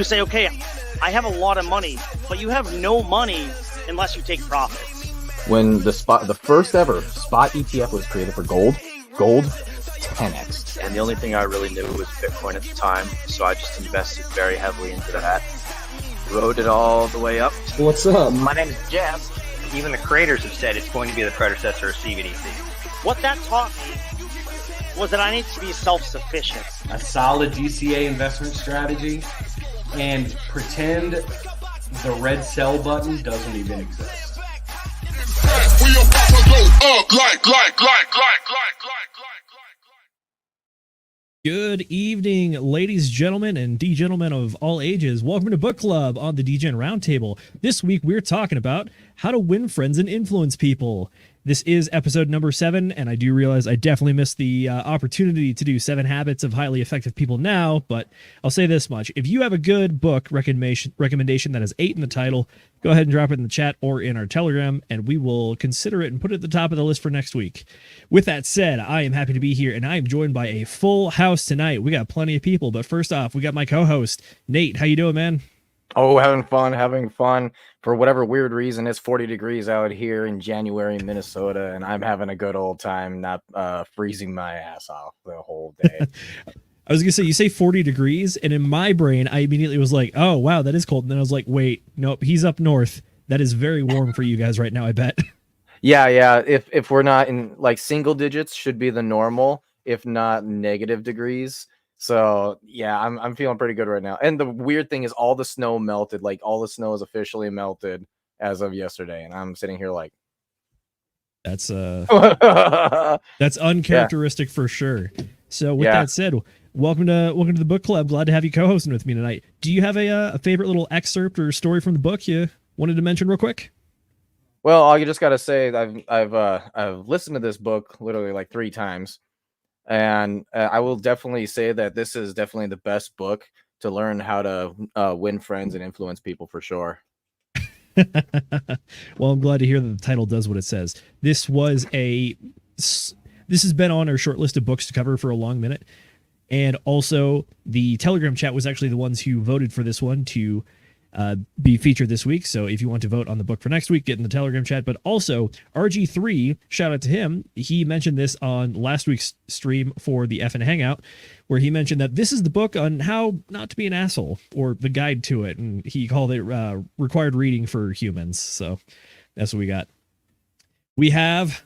You say, okay, I have a lot of money, but you have no money unless you take profits. When the first ever spot ETF was created for gold 10x. And the only thing I really knew was Bitcoin at the time, so I just invested very heavily into that. Rode it all the way up. What's up? My name is Jeff. Even the creators have said it's going to be the predecessor of CBDC. What that taught me was that I need to be self-sufficient. A solid DCA investment strategy, and pretend the red sell button doesn't even exist. We about to go up like. Good evening, ladies, gentlemen, and D-gentlemen of all ages. Welcome to Book Club on the D-Gen Roundtable. This week, we're talking about how to win friends and influence people. This is episode number 7, and I do realize I definitely missed the opportunity to do 7 Habits of Highly Effective People now, but I'll say this much. If you have a good book recommendation that has 8 in the title, go ahead and drop it in the chat or in our Telegram, and we will consider it and put it at the top of the list for next week. With that said, I am happy to be here, and I am joined by a full house tonight. We got plenty of people, but first off, we got my co-host, Nate. How you doing, man? Oh, having fun. For whatever weird reason, it's 40 degrees out here in January in Minnesota, and I'm having a good old time, not freezing my ass off the whole day. I was going to say, you say 40 degrees, and in my brain, I immediately was like, oh, wow, that is cold. And then I was like, wait, nope, he's up north. That is very warm for you guys right now, I bet. Yeah. If we're not in like single digits, should be the normal, if not negative degrees. So yeah, I'm feeling pretty good right now. And the weird thing is all the snow melted. Like all the snow is officially melted as of yesterday, and I'm sitting here like that's uncharacteristic for sure. So with that said, welcome to the book club. Glad to have you co-hosting with me tonight. Do you have a favorite little excerpt or story from the book you wanted to mention real quick? Well, I just gotta say I've listened to this book literally like 3 times. And I will definitely say that this is definitely the best book to learn how to win friends and influence people for sure. Well, I'm glad to hear that the title does what it says. This has been on our short list of books to cover for a long minute. And also the Telegram chat was actually the ones who voted for this one to be featured this week. So if you want to vote on the book for next week, get in the Telegram chat. But also RG3, shout out to him. He mentioned this on last week's stream for the FN Hangout, where he mentioned that this is the book on how not to be an asshole, or the guide to it. And he called it required reading for humans. So that's what we got. We have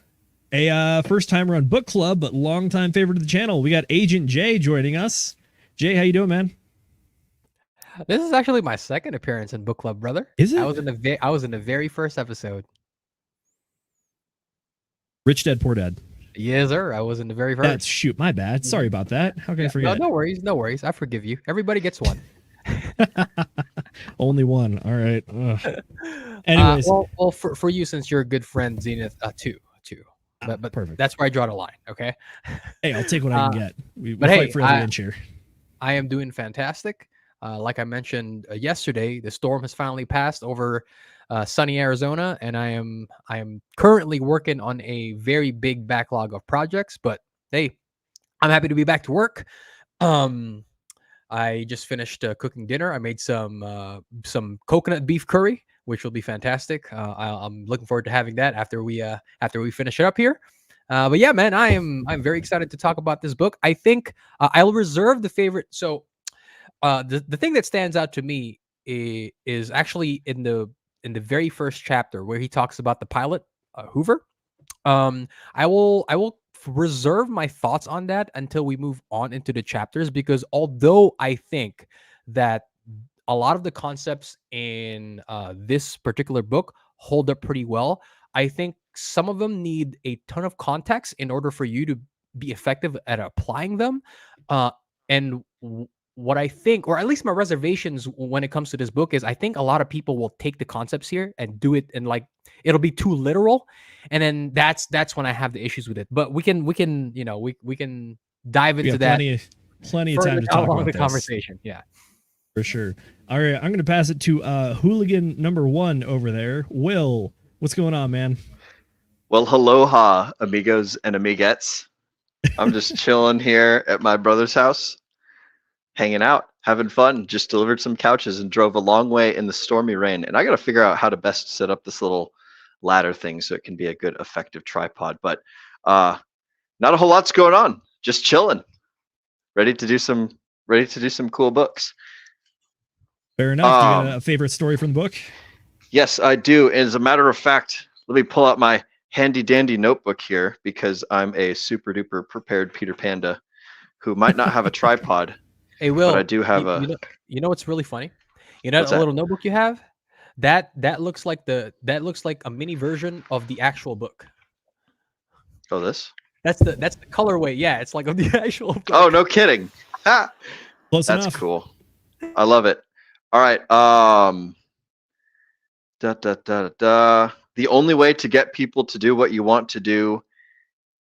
a first timer on Book Club, but longtime favorite of the channel. We got Agent Jay joining us. Jay, how you doing, man? This is actually my second appearance in Book Club, brother. Is it? I was in the very first episode. Rich Dad Poor Dad. Yes, sir. I was in the very first. Shoot, my bad. Sorry about that. How can I forget? No worries. I forgive you. Everybody gets one. Only one. All right. Anyways, well, for you, since you're a good friend, Zenith, two. But perfect. That's where I draw the line. Okay. Hey, I'll take what I can get. We fight for every inch here. I am doing fantastic. Like I mentioned yesterday, the storm has finally passed over sunny Arizona, and I am currently working on a very big backlog of projects. But hey, I'm happy to be back to work. I just finished cooking dinner. I made some coconut beef curry, which will be fantastic. I'm looking forward to having that after we finish it up here. But yeah, man, I'm very excited to talk about this book. I think I'll reserve the favorite. So. The thing that stands out to me is actually in the very first chapter where he talks about the pilot Hoover. I will reserve my thoughts on that until we move on into the chapters, because although I think that a lot of the concepts in this particular book hold up pretty well, I think some of them need a ton of context in order for you to be effective at applying them. And what I think, or at least my reservations when it comes to this book, is I think a lot of people will take the concepts here and do it, and like it'll be too literal, and then that's when I have the issues with it. But we can dive into that. Plenty of time to talk about the this conversation. Yeah, for sure. All right, I'm going to pass it to hooligan number 1 over there. Will, what's going on, man? Well, aloha, amigos and amiguettes. I'm just chilling here at my brother's house, hanging out, having fun. Just delivered some couches and drove a long way in the stormy rain. And I got to figure out how to best set up this little ladder thing so it can be a good, effective tripod. But not a whole lot's going on. Just chilling, ready to do some cool books. Fair enough. Do you got a favorite story from the book? Yes, I do. As a matter of fact, let me pull out my handy dandy notebook here because I'm a super duper prepared Peter Panda who might not have a tripod. Hey, Will, but I do have you know what's really funny? You know that little notebook you have? That looks like a mini version of the actual book. Oh, this? That's the colorway. Yeah, it's like of the actual book. Oh, no kidding. Ha! Close That's enough. Cool. I love it. All right. The only way to get people to do what you want to do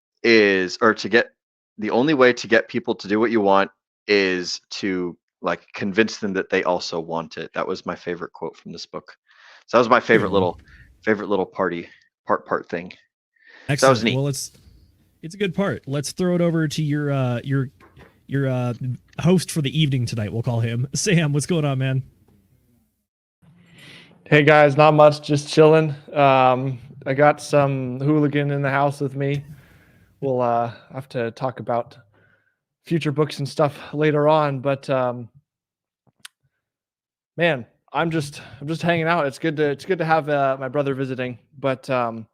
is to like convince them that they also want it. That was my favorite quote from this book. So that was my favorite little part thing. Excellent. That was neat. Well, it's a good part. Let's throw it over to your host for the evening tonight. We'll call him Sam. What's going on, man? Hey guys, not much, just chilling. I got some hooligan in the house with me. We'll have to talk about future books and stuff later on, but man, I'm just hanging out. It's good to have my brother visiting, but I'm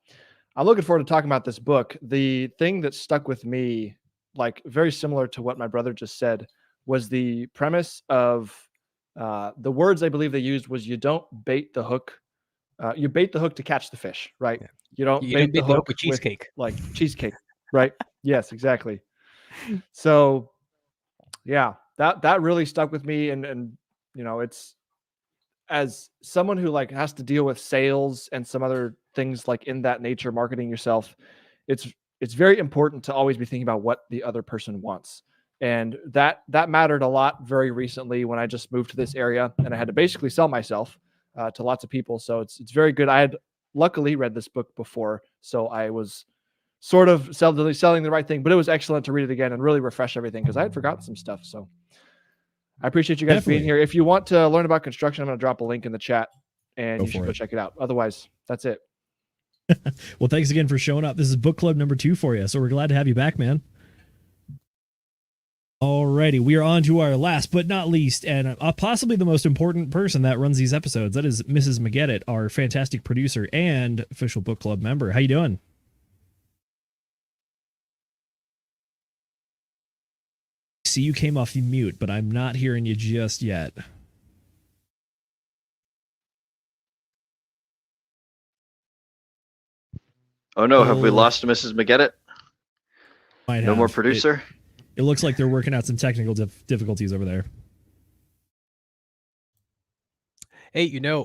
looking forward to talking about this book. The thing that stuck with me, like very similar to what my brother just said, was the premise of the words I believe they used was you don't bait the hook. You bait the hook to catch the fish, right? Yeah. You don't bait the hook with cheesecake. like cheesecake, right? Yes, exactly. So yeah, that really stuck with me. And you know, it's as someone who like has to deal with sales and some other things like in that nature, marketing yourself, it's very important to always be thinking about what the other person wants. And that mattered a lot very recently when I just moved to this area and I had to basically sell myself to lots of people. So it's very good. I had luckily read this book before, so I was sort of selling the right thing, but it was excellent to read it again and really refresh everything because I had forgotten some stuff. So I appreciate you guys being here. If you want to learn about construction, I'm going to drop a link in the chat and you should go check it out. Otherwise, that's it. Well, thanks again for showing up. This is book club number 2 for you, so we're glad to have you back, man. Alrighty, we are on to our last but not least, and possibly the most important person that runs these episodes. That is Mrs. McGettit, our fantastic producer and official book club member. How you doing? See, you came off mute, but I'm not hearing you just yet. Oh no, have we lost Mrs. McGettit? No more producer? It looks like they're working out some technical difficulties over there. Hey, you know,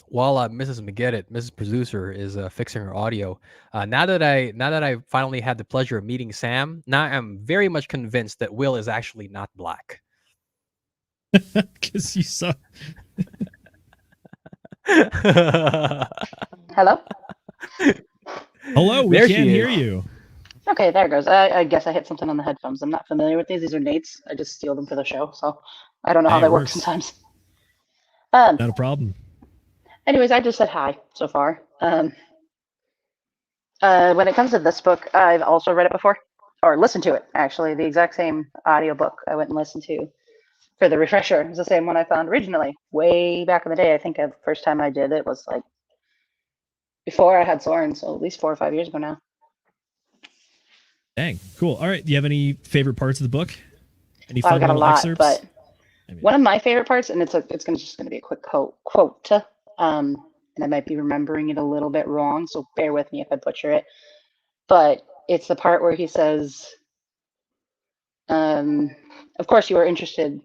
while Mrs. McGettit, Mrs. Producer, is fixing her audio, now that I finally had the pleasure of meeting Sam, now I'm very much convinced that Will is actually not black. Because you saw. Hello? Hello, we can't hear you. Okay, there it goes. I guess I hit something on the headphones. I'm not familiar with these. These are Nate's. I just steal them for the show, so I don't know how they work sometimes. Not a problem. Anyways, I just said hi so far. When it comes to this book, I've also read it before, or listened to it, actually. The exact same audiobook I went and listened to for the refresher. It's the same one I found originally, way back in the day. I think the first time I did it was like before I had Soren, so at least 4 or 5 years ago now. Dang, cool. All right, do you have any favorite parts of the book? Any I've got a lot, excerpts? but one of my favorite parts, and it's just gonna be a quick quote, and I might be remembering it a little bit wrong, so bear with me if I butcher it. But it's the part where he says, "Of course you are interested."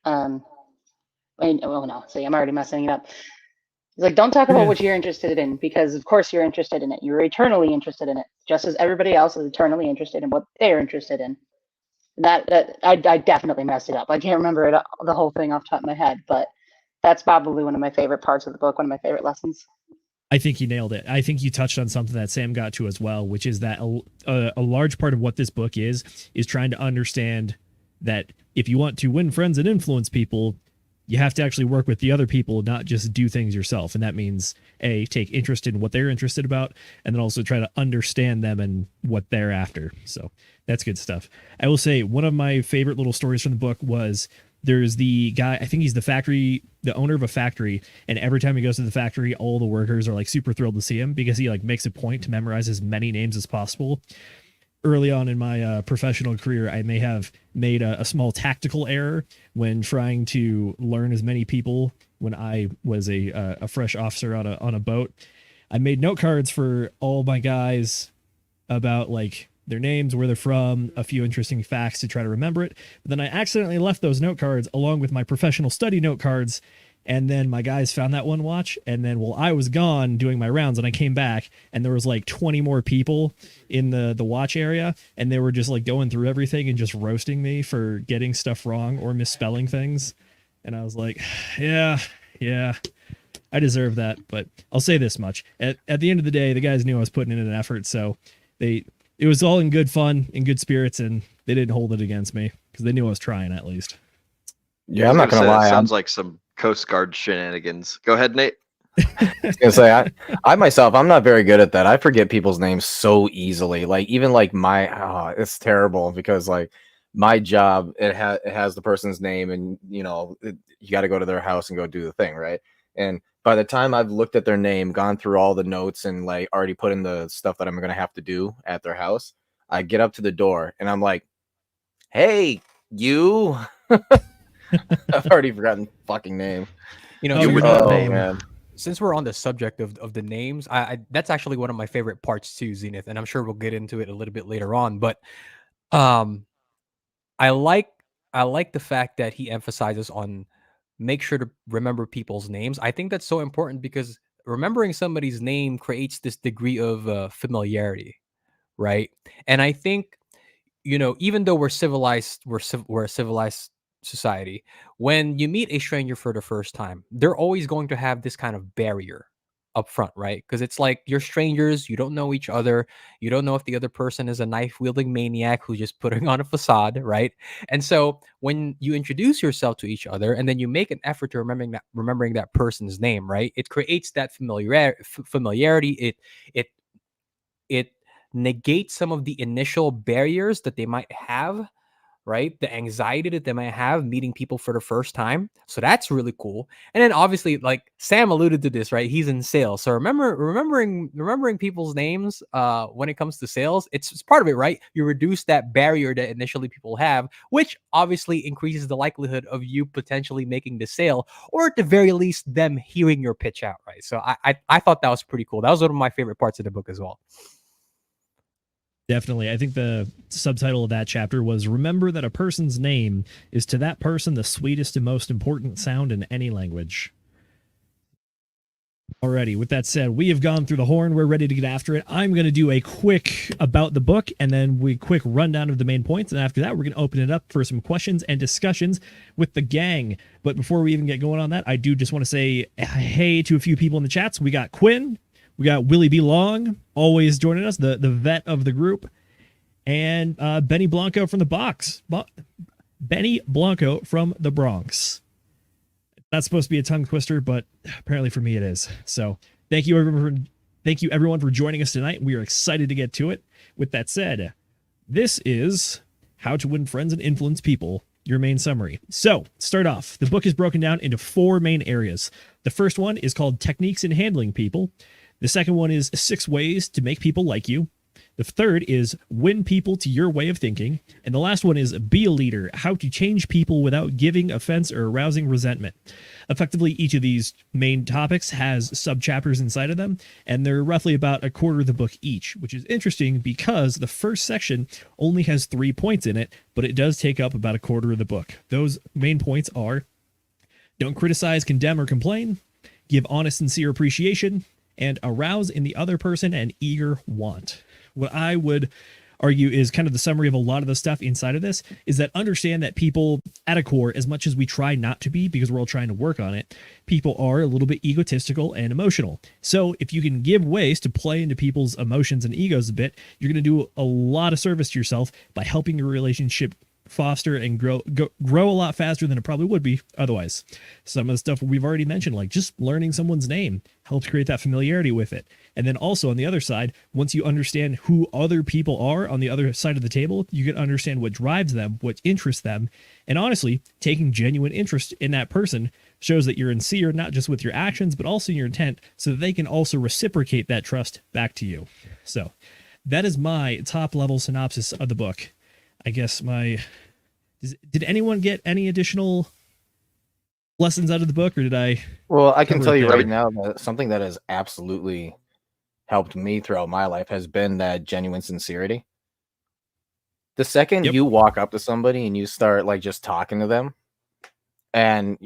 I'm already messing it up. He's like, don't talk about what you're interested in, because of course you're interested in it. You're eternally interested in it, just as everybody else is eternally interested in what they're interested in. I definitely messed it up. I can't remember the whole thing off the top of my head, but that's probably one of my favorite parts of the book, one of my favorite lessons. I think you nailed it. I think you touched on something that Sam got to as well, which is that a large part of what this book is trying to understand that if you want to win friends and influence people, you have to actually work with the other people, not just do things yourself. And that means take interest in what they're interested about, and then also try to understand them and what they're after. So that's good stuff. I will say one of my favorite little stories from the book was there's the guy, I think he's the owner of a factory. And every time he goes to the factory, all the workers are like super thrilled to see him because he like makes a point to memorize as many names as possible. Early on in my professional career, I may have made a small tactical error when trying to learn as many people when I was a fresh officer on a boat. I made note cards for all my guys about like their names, where they're from, a few interesting facts to try to remember it. But then I accidentally left those note cards along with my professional study note cards. And then my guys found that one watch. And then while I was gone doing my rounds and I came back and there was like 20 more people in the watch area, and they were just like going through everything and just roasting me for getting stuff wrong or misspelling things. And I was like, yeah, I deserve that. But I'll say this much. At the end of the day, the guys knew I was putting in an effort. So it was all in good fun, in good spirits, and they didn't hold it against me because they knew I was trying at least. Yeah, I'm not gonna lie. Sounds like some Coast Guard shenanigans. Go ahead, Nate. I was gonna say I myself, I'm not very good at that. I forget people's names so easily. Like even like it's terrible because like my job, it has the person's name, and you got to go to their house and go do the thing, right? And by the time I've looked at their name, gone through all the notes, and like already put in the stuff that I'm gonna have to do at their house, I get up to the door and I'm like, "Hey, you." I've already forgotten fucking name. Man. Since we're on the subject of the names, I that's actually one of my favorite parts too, Zenith, and I'm sure we'll get into it a little bit later on. But I like the fact that he emphasizes on make sure to remember people's names. I think that's so important because remembering somebody's name creates this degree of familiarity, right? And I think even though we're civilized, we're a civilized society. When you meet a stranger for the first time, they're always going to have this kind of barrier up front, right? Because it's like you're strangers, you don't know each other, you don't know if the other person is a knife-wielding maniac who's just putting on a facade, right? And so when you introduce yourself to each other and then you make an effort to remembering that person's name, right? It creates that familiarity. It negates some of the initial barriers that they might have, right? The anxiety that they might have meeting people for the first time. So that's really cool. And then obviously, like Sam alluded to this, right? He's in sales. So remembering people's names when it comes to sales, it's part of it, right? You reduce that barrier that initially people have, which obviously increases the likelihood of you potentially making the sale, or at the very least, them hearing your pitch out, right? So I thought that was pretty cool. That was one of my favorite parts of the book as well. Definitely. I think the subtitle of that chapter was "Remember that a person's name is to that person the sweetest and most important sound in any language." Alrighty, with that said, we have gone through the horn. We're ready to get after it. I'm going to do a quick about the book and then quick rundown of the main points. And after that, we're going to open it up for some questions and discussions with the gang. But before we even get going on that, I do just want to say hey to a few people in the chats. We got Quinn. We got Willie B. Long, always joining us, the vet of the group. And Benny Blanco from the box. Benny Blanco from the Bronx. Not supposed to be a tongue twister, but apparently for me it is. So thank you everyone for joining us tonight. We are excited to get to it. With that said, this is How to Win Friends and Influence People, your main summary. So start off. The book is broken down into 4 main areas. The first one is called Techniques in Handling People. The second one is 6 ways to make people like you. The third is win people to your way of thinking. And the last one is be a leader, how to change people without giving offense or arousing resentment. Effectively, each of these main topics has sub-chapters inside of them, and they're roughly about a quarter of the book each, which is interesting because the first section only has 3 points in it, but it does take up about a quarter of the book. Those main points are: don't criticize, condemn, or complain, give honest, sincere appreciation, and arouse in the other person an eager want. What I would argue is kind of the summary of a lot of the stuff inside of this is that understand that people at a core, as much as we try not to be because we're all trying to work on it, people are a little bit egotistical and emotional. So if you can give ways to play into people's emotions and egos a bit, you're going to do a lot of service to yourself by helping your relationship foster and grow a lot faster than it probably would be otherwise. Some of the stuff we've already mentioned, like just learning someone's name, helps create that familiarity with it. And then also on the other side, once you understand who other people are on the other side of the table, you can understand what drives them, what interests them. And honestly, taking genuine interest in that person shows that you're sincere, not just with your actions, but also your intent, so that they can also reciprocate that trust back to you. So that is my top level synopsis of the book. I guess did anyone get any additional lessons out of the book, or did I? Well, I can cover tell it you there? right now that something that has absolutely helped me throughout my life has been that genuine sincerity. The second Yep. you walk up to somebody and you start like just talking to them, and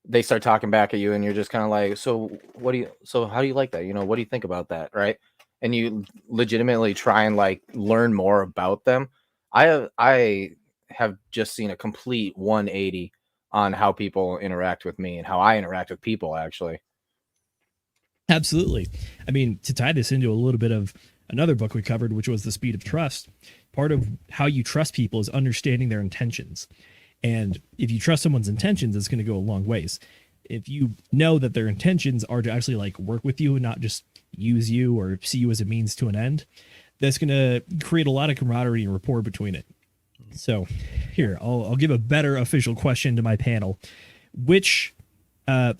they start talking back at you, and you're just kind of like, so how do you like that? What do you think about that? Right. And you legitimately try and like learn more about them. I have just seen a complete 180 on how people interact with me and how I interact with people, actually. Absolutely. I mean, to tie this into a little bit of another book we covered, which was The Speed of Trust, part of how you trust people is understanding their intentions. And if you trust someone's intentions, it's going to go a long ways. If you know that their intentions are to actually like work with you and not just use you or see you as a means to an end, that's going to create a lot of camaraderie and rapport between it. So here, I'll give a better official question to my panel. Which part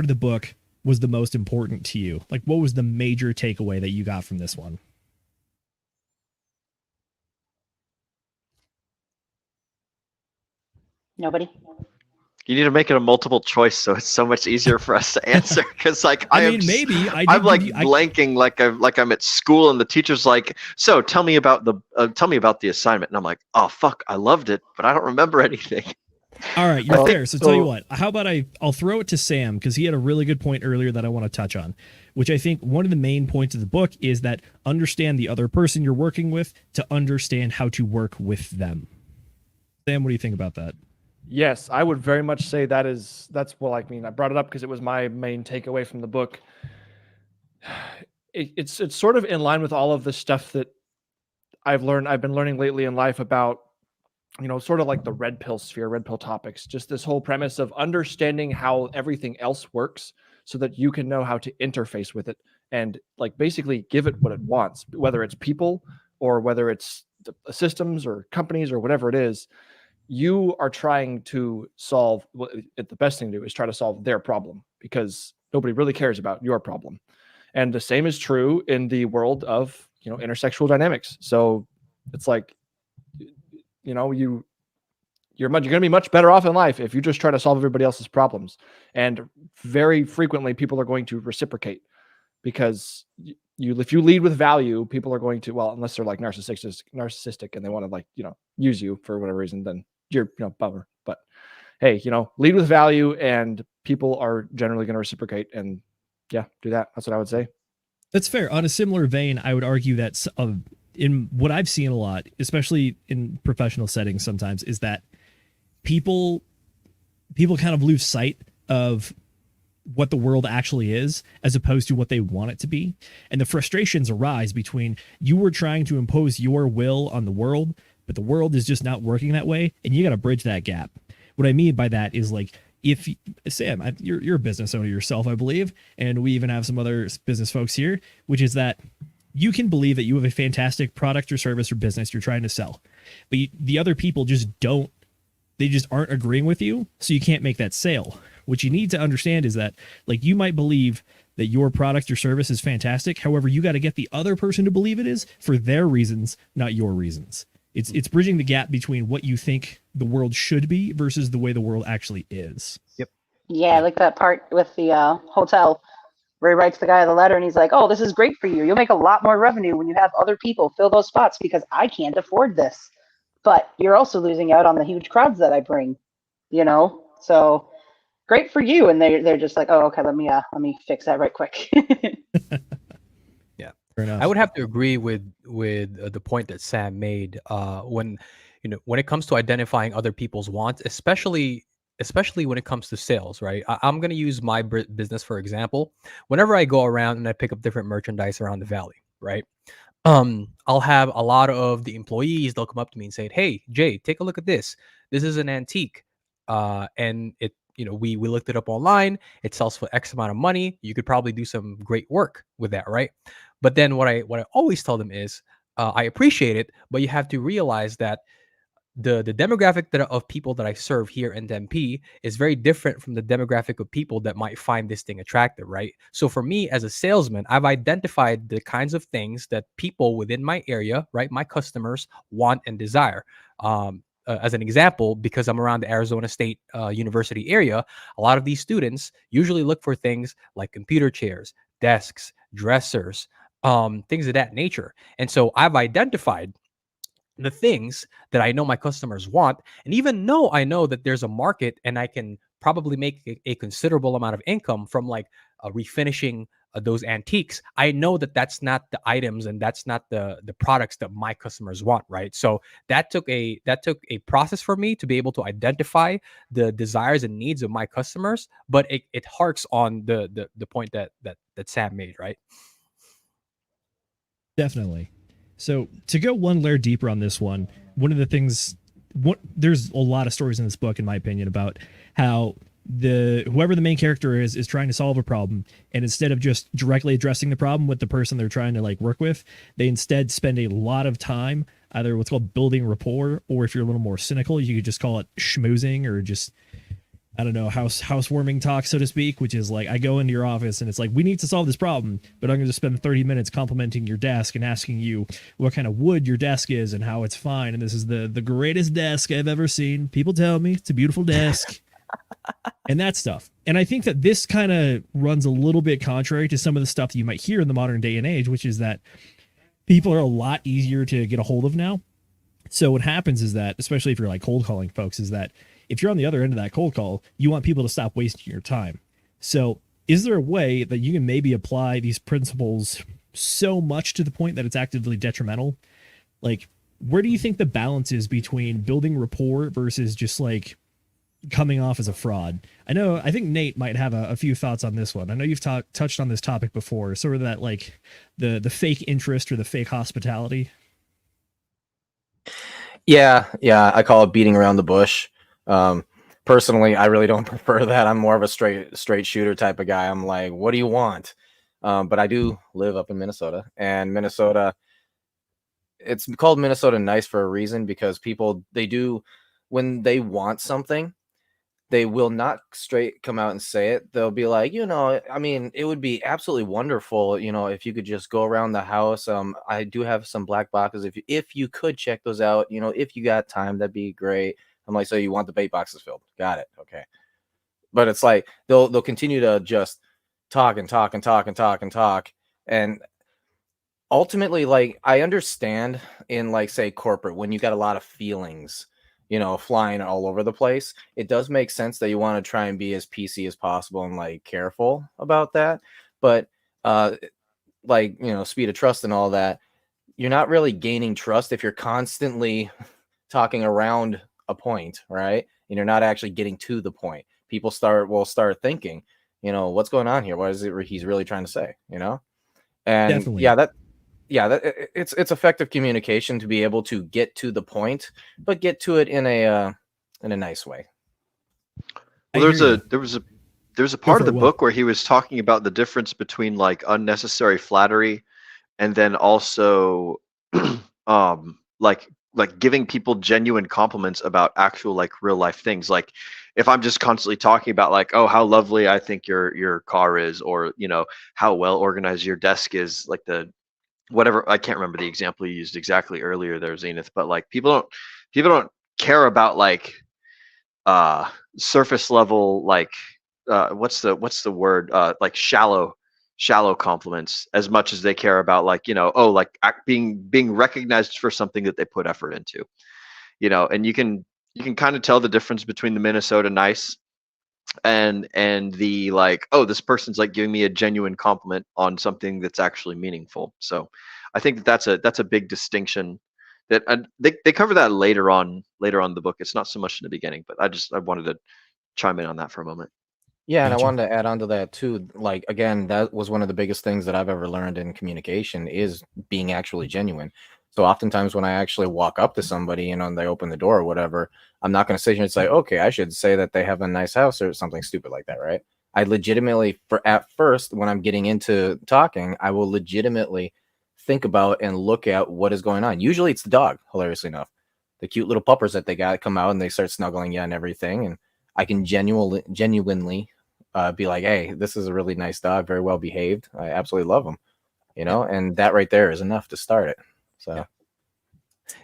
of the book was the most important to you? Like, what was the major takeaway that you got from this one? Nobody. You need to make it a multiple choice, so it's so much easier for us to answer. Because like I'm blanking like I'm at school, and the teacher's like, "So tell me about the assignment," and I'm like, "Oh fuck, I loved it, but I don't remember anything." All right, you're fair. So tell you what, how about I'll throw it to Sam, because he had a really good point earlier that I want to touch on, which I think one of the main points of the book is that understand the other person you're working with to understand how to work with them. Sam, what do you think about that? Yes, I would very much say that's well, I mean, I brought it up because it was my main takeaway from the book. It's sort of in line with all of the stuff that I've been learning lately in life about, sort of like the red pill sphere, red pill topics, just this whole premise of understanding how everything else works so that you can know how to interface with it and like basically give it what it wants, whether it's people or whether it's the systems or companies or whatever it is. You are trying to solve the best thing to do is try to solve their problem, because nobody really cares about your problem. And the same is true in the world of, intersexual dynamics. So it's like, you're going to be much better off in life if you just try to solve everybody else's problems. And very frequently people are going to reciprocate, because if you lead with value, people are going to, well, unless they're like narcissistic and they want to like, use you for whatever reason, then you're, bummer. But hey, lead with value and people are generally going to reciprocate, and yeah, do that. That's what I would say. That's fair. On a similar vein, I would argue that in what I've seen a lot, especially in professional settings sometimes, is that people kind of lose sight of what the world actually is as opposed to what they want it to be. And the frustrations arise between you were trying to impose your will on the world, but the world is just not working that way, and you got to bridge that gap. What I mean by that is like, if Sam, you're a business owner yourself, I believe, and we even have some other business folks here, which is that you can believe that you have a fantastic product or service or business you're trying to sell, but the other people just aren't agreeing with you, so you can't make that sale. What you need to understand is that, like, you might believe that your product or service is fantastic. However, you got to get the other person to believe it is for their reasons, not your reasons. It's bridging the gap between what you think the world should be versus the way the world actually is. Yep. Yeah, I like that part with the hotel where he writes the guy the letter and he's like, "Oh, this is great for you. You'll make a lot more revenue when you have other people fill those spots because I can't afford this. But you're also losing out on the huge crowds that I bring, So great for you." And they're just like, "Oh, okay, let me fix that right quick." Yeah, fair enough. I would have to agree with the point that Sam made. When it comes to identifying other people's wants, especially when it comes to sales, right? I'm going to use my business for example. Whenever I go around and I pick up different merchandise around the valley, right? I'll have a lot of the employees, they'll come up to me and say, "Hey, Jay, take a look at this. This is an antique. And it, we looked it up online. It sells for X amount of money. You could probably do some great work with that, right?" But then what I always tell them is, I appreciate it, but you have to realize that the demographic of people that I serve here in Tempe is very different from the demographic of people that might find this thing attractive, right? So for me as a salesman, I've identified the kinds of things that people within my area, right, my customers want and desire. As an example, because I'm around the Arizona State University area, a lot of these students usually look for things like computer chairs, desks, dressers, things of that nature. And so I've identified the things that I know my customers want. And even though I know that there's a market and I can probably make a considerable amount of income from like refinishing those antiques, I know that that's not the items and that's not the products that my customers want, right? So that took a process for me to be able to identify the desires and needs of my customers, but it harks on the point that Sam made, right? Definitely. So to go one layer deeper on this one of the things, there's a lot of stories in this book, in my opinion, about how whoever the main character is trying to solve a problem, and instead of just directly addressing the problem with the person they're trying to like work with, they instead spend a lot of time either what's called building rapport, or if you're a little more cynical, you could just call it schmoozing, or just, I don't know, housewarming talk, so to speak, which is like, I go into your office and it's like, we need to solve this problem, but I'm going to spend 30 minutes complimenting your desk and asking you what kind of wood your desk is and how it's fine. And this is the greatest desk I've ever seen. People tell me it's a beautiful desk and that stuff. And I think that this kind of runs a little bit contrary to some of the stuff that you might hear in the modern day and age, which is that people are a lot easier to get a hold of now. So what happens is that, especially if you're like cold calling folks, is that if you're on the other end of that cold call, you want people to stop wasting your time. So is there a way that you can maybe apply these principles so much to the point that it's actively detrimental? Like, where do you think the balance is between building rapport versus just like coming off as a fraud? I think Nate might have a few thoughts on this one. I know you've touched on this topic before, sort of that like the fake interest or the fake hospitality. Yeah, I call it beating around the bush. Personally, I really don't prefer that. I'm more of a straight shooter type of guy. I'm like, what do you want? But I do live up in Minnesota, and Minnesota, it's called Minnesota nice for a reason, because people, when they want something, they will not straight come out and say it. They'll be like, I mean, it would be absolutely wonderful, if you could just go around the house. I do have some black boxes. If you could check those out, if you got time, that'd be great. I'm like, so you want the bait boxes filled? Got it. Okay. But it's like they'll continue to just talk and talk and talk and talk and talk. And ultimately, like, I understand in like, say, corporate, when you got a lot of feelings, flying all over the place, it does make sense that you want to try and be as PC as possible and like careful about that. But like, speed of trust and all that, you're not really gaining trust if you're constantly talking around a point, right? And you're not actually getting to the point. People will start thinking, what's going on here? What is it he's really trying to say? And Definitely. it's effective communication to be able to get to the point, but get to it in a nice way. Well, there was a part of the book where he was talking about the difference between like unnecessary flattery and then also like giving people genuine compliments about actual like real life things. Like if I'm just constantly talking about like, oh, how lovely I think your car is, or how well organized your desk is, like whatever, I can't remember the example you used exactly earlier there, Zenith, but like people don't care about like surface level, like what's the word, like shallow compliments as much as they care about like, being recognized for something that they put effort into, and you can kind of tell the difference between the Minnesota nice and the like, oh, this person's like giving me a genuine compliment on something that's actually meaningful. So I think that's a big distinction that they cover that later on in the book. It's not so much in the beginning, but I wanted to chime in on that for a moment. Yeah, and I Gotcha. wanted to add on to that too. Like again, that was one of the biggest things that I've ever learned in communication is being actually genuine. So oftentimes when I actually walk up to somebody and they open the door or whatever, I'm not going to sit here and say, okay, I should say that they have a nice house or something stupid like that, right? I legitimately, at first, when I'm getting into talking, I will legitimately think about and look at what is going on. Usually it's the dog, hilariously enough. The cute little puppers that they got come out and they start snuggling you and everything. And I can genuinely be like, hey, this is a really nice dog, very well behaved. I absolutely love him, and that right there is enough to start it. So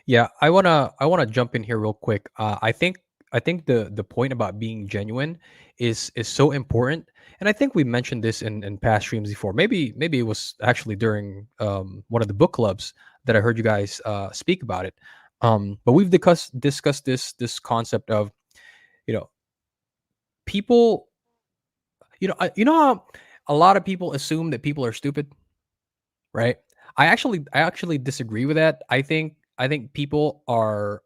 Yeah, I wanna jump in here real quick. I think the point about being genuine is so important, and I think we mentioned this in past streams before. Maybe it was actually during one of the book clubs that I heard you guys speak about it. But we've discussed this concept of, you know, people. You know how a lot of people assume that people are stupid, right? I actually disagree with that. I think people are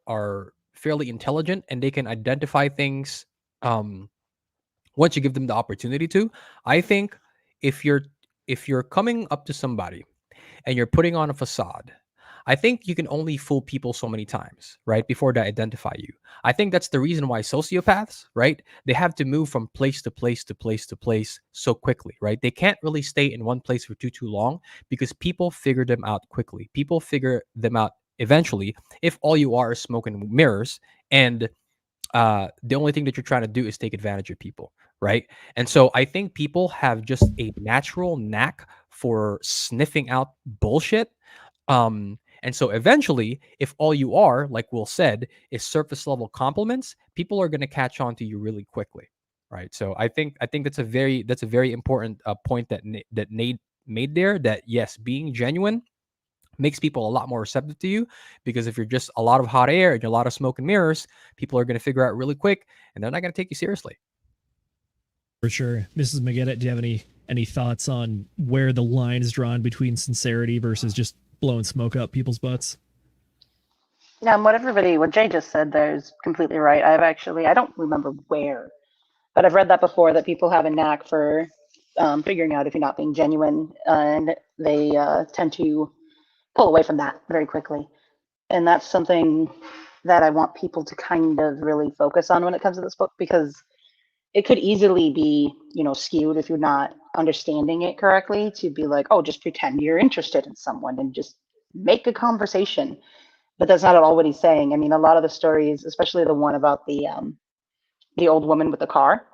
fairly intelligent and they can identify things um once you give them the opportunity to. I think if you're coming up to somebody and you're putting on a facade, I think you can only fool people so many times, right? Before they identify you. I think that's the reason why sociopaths, right? They have to move from place to place to place to place so quickly, right? They can't really stay in one place for too long because people figure them out quickly. People figure them out eventually if all you are is smoke and mirrors, and the only thing that you're trying to do is take advantage of people, right? And so I think people have just a natural knack for sniffing out bullshit. And so eventually, if all you are, like Will said, is surface level compliments, people are going to catch on to you really quickly, right? So I think that's a very important point that Nate made there. That yes, being genuine makes people a lot more receptive to you, because if you're just a lot of hot air and a lot of smoke and mirrors, people are going to figure out really quick, and they're not going to take you seriously. For sure. Mrs. McGinnis, do you have any thoughts on where the line is drawn between sincerity versus just blowing smoke up people's butts? Yeah, and what Jay just said there is completely right. I don't remember where, but I've read that before, that people have a knack for figuring out if you're not being genuine, and they tend to pull away from that very quickly. And that's something that I want people to kind of really focus on when it comes to this book, because it could easily be, skewed if you're not understanding it correctly, to be like, oh, just pretend you're interested in someone and just make a conversation. But that's not at all what he's saying. I mean, a lot of the stories, especially the one about the old woman with the car,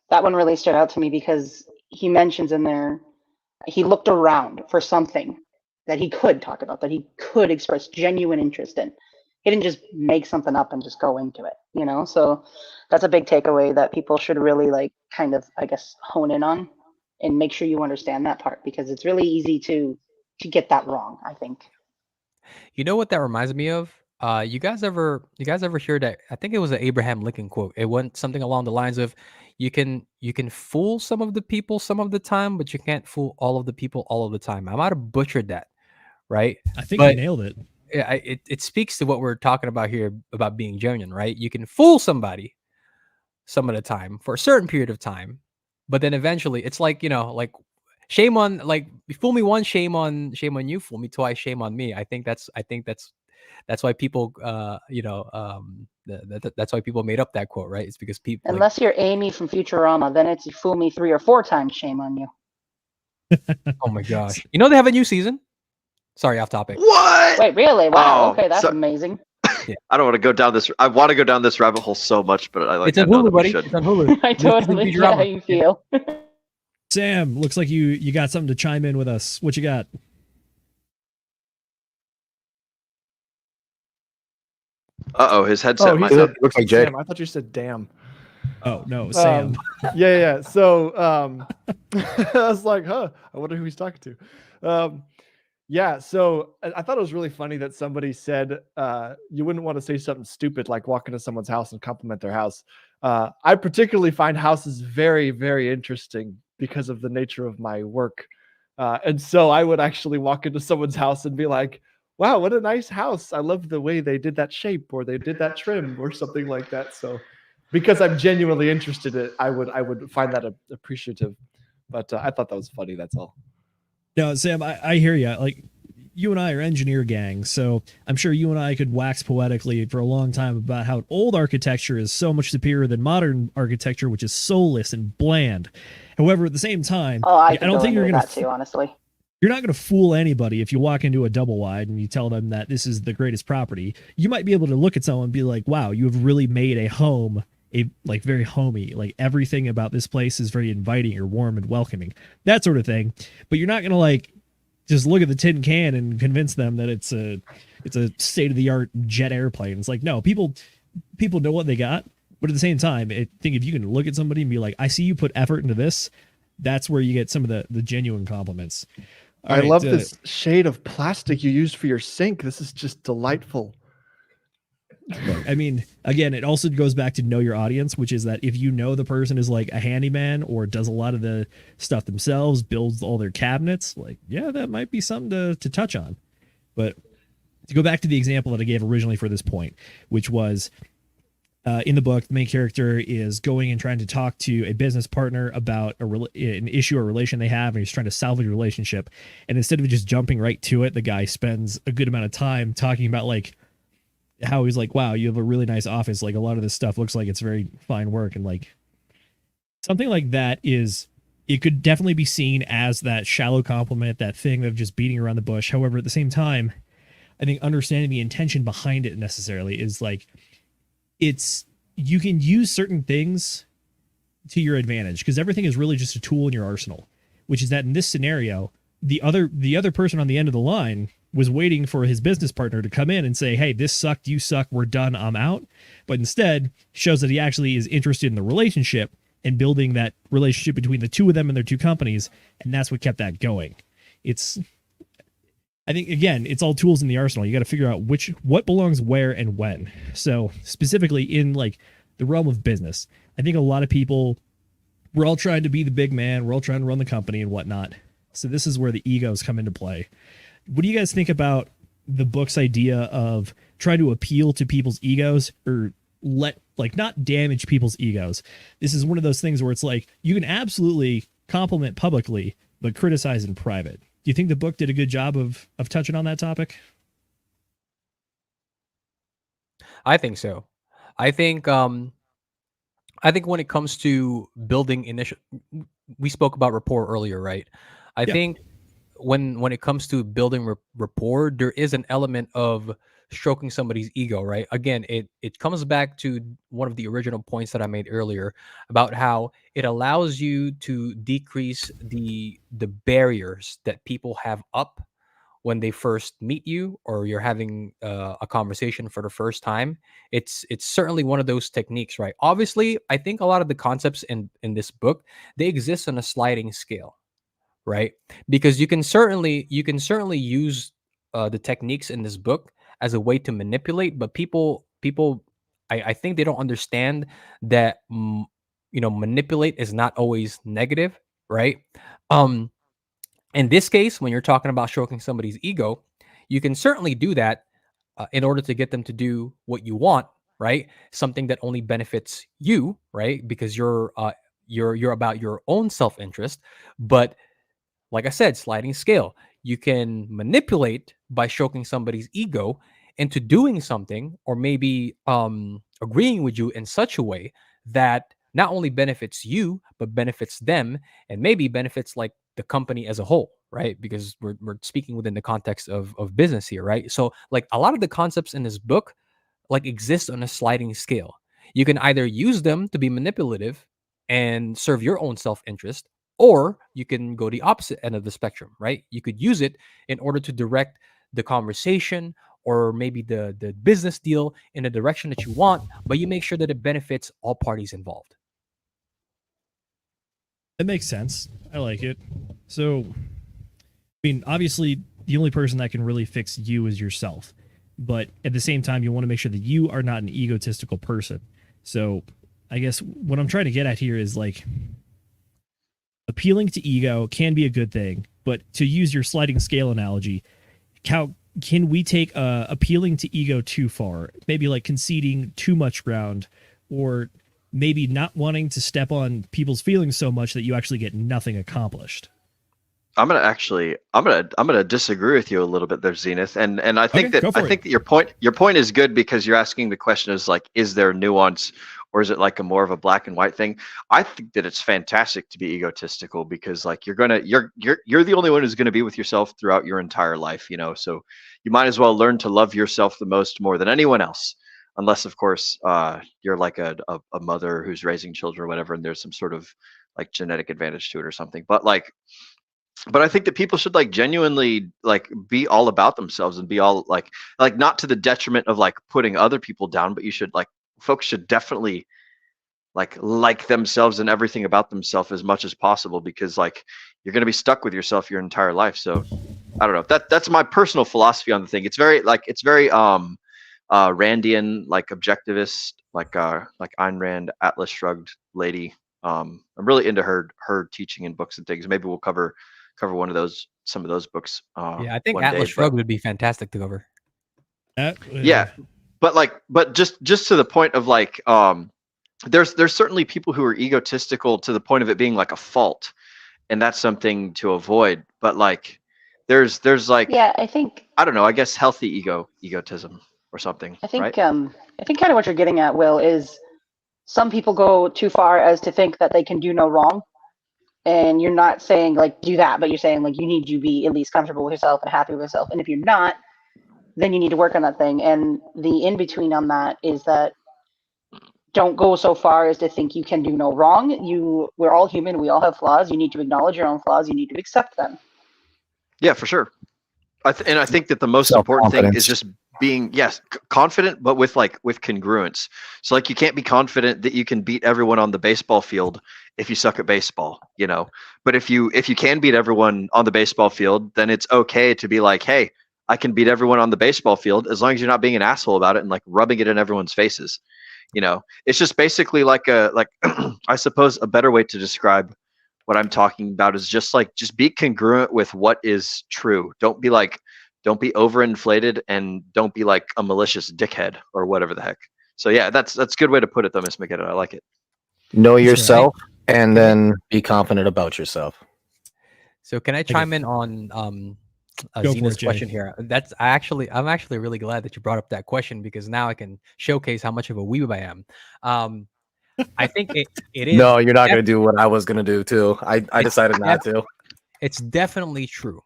that one really stood out to me, because he mentions in there he looked around for something that he could talk about, that he could express genuine interest in. He didn't just make something up and just go into it, So that's a big takeaway that people should really kind of, I guess, hone in on, and make sure you understand that part, because it's really easy to get that wrong, I think. You know what that reminds me of? You guys ever hear that? I think it was an Abraham Lincoln quote. It went something along the lines of, you can fool some of the people some of the time, but you can't fool all of the people all of the time. I might have butchered that, right? I think you nailed it. Yeah, it speaks to what we're talking about here about being genuine, right? You can fool somebody some of the time for a certain period of time, but then eventually it's like, shame on, like, fool me once, shame on you, fool me twice, shame on me. I think that's why people that's why people made up that quote, right? It's because people, Unless you're Amy from Futurama, then it's, you fool me 3 or 4 times, shame on you. oh my gosh. You know they have a new season? Sorry, off topic. What? Wait, really? Wow. Oh, Okay, that's so- amazing. I don't want to go down this. I want to go down this rabbit hole so much, but It's on Hulu, buddy. It's on Hulu. I totally get how you feel. Sam, looks like you got something to chime in with us. What you got? His headset might said, looks like Jay. Sam, I thought you said damn. Oh no, Sam. Yeah. So I was like, I wonder who he's talking to. Yeah, so I thought it was really funny that somebody said you wouldn't want to say something stupid like walk into someone's house and compliment their house. I particularly find houses very, very interesting because of the nature of my work. And so I would actually walk into someone's house and be like, wow, what a nice house. I love the way they did that shape, or they did that trim, or something like that. So because I'm genuinely interested in it, I would find that appreciative. But I thought that was funny. That's all. No, Sam, I hear you. Like, you and I are engineer gang, so I'm sure you and I could wax poetically for a long time about how old architecture is so much superior than modern architecture, which is soulless and bland. However, at the same time, Oh, I don't think you're that too, honestly. You're not going to fool anybody if you walk into a double wide and you tell them that this is the greatest property. You might be able to look at someone and be like, wow, you have really made a home, like very homey. Like everything about this place is very inviting or warm and welcoming, that sort of thing. But you're not going to like just look at the tin can and convince them that it's a state-of-the-art jet airplane. It's like, no, people know what they got. But at the same time, I think if you can look at somebody and be like, I see you put effort into this, that's where you get some of the genuine compliments. I love this shade of plastic you used for your sink. This is just delightful. I mean, again, it also goes back to know your audience, which is that if you know the person is like a handyman or does a lot of the stuff themselves, builds all their cabinets, like, yeah, that might be something to touch on. But to go back to the example that I gave originally for this point, which was in the book, the main character is going and trying to talk to a business partner about an issue or relation they have, and he's trying to salvage a relationship. And instead of just jumping right to it, the guy spends a good amount of time talking about like how he's like, wow, you have a really nice office. Like a lot of this stuff looks like it's very fine work. And like something like that it could definitely be seen as that shallow compliment, that thing of just beating around the bush. However, at the same time, I think understanding the intention behind it necessarily is like, you can use certain things to your advantage because everything is really just a tool in your arsenal, which is that in this scenario, the other person on the end of the line was waiting for his business partner to come in and say, hey, this sucked, you suck, we're done, I'm out. But instead shows that he actually is interested in the relationship and building that relationship between the two of them and their two companies. And that's what kept that going. I think, again, it's all tools in the arsenal. You got to figure out what belongs where and when. So specifically in like the realm of business, I think a lot of people, we're all trying to be the big man. We're all trying to run the company and whatnot. So this is where the egos come into play. What do you guys think about the book's idea of trying to appeal to people's egos or not damage people's egos? This is one of those things where it's like, you can absolutely compliment publicly, but criticize in private. Do you think the book did a good job of touching on that topic? I think so. I think when it comes to building we spoke about rapport earlier, right? I think when it comes to building rapport, there is an element of stroking somebody's ego, right? Again, it comes back to one of the original points that I made earlier about how it allows you to decrease the barriers that people have up when they first meet you or you're having a conversation for the first time. It's certainly one of those techniques, right? Obviously, I think a lot of the concepts in this book, they exist on a sliding scale, right? Because you can certainly use the techniques in this book as a way to manipulate, but people I think they don't understand that manipulate is not always negative, right? In this case, when you're talking about stroking somebody's ego, you can certainly do that in order to get them to do what you want, right? Something that only benefits you, right? Because you're about your own self-interest. But like I said, sliding scale, you can manipulate by stroking somebody's ego into doing something or maybe agreeing with you in such a way that not only benefits you, but benefits them and maybe benefits like the company as a whole, right? Because we're speaking within the context of business here, right? So like a lot of the concepts in this book like exist on a sliding scale. You can either use them to be manipulative and serve your own self-interest, or you can go the opposite end of the spectrum, right? You could use it in order to direct the conversation or maybe the business deal in a direction that you want, but you make sure that it benefits all parties involved. That makes sense. I like it. So, I mean, obviously, the only person that can really fix you is yourself. But at the same time, you want to make sure that you are not an egotistical person. So, I guess what I'm trying to get at here is like, appealing to ego can be a good thing, but to use your sliding scale analogy, can we take appealing to ego too far? Maybe like conceding too much ground or maybe not wanting to step on people's feelings so much that you actually get nothing accomplished. I'm gonna disagree with you a little bit there, Zenith, and I think Okay, go for that your point is good because you're asking the question is like, is there nuance, or is it like a more of a black and white thing? I think that it's fantastic to be egotistical because like you're the only one who's gonna be with yourself throughout your entire life, you know. So you might as well learn to love yourself the most more than anyone else, unless of course you're like a mother who's raising children or whatever, and there's some sort of like genetic advantage to it or something. But I think that people should like genuinely like be all about themselves and be all like not to the detriment of like putting other people down, but you should like folks should definitely like themselves and everything about themselves as much as possible, because like you're going to be stuck with yourself your entire life. So I don't know, that's my personal philosophy on the thing. It's very Randian, like objectivist, like Ayn Rand, Atlas Shrugged lady. I'm really into her teaching in books and things. Maybe we'll cover some of those books. Yeah, I think one Atlas day, Shrugged would be fantastic to cover. Yeah, but just to the point of like, there's certainly people who are egotistical to the point of it being like a fault, and that's something to avoid. But like, there's like, Yeah, I think I don't know, I guess healthy egotism or something. I think right? I think kind of what you're getting at, Will, is some people go too far as to think that they can do no wrong. And you're not saying like do that, but you're saying like you need to be at least comfortable with yourself and happy with yourself. And if you're not, then you need to work on that thing. And the in between on that is that don't go so far as to think you can do no wrong. We're all human. We all have flaws. You need to acknowledge your own flaws. You need to accept them. Yeah, for sure. I think that the most important thing is just being confident, but with congruence. So like you can't be confident that you can beat everyone on the baseball field if you suck at baseball, you know. But if you can beat everyone on the baseball field, then it's okay to be like, hey, I can beat everyone on the baseball field as long as you're not being an asshole about it and like rubbing it in everyone's faces. You know, it's just basically like I suppose a better way to describe what I'm talking about is just be congruent with what is true. Don't be overinflated, and don't be like a malicious dickhead or whatever the heck. So yeah, that's a good way to put it though, Miss McGinnon. I like it. Know yourself and then be confident about yourself. So can I chime in on Zena's question here? I'm actually really glad that you brought up that question, because now I can showcase how much of a weeb I am. I think it is. No, you're not going to do what I was going to do too. I decided not to. It's definitely true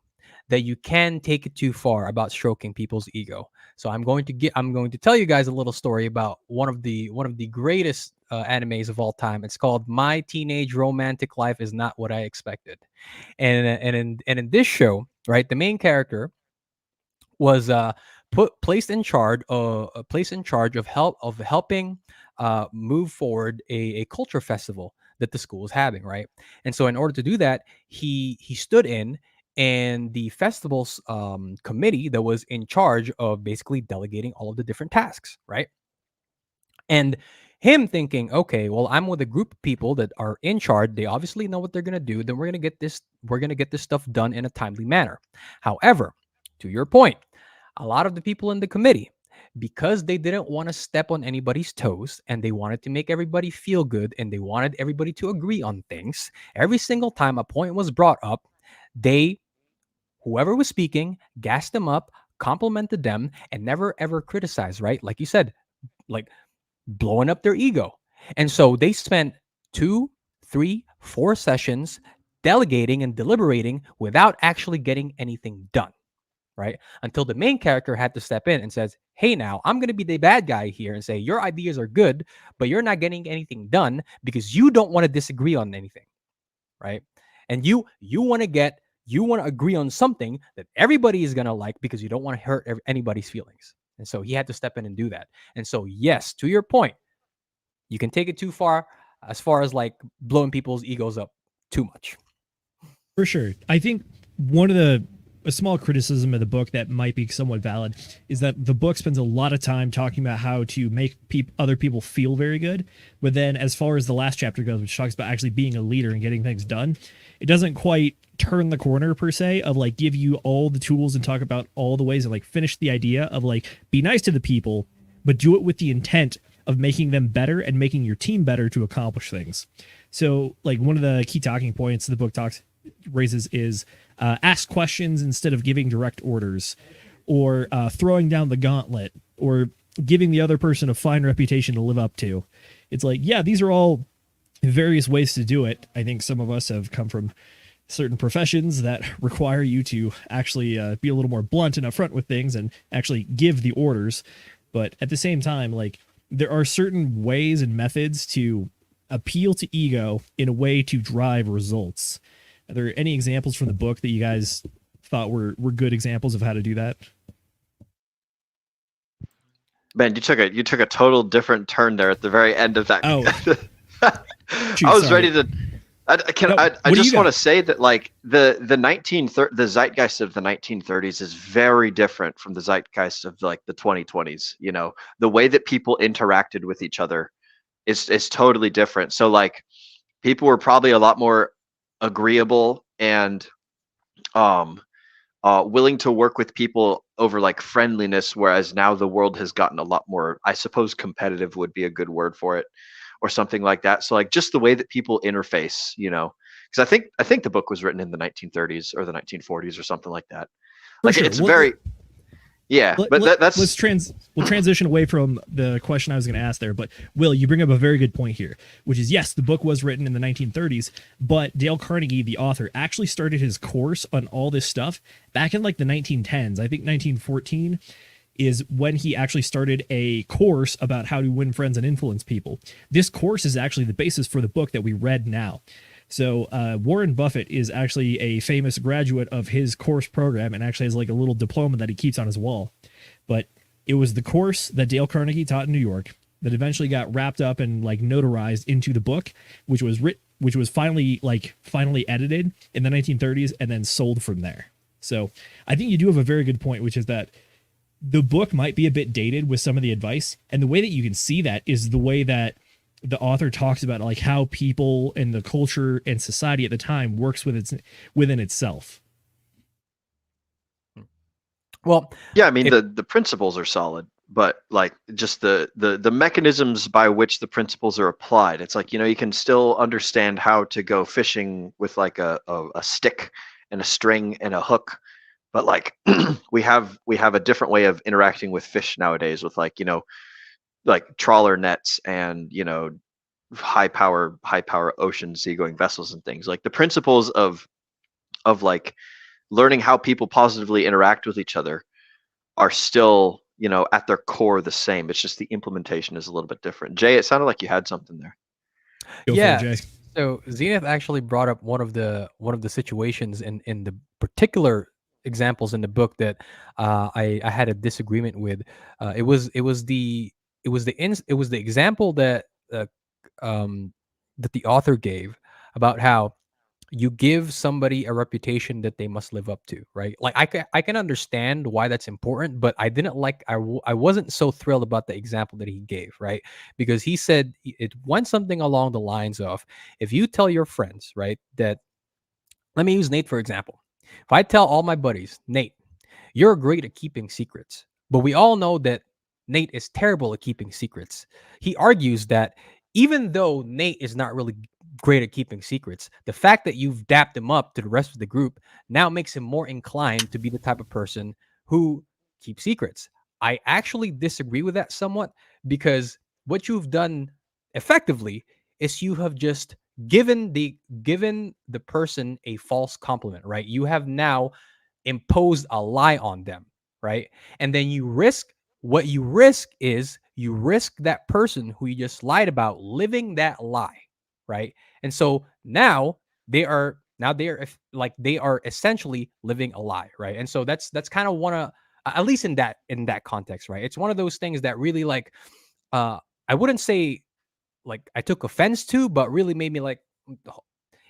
that you can take it too far about stroking people's ego. So I'm going to tell you guys a little story about one of the greatest animes of all time. It's called My Teenage Romantic Life Is Not What I Expected. And in this show, right, the main character was placed in charge of helping move forward a culture festival that the school is having, right? And so in order to do that, he stood in, and the festival's committee that was in charge of basically delegating all of the different tasks, right? And him thinking, okay, well, I'm with a group of people that are in charge. They obviously know what they're gonna do. Then we're gonna get this stuff done in a timely manner. However, to your point, a lot of the people in the committee, because they didn't want to step on anybody's toes, and they wanted to make everybody feel good, and they wanted everybody to agree on things, every single time a point was brought up, whoever was speaking, gassed them up, complimented them, and never ever criticized, right? Like you said, like blowing up their ego. And so they spent 2, 3, 4 sessions delegating and deliberating without actually getting anything done, right? Until the main character had to step in and says, hey, now I'm going to be the bad guy here and say, your ideas are good, but you're not getting anything done because you don't want to disagree on anything, right? And you want to agree on something that everybody is going to like, because you don't want to hurt anybody's feelings. And so he had to step in and do that. And so, yes, to your point, you can take it too far as like blowing people's egos up too much. For sure. I think a small criticism of the book that might be somewhat valid is that the book spends a lot of time talking about how to make other people feel very good. But then as far as the last chapter goes, which talks about actually being a leader and getting things done, it doesn't quite turn the corner per se of like give you all the tools and talk about all the ways and like finish the idea of like be nice to the people, but do it with the intent of making them better and making your team better to accomplish things. So like one of the key talking points the book raises is ask questions instead of giving direct orders, or throwing down the gauntlet, or giving the other person a fine reputation to live up to. It's like, yeah, these are all various ways to do it. I think some of us have come from certain professions that require you to actually be a little more blunt and upfront with things and actually give the orders. But at the same time, like, there are certain ways and methods to appeal to ego in a way to drive results. Are there any examples from the book that you guys thought were good examples of how to do that? Man, you took a total different turn there at the very end of that. Oh, I was ready to. I just want to say that, like, the zeitgeist of the 1930s is very different from the zeitgeist of like the 2020s. You know, the way that people interacted with each other is totally different. So like, people were probably a lot more agreeable and willing to work with people over like friendliness, whereas now the world has gotten a lot more, I suppose, competitive would be a good word for it, or something like that. So like, just the way that people interface, you know, because I think the book was written in the 1930s or the 1940s or something like that. For like sure. It's very we'll transition away from the question I was going to ask there. But Will, you bring up a very good point here, which is, yes, the book was written in the 1930s, but Dale Carnegie, the author, actually started his course on all this stuff back in like the 1910s. I think 1914 is when he actually started a course about how to win friends and influence people. This course is actually the basis for the book that we read now. So Warren Buffett is actually a famous graduate of his course program and actually has like a little diploma that he keeps on his wall. But it was the course that Dale Carnegie taught in New York that eventually got wrapped up and like notarized into the book, which was finally edited in the 1930s and then sold from there. So I think you do have a very good point, which is that the book might be a bit dated with some of the advice, and the way that you can see that is the way that the author talks about like how people and the culture and society at the time works within itself. Well, yeah, I mean, the principles are solid, but like, just the mechanisms by which the principles are applied. It's like, you know, you can still understand how to go fishing with like a stick and a string and a hook, but like, we have a different way of interacting with fish nowadays with, like, you know, like trawler nets and, you know, high power ocean seagoing vessels and things. Like, the principles of like learning how people positively interact with each other are still, you know, at their core the same. It's just the implementation is a little bit different. Jay, it sounded like you had something there. Yeah. So Zenith actually brought up one of the situations in the particular examples in the book that I had a disagreement with. It was the example that that the author gave about how you give somebody a reputation that they must live up to, right? Like, I can understand why that's important, but I didn't like, I wasn't so thrilled about the example that he gave, right? Because he said it went something along the lines of, if you tell your friends, right, that, let me use Nate for example. If I tell all my buddies, Nate, you're great at keeping secrets, but we all know that Nate is terrible at keeping secrets. He argues that even though Nate is not really great at keeping secrets, the fact that you've dapped him up to the rest of the group now makes him more inclined to be the type of person who keeps secrets. I actually disagree with that somewhat, because what you've done effectively is you have just given the person a false compliment, right? You have now imposed a lie on them, right? And then you risk that person who you just lied about living that lie, right? And so now they are essentially living a lie, right? And so that's kind of one of, at least in that context, right? It's one of those things that really, like, I wouldn't say like I took offense to, but really made me like,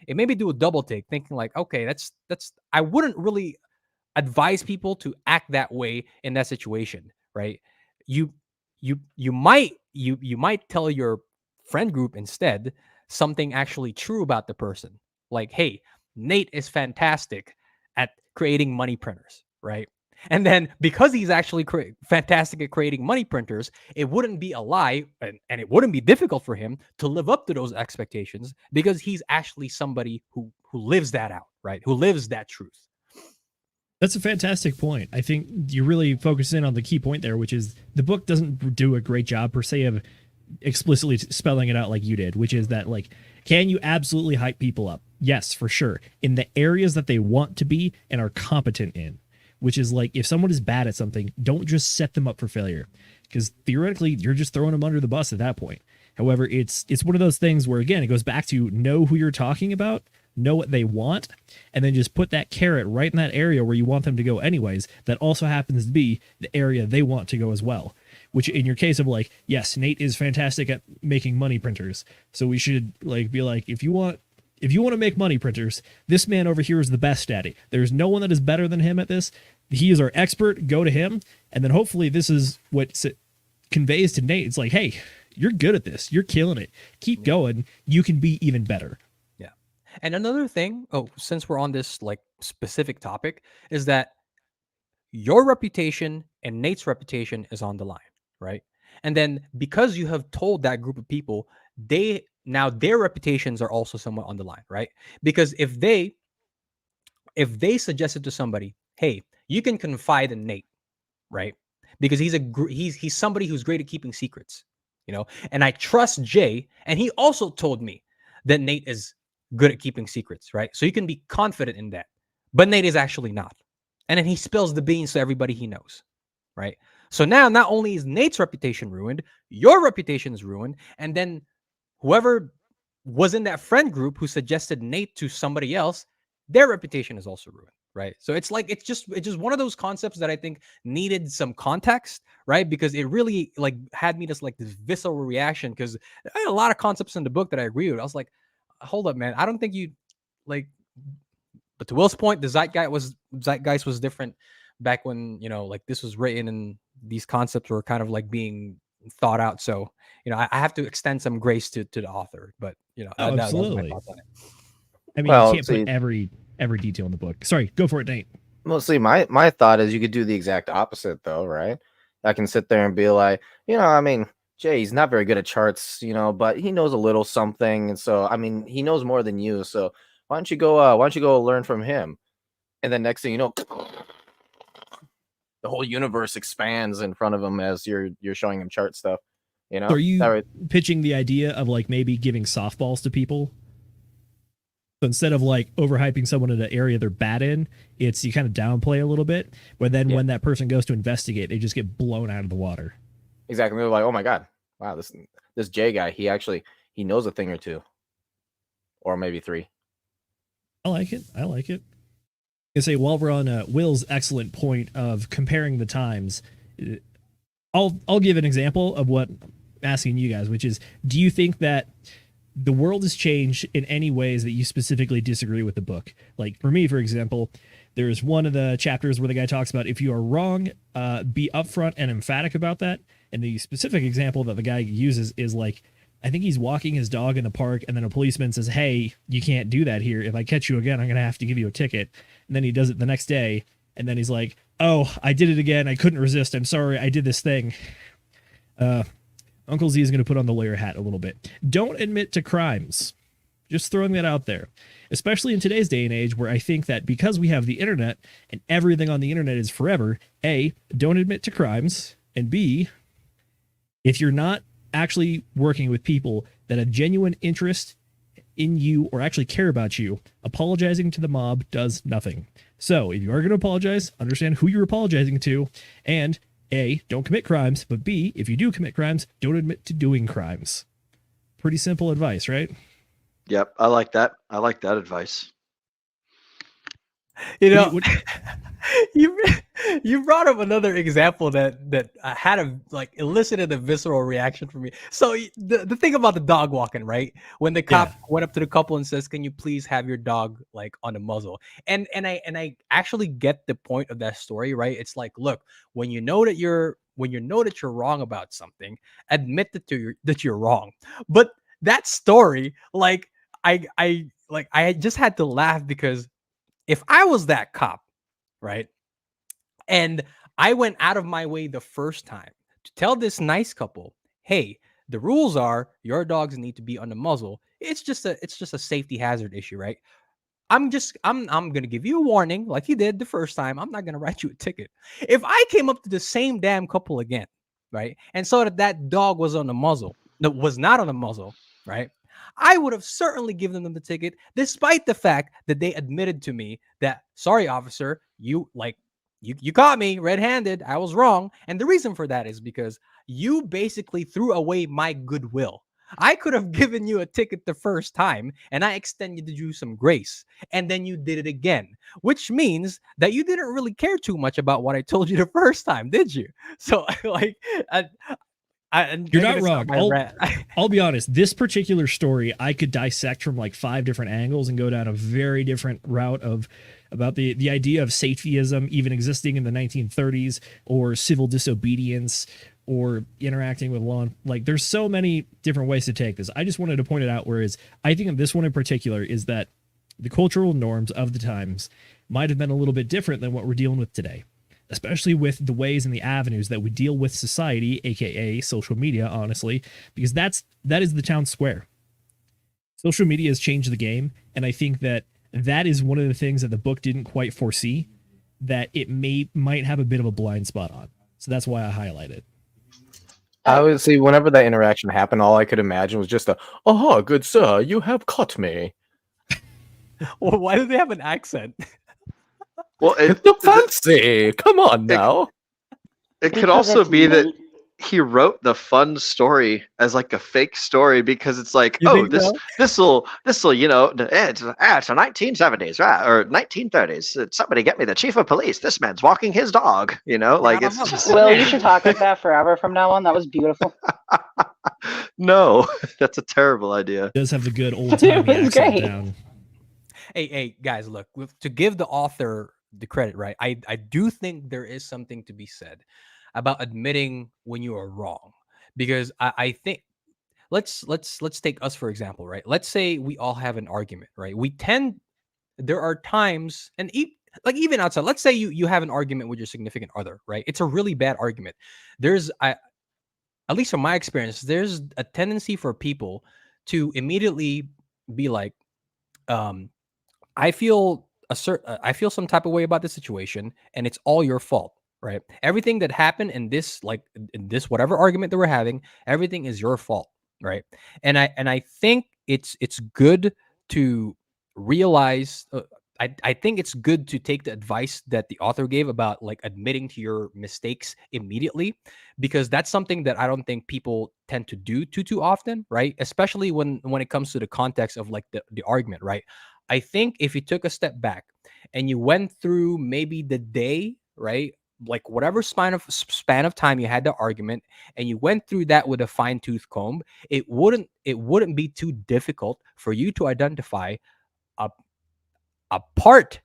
it made me do a double take, thinking like, okay, that's I wouldn't really advise people to act that way in that situation, right? You might tell your friend group instead something actually true about the person. Like, hey, Nate is fantastic at creating money printers, right? And then because he's actually fantastic at creating money printers, it wouldn't be a lie and it wouldn't be difficult for him to live up to those expectations because he's actually somebody who lives that out, right? Who lives that truth. That's a fantastic point. I think you really focus in on the key point there, which is the book doesn't do a great job per se of explicitly spelling it out like you did, which is that, like, can you absolutely hype people up? Yes, for sure. In the areas that they want to be and are competent in, which is like, if someone is bad at something, don't just set them up for failure, because theoretically you're just throwing them under the bus at that point. However, it's one of those things where, again, it goes back to know who you're talking about, know what they want, and then just put that carrot right in that area where you want them to go anyways. That also happens to be the area they want to go as well, which in your case of, like, yes, Nate is fantastic at making money printers, so we should, like, be like, if you want to make money printers, this man over here is the best at it. There's no one that is better than him at this. He is our expert. Go to him. And then hopefully this is what conveys to Nate. It's like, hey, you're good at this. You're killing it. Keep going. You can be even better. Yeah. And another thing, since we're on this, like, specific topic, is that your reputation and Nate's reputation is on the line, right? And then because you have told that group of people, now their reputations are also somewhat on the line, right? Because if they suggested to somebody, hey, you can confide in Nate, right? Because he's somebody who's great at keeping secrets, and I trust Jay, and he also told me that Nate is good at keeping secrets, right? So you can be confident in that. But Nate is actually not. And then he spills the beans to everybody he knows, right? So now not only is Nate's reputation ruined, your reputation is ruined, and then whoever was in that friend group who suggested Nate to somebody else, their reputation is also ruined, right? So it's just one of those concepts that I think needed some context, right? Because it really, like, had me this visceral reaction, because I had a lot of concepts in the book that I agree with. I was like, hold up, man. I don't think you, like, but to Will's point, the zeitgeist was different back when, this was written and these concepts were kind of like being thought out. So, I have to extend some grace to the author, but absolutely. I mean, Well, you can't put every detail in the book. Sorry, go for it, Nate. Mostly my thought is you could do the exact opposite though, right? I can sit there and be like, I mean, Jay, he's not very good at charts, but he knows a little something. And so, I mean, he knows more than you. So why don't you go learn from him? And then next thing you know, the whole universe expands in front of him as you're showing him chart stuff. So are you pitching the idea of, like, maybe giving softballs to people? So instead of, like, overhyping someone in an area they're bad in, it's you kind of downplay a little bit, but then when that person goes to investigate, they just get blown out of the water. Exactly. They're like, oh my God, wow, this Jay guy, he knows a thing or two. Or maybe three. I like it. I say, while we're on Will's excellent point of comparing the times, I'll give an example of what I'm asking you guys, which is, do you think that the world has changed in any ways that you specifically disagree with the book? Like, for me, for example, there's one of the chapters where the guy talks about, if you are wrong, be upfront and emphatic about that. And the specific example that the guy uses is, like, I think he's walking his dog in the park, and then a policeman says, hey, you can't do that here. If I catch you again, I'm going to have to give you a ticket. And then he does it the next day, and then he's like, oh, I did it again. I couldn't resist. I'm sorry. I did this thing. Uncle Z is going to put on the lawyer hat a little bit. Don't admit to crimes. Just throwing that out there. Especially in today's day and age, where I think that because we have the internet and everything on the internet is forever, A, don't admit to crimes, and B, if you're not actually working with people that have genuine interest in you or actually care about you, apologizing to the mob does nothing. So if you are going to apologize, understand who you're apologizing to, and A, don't commit crimes, but B, if you do commit crimes, don't admit to doing crimes. Pretty simple advice, right? Yep, I like that. I like that advice. You brought up another example that had elicited a visceral reaction from me. So the thing about the dog walking, right? When the cop went up to the couple and says, "Can you please have your dog, like, on a muzzle?" And I actually get the point of that story, right? It's like, look, when you know that you're wrong about something, admit that you're wrong. But that story, like, I just had to laugh, because if I was that cop, right, And I went out of my way the first time to tell this nice couple, hey, the rules are your dogs need to be on the muzzle. It's just a safety hazard issue, right? I'm gonna give you a warning, like you did the first time. I'm not gonna write you a ticket. If I came up to the same damn couple again, right, and saw that dog was on the muzzle, that was not on the muzzle, right, I would have certainly given them the ticket, despite the fact that they admitted to me that, sorry, officer, you caught me red-handed. I was wrong. And the reason for that is because you basically threw away my goodwill. I could have given you a ticket the first time and I extended you some grace. And then you did it again, which means that you didn't really care too much about what I told you the first time, did you? So like, you're not wrong. I'll be honest. This particular story, I could dissect from like 5 different angles and go down a very different route about the idea of safetyism even existing in the 1930s, or civil disobedience, or interacting with law. Like, there's so many different ways to take this. I just wanted to point it out. Whereas I think of this one in particular is that the cultural norms of the times might have been a little bit different than what we're dealing with today, especially with the ways and the avenues that we deal with society, aka social media, honestly, because that is the town square. Social media has changed the game, and I think that is one of the things that the book didn't quite foresee, that it might have a bit of a blind spot on. So that's why I highlight it. I would see whenever that interaction happened, all I could imagine was just "Oh, good sir, you have caught me." Well, why do they have an accent? Well, it's so fancy. Come on now. It could also be that he wrote the fun story as like a fake story, because it's like, this'll it's a 1970s, right, or 1930s. Somebody get me the chief of police. This man's walking his dog. Like it's just... Will, you should talk like that forever from now on. That was beautiful. No, that's a terrible idea. It does have the good old timey accent down. Hey, guys, look, to give the author the credit, right? I do think there is something to be said about admitting when you are wrong, because I think let's take us for example, right? Let's say we all have an argument, right? There are times, and even outside, let's say you have an argument with your significant other, right? It's a really bad argument. At least from my experience, there's a tendency for people to immediately be like, I feel some type of way about the situation, and it's all your fault, right? Everything that happened in this whatever argument that we're having, everything is your fault, right? And I think it's good to realize. I think it's good to take the advice that the author gave about like admitting to your mistakes immediately, because that's something that I don't think people tend to do too often, right? Especially when it comes to the context of like the argument, right? I think if you took a step back and you went through maybe the day, right, like whatever span of time you had the argument, and you went through that with a fine-tooth comb, it wouldn't be too difficult for you to identify a part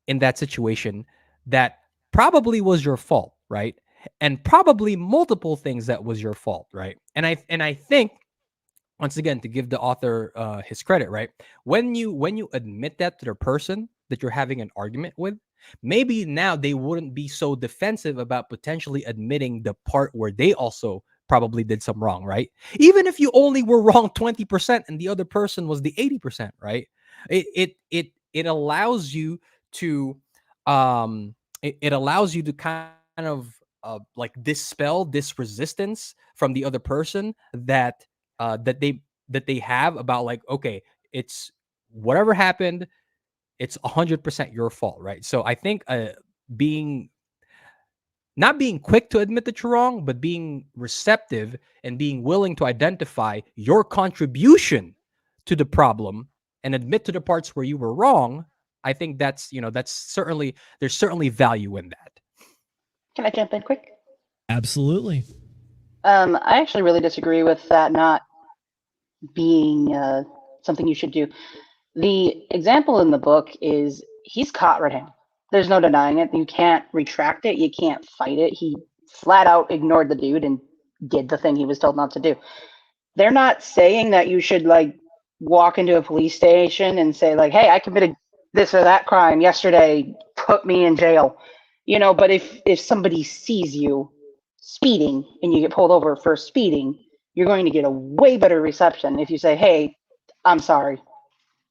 in that situation that probably was your fault, right? And probably multiple things that was your fault, right? And I think, once again, to give the author his credit, right? When you admit that to the person that you're having an argument with, maybe now they wouldn't be so defensive about potentially admitting the part where they also probably did some wrong, right? Even if you only were wrong 20% and the other person was the 80%, right? It allows you to it allows you to kind of like dispel this resistance from the other person that they have about like, okay, it's whatever happened, it's 100% your fault, right? So I think not being quick to admit that you're wrong, but being receptive and being willing to identify your contribution to the problem and admit to the parts where you were wrong, I think there's certainly value in that. Can I jump in quick? Absolutely. I actually really disagree with that not being something you should do. The example in the book is he's caught red-handed. There's no denying it. You can't retract it. You can't fight it. He flat out ignored the dude and did the thing he was told not to do. They're not saying that you should like walk into a police station and say like, hey, I committed this or that crime yesterday, put me in jail. You know, but if somebody sees you speeding and you get pulled over for speeding, you're going to get a way better reception if you say, "Hey, I'm sorry.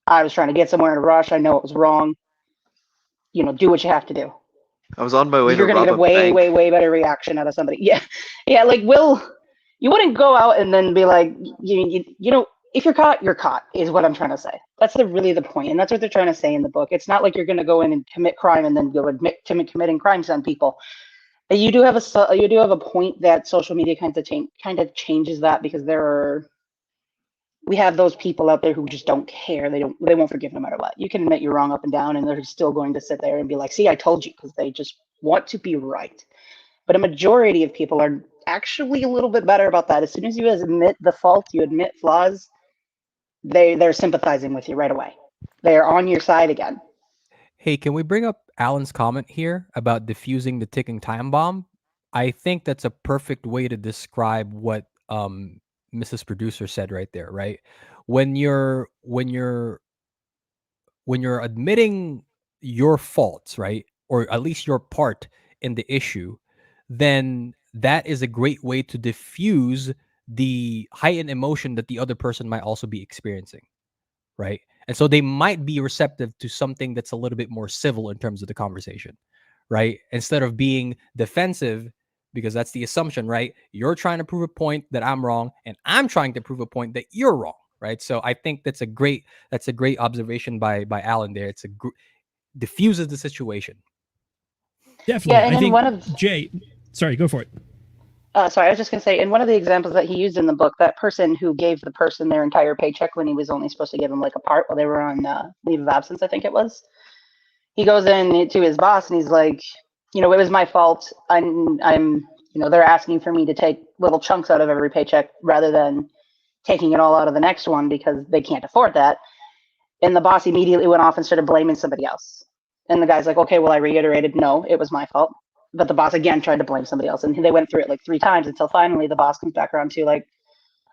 I was trying to get somewhere in a rush. I know it was wrong. You know, do what you have to do." I was on my way You're to going to rob get a a way, bank. way better reaction out of somebody. Yeah. Yeah. Like, you wouldn't go out and then be like, you know, if you're caught, is what I'm trying to say. That's really the point. And that's what they're trying to say in the book. It's not like you're going to go in and commit crime and then go admit to committing crimes on people. You do have a point that social media kind of changes that, because we have those people out there who just don't care. They won't forgive no matter what. You can admit you're wrong up and down, and they're still going to sit there and be like, "See, I told you," because they just want to be right. But a majority of people are actually a little bit better about that. As soon as you admit the fault, you admit flaws, they're sympathizing with you right away. They're on your side again. Hey, can we bring up Alan's comment here about diffusing the ticking time bomb? I think that's a perfect way to describe what Mrs. Producer said right there, right? When you're admitting your faults, right? Or at least your part in the issue, then that is a great way to diffuse the heightened emotion that the other person might also be experiencing, right? And so they might be receptive to something that's a little bit more civil in terms of the conversation, right? Instead of being defensive, because that's the assumption, right? You're trying to prove a point that I'm wrong, and I'm trying to prove a point that you're wrong, right? So I think that's a great observation by Alan there. It's diffuses the situation. Definitely. Yeah, and I think one of Jay, sorry, go for it. Sorry, I was just going to say, in one of the examples that he used in the book, that person who gave the person their entire paycheck when he was only supposed to give them like a part while they were on leave of absence, I think it was. He goes in to his boss and he's like, you know, it was my fault. I'm, you know, they're asking for me to take little chunks out of every paycheck rather than taking it all out of the next one because they can't afford that. And the boss immediately went off and started blaming somebody else. And the guy's like, okay, well, I reiterated, no, it was my fault. But the boss again tried to blame somebody else. And they went through it like 3 times until finally the boss comes back around to like,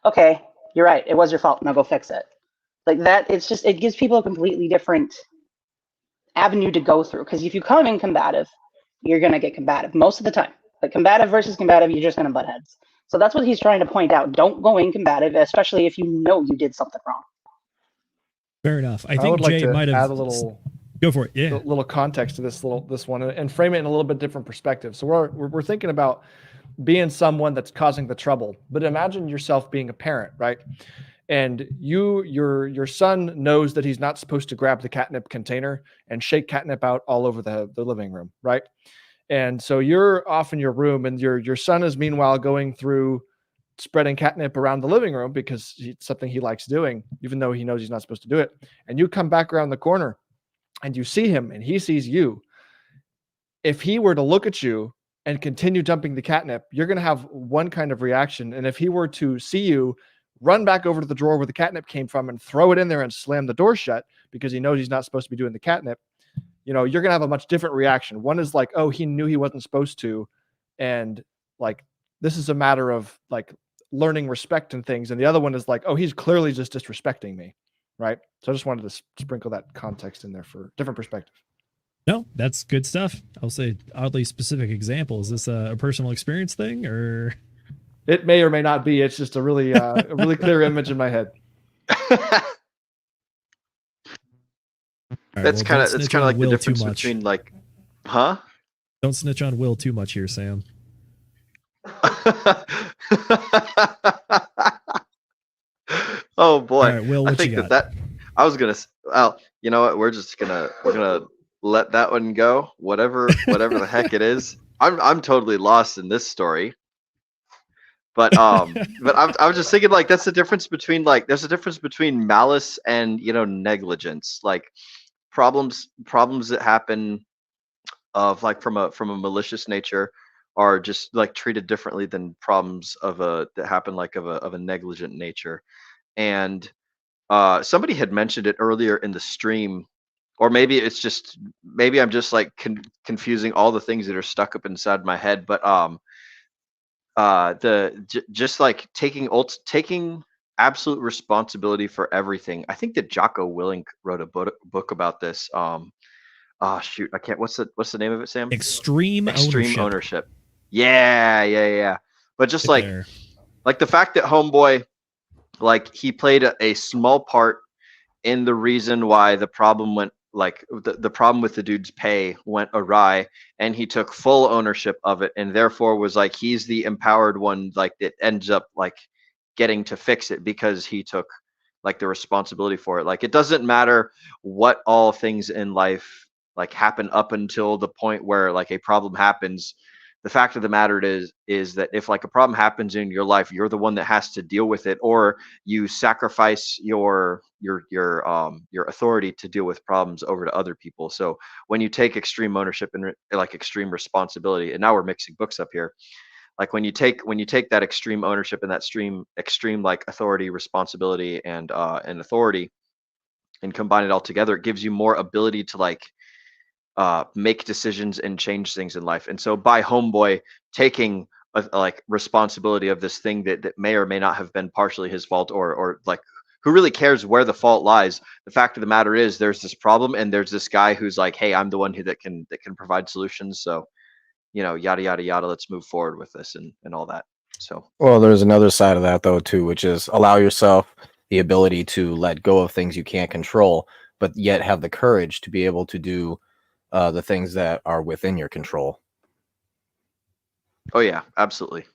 okay, you're right. It was your fault. Now go fix it. Like that, it gives people a completely different avenue to go through. Because if you come in combative, you're going to get combative most of the time. Like combative versus combative, you're just going to butt heads. So that's what he's trying to point out. Don't go in combative, especially if you know you did something wrong. Fair enough. I would think like Jay to might have add a little go for it. Yeah. little context to this one and frame it in a little bit different perspective. So we're thinking about being someone that's causing the trouble, but imagine yourself being a parent, right? And your son knows that he's not supposed to grab the catnip container and shake catnip out all over the living room, right? And so you're off in your room, and your son is meanwhile going through spreading catnip around the living room because it's something he likes doing, even though he knows he's not supposed to do it. And you come back around the corner and you see him and he sees you. If he were to look at you and continue dumping the catnip, you're going to have one kind of reaction. And if he were to see you run back over to the drawer where the catnip came from and throw it in there and slam the door shut because he knows he's not supposed to be doing the catnip, you know, you're going to have a much different reaction. One is like, oh, he knew he wasn't supposed to. And like, this is a matter of like learning respect and things. And the other one is like, oh, he's clearly just disrespecting me. Right. So I just wanted to sprinkle that context in there for different perspective. No, that's good stuff. I'll say oddly specific example. Is this a personal experience thing, or it may or may not be? It's just a really clear image in my head. That's kind of like the difference between like, huh? Don't snitch on Will too much here, Sam. Oh boy. All right, Will, what I think you got? that I was gonna. Well, you know what? We're gonna let that one go. Whatever the heck it is. I'm totally lost in this story. But I was just thinking like that's the difference between like there's a difference between malice and negligence. Like problems that happen of like from a malicious nature are just like treated differently than problems that happen like of a negligent nature. And somebody had mentioned it earlier in the stream, or maybe I'm just like confusing all the things that are stuck up inside my head. But just like taking absolute responsibility for everything. I think that Jocko Willink wrote a book about this. Oh shoot, I can't. What's the name of it, Sam? Extreme ownership. Yeah. But just Right there. like the fact that Homeboy, like he played a small part in the reason why the problem went, like the problem with the dude's pay went awry, and he took full ownership of it, and therefore was like he's the empowered one, like that ends up like getting to fix it because he took like the responsibility for it. Like it doesn't matter what all things in life like happen up until the point where like a problem happens. The fact of the matter is that if like a problem happens in your life, you're the one that has to deal with it, or you sacrifice your authority to deal with problems over to other people. So when you take extreme ownership and like extreme responsibility, and now we're mixing books up here, like when you take that extreme ownership and that extreme like authority, responsibility, and authority, and combine it all together, it gives you more ability to like make decisions and change things in life. And so by Homeboy taking like responsibility of this thing that may or may not have been partially his fault, or like who really cares where the fault lies, the fact of the matter is there's this problem and there's this guy who's like, hey, I'm the one that can provide solutions. So, you know, yada yada yada, let's move forward with this and all that. So well, there's another side of that though too, which is allow yourself the ability to let go of things you can't control, but yet have the courage to be able to do the things that are within your control. Oh yeah, absolutely.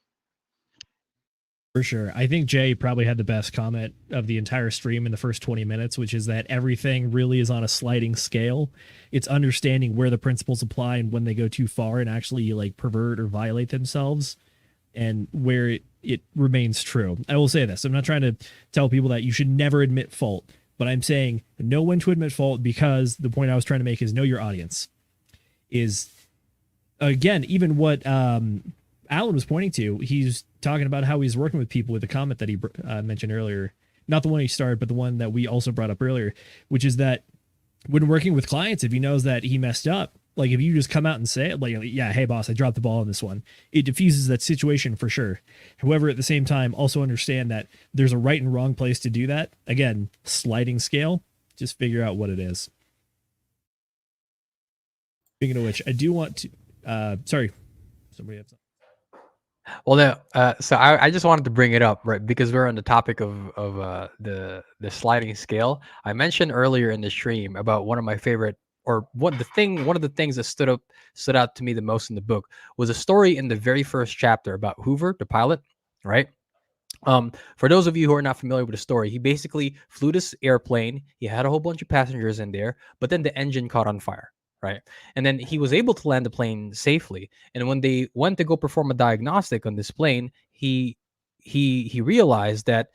For sure. I think Jay probably had the best comment of the entire stream in the first 20 minutes, which is that everything really is on a sliding scale. It's understanding where the principles apply and when they go too far and actually like pervert or violate themselves, and where it remains true. I will say this. I'm not trying to tell people that you should never admit fault, but I'm saying know when to admit fault, because the point I was trying to make is know your audience. Is, again, even what Alan was pointing to, he's talking about how he's working with people with the comment that he mentioned earlier. Not the one he started, but the one that we also brought up earlier, which is that when working with clients, if he knows that he messed up, like if you just come out and say it, like, yeah, hey boss, I dropped the ball on this one, it diffuses that situation for sure. However, at the same time, also understand that there's a right and wrong place to do that. Again, sliding scale, just figure out what it is. Speaking of which, I do want to, sorry, somebody have something. Well, no, so I just wanted to bring it up, right? Because we're on the topic of the sliding scale. I mentioned earlier in the stream about one of my favorite, or one of the things that stood out to me the most in the book was a story in the very first chapter about Hoover, the pilot, right? For those of you who are not familiar with the story, he basically flew this airplane. He had a whole bunch of passengers in there, but then the engine caught on fire. Right. And then he was able to land the plane safely. And when they went to go perform a diagnostic on this plane, he realized that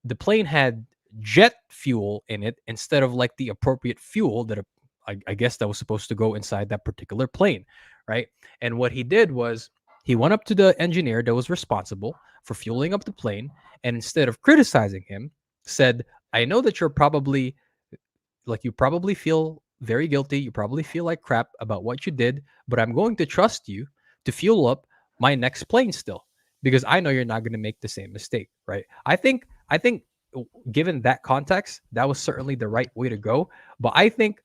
the plane had jet fuel in it instead of like the appropriate fuel that I guess that was supposed to go inside that particular plane. Right. And what he did was he went up to the engineer that was responsible for fueling up the plane. And instead of criticizing him, said, I know that you probably feel very guilty. You probably feel like crap about what you did, but I'm going to trust you to fuel up my next plane still, because I know you're not going to make the same mistake, right? I think given that context, that was certainly the right way to go. But I think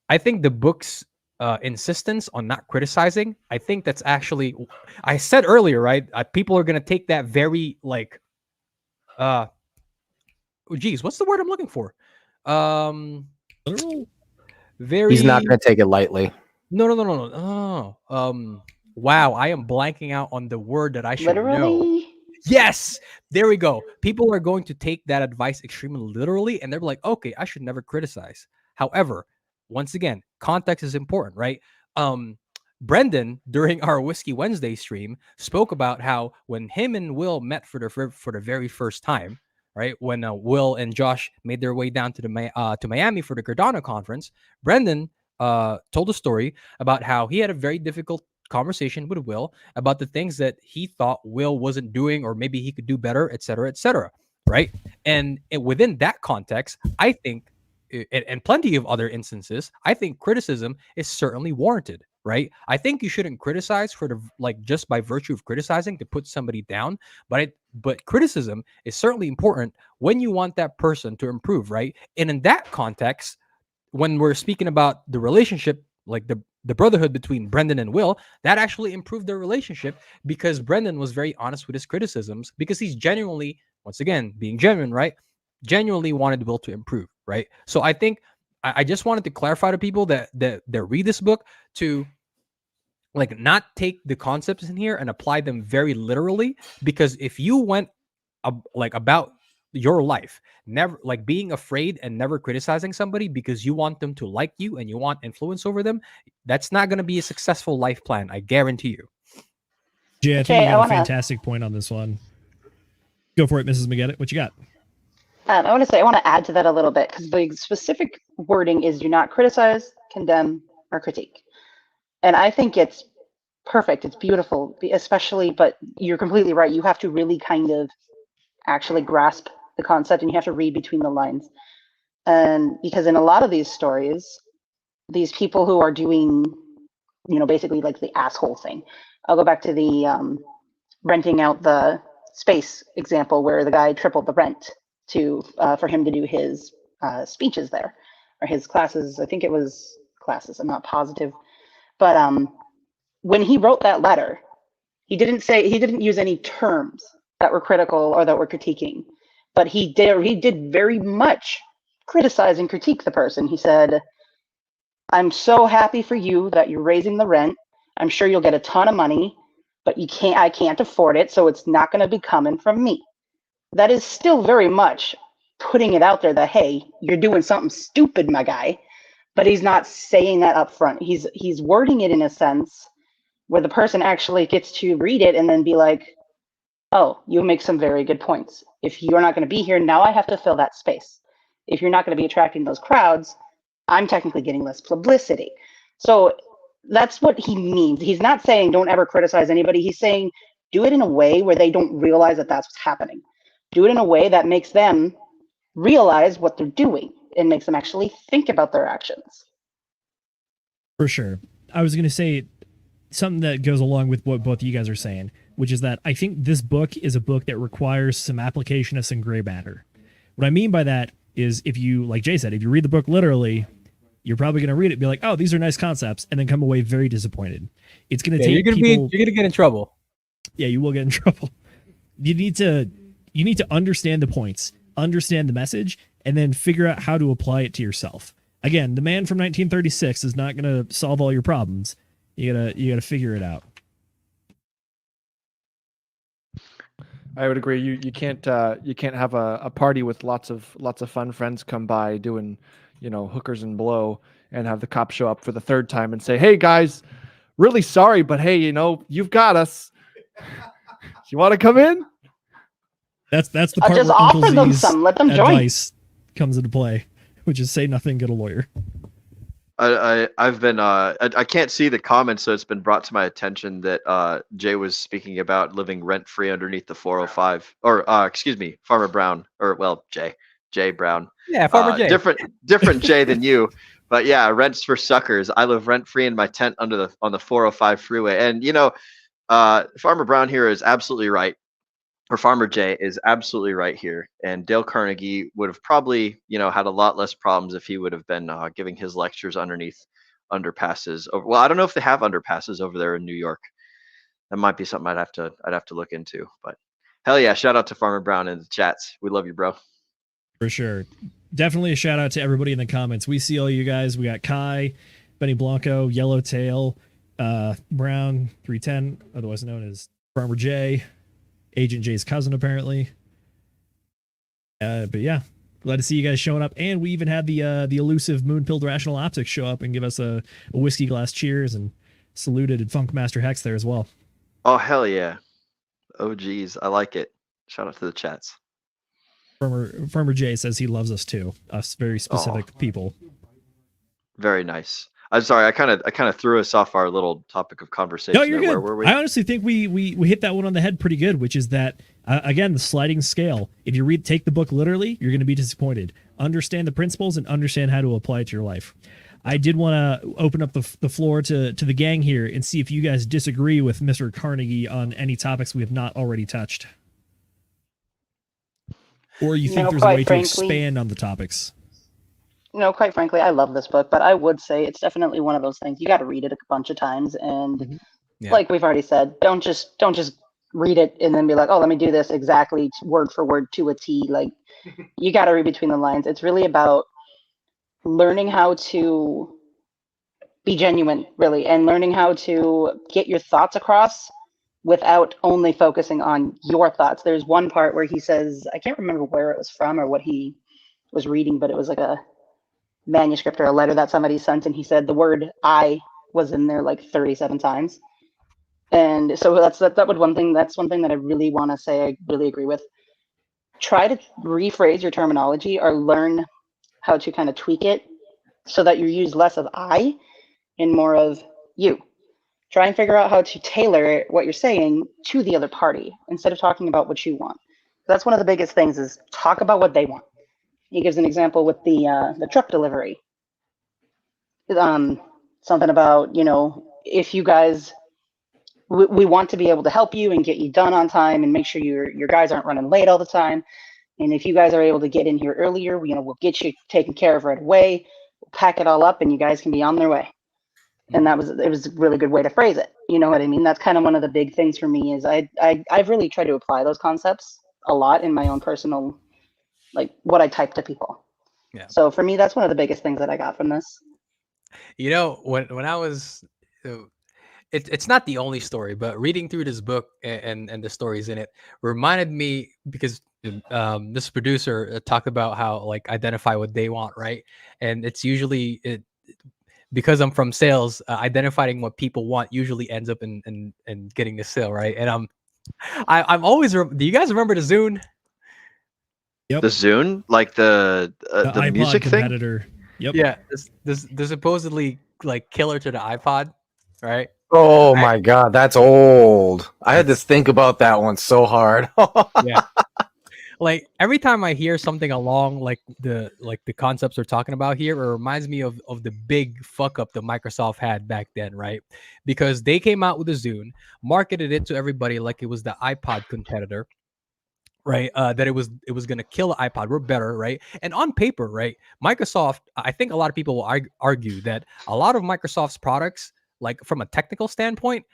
the book's insistence on not criticizing, I think that's actually, I said earlier, right? People are going to take that very like, geez, what's the word I'm looking for? Literal? Very. He's not going to take it lightly. No. Wow, I am blanking out on the word that I should know. Literally? Yes, there we go. People are going to take that advice extremely literally, and they're like, okay, I should never criticize. However, once again, context is important, right? Brendan, during our Whiskey Wednesday stream, spoke about how when him and Will met for the very first time, right? When Will and Josh made their way down to Miami for the Cardano conference, Brendan told a story about how he had a very difficult conversation with Will about the things that he thought Will wasn't doing, or maybe he could do better, et cetera, right? And within that context, I think, and plenty of other instances, I think criticism is certainly warranted, right? I think you shouldn't criticize just by virtue of criticizing to put somebody down, but criticism is certainly important when you want that person to improve, right? And in that context, when we're speaking about the relationship, like the brotherhood between Brendan and Will, that actually improved their relationship because Brendan was very honest with his criticisms because he's genuinely, once again, being genuine, right? Genuinely wanted Will to improve, right? So I think I just wanted to clarify to people that read this book to like not take the concepts in here and apply them very literally, because if you went like about your life never like being afraid and never criticizing somebody because you want them to like you and you want influence over them, that's not going to be a successful life plan, I guarantee you. Jay, I think Okay, you I got wanna- a fantastic point on this one. Go for it, Mrs. McGettit. What you got? I want to say, I want to add to that a little bit because the specific wording is do not criticize, condemn, or critique. And I think it's perfect. It's beautiful, especially, but you're completely right. You have to really kind of actually grasp the concept and you have to read between the lines. And because in a lot of these stories, these people who are doing, basically like the asshole thing. I'll go back to the renting out the space example where the guy tripled the rent to for him to do his speeches there, or his classes. I think it was classes. I'm not positive, but when he wrote that letter, he didn't use any terms that were critical or that were critiquing, but he did very much criticize and critique the person. He said, "I'm so happy for you that you're raising the rent. I'm sure you'll get a ton of money, but I can't afford it, so it's not going to be coming from me." That is still very much putting it out there that, hey, you're doing something stupid, my guy. But he's not saying that up front. He's wording it in a sense where the person actually gets to read it and then be like, oh, you make some very good points. If you're not going to be here, now I have to fill that space. If you're not going to be attracting those crowds, I'm technically getting less publicity. So that's what he means. He's not saying don't ever criticize anybody. He's saying do it in a way where they don't realize that that's what's happening. Do it in a way that makes them realize what they're doing and makes them actually think about their actions. For sure. I was going to say something that goes along with what both of you guys are saying, which is that I think this book is a book that requires some application of some gray matter. What I mean by that is if you, like Jay said, if you read the book literally, you're probably going to read it and be like, oh, these are nice concepts, and then come away very disappointed. It's going to take you're going to get in trouble. Yeah, you will get in trouble. You need to understand the points, understand the message, and then figure out how to apply it to yourself. Again, the man from 1936 is not going to solve all your problems. You gotta figure it out. I would agree. You can't have a party with lots of fun friends come by doing, hookers and blow, and have the cops show up for the third time and say, "Hey guys, really sorry, but hey, you've got us. You want to come in?" That's the part just where offer Uncle them Z's some. Let them join. advice comes into play, which is say nothing, get a lawyer. I've been I can't see the comments, so it's been brought to my attention that Jay was speaking about living rent free underneath the 405, or excuse me, Farmer Brown, or well, Jay Brown. Yeah, Farmer Jay. Different Jay than you, but yeah, rents for suckers. I live rent free in my tent on the 405 freeway, and Farmer Brown here is absolutely right. Or Farmer Jay is absolutely right here, and Dale Carnegie would have probably, had a lot less problems if he would have been giving his lectures underneath underpasses. Well, I don't know if they have underpasses over there in New York. That might be something I'd have to look into. But hell yeah, shout out to Farmer Brown in the chats. We love you, bro. For sure. Definitely a shout out to everybody in the comments. We see all you guys. We got Kai, Benny Blanco, Yellowtail, Brown 310, otherwise known as Farmer Jay. Agent Jay's cousin, apparently. But yeah, glad to see you guys showing up. And we even had the elusive Moonpilled Rational Optics show up and give us a whiskey glass cheers and saluted Funkmaster Hex there as well. Oh, hell yeah. Oh, geez. I like it. Shout out to the chats. Farmer Jay says he loves us too. Us very specific people. Very nice. I'm sorry, I kind of threw us off our little topic of conversation. No, you're there. good. Where were we? I honestly think we hit that one on the head pretty good, which is that, again, the sliding scale. If you take the book literally, you're going to be disappointed. Understand the principles and understand how to apply it to your life. I did want to open up the floor to the gang here and see if you guys disagree with Mr. Carnegie on any topics we have not already touched. Or you think there's a way to expand on the topics. quite frankly, I love this book, but I would say it's definitely one of those things you got to read it a bunch of times, and Yeah. like we've already said, don't just read it and then be like, oh, let me do this exactly word for word to a T. Like, you got to read between the lines. It's really about learning how to be genuine, really, and learning how to get your thoughts across without only focusing on your thoughts. There's one part where he says, I can't remember where it was from or what he was reading, but it was like a manuscript or a letter that somebody sent, and he said the word I was in there like 37 times. And so that's one thing that I really want to say I really agree with. Try to rephrase your terminology or learn how to kind of tweak it so that you use less of I and more of you. Try and figure out how to tailor what you're saying to the other party instead of talking about what you want. That's one of the biggest things, is talk about what they want. He gives an example with the truck delivery. Something about, if you guys, we want to be able to help you and get you done on time and make sure your guys aren't running late all the time. And if you guys are able to get in here earlier, we'll get you taken care of right away. We'll pack it all up and you guys can be on their way. And it was a really good way to phrase it. You know what I mean? That's kind of one of the big things for me, is I've really tried to apply those concepts a lot in my own personal, like what I type to people. Yeah. So for me, that's one of the biggest things that I got from this. When I was, it's not the only story, but reading through this book and the stories in it reminded me, because this producer talked about how, like, identify what they want, right? And it's usually because I'm from sales, identifying what people want usually ends up in getting the sale, right? And I'm always. Do you guys remember the Zune? Yep. The Zune, like the iPod music thing. competitor. Yep. Yeah. This supposedly like killer to the iPod, right? Oh my God, that's old. I had to think about that one so hard. Yeah. Like every time I hear something along like the concepts we're talking about here, it reminds me of the big fuck up that Microsoft had back then, right? Because they came out with the Zune, marketed it to everybody like it was the iPod competitor, right? That it was going to kill the iPod. We're better, right? And on paper, right? Microsoft, I think a lot of people will argue that a lot of Microsoft's products, like from a technical standpoint,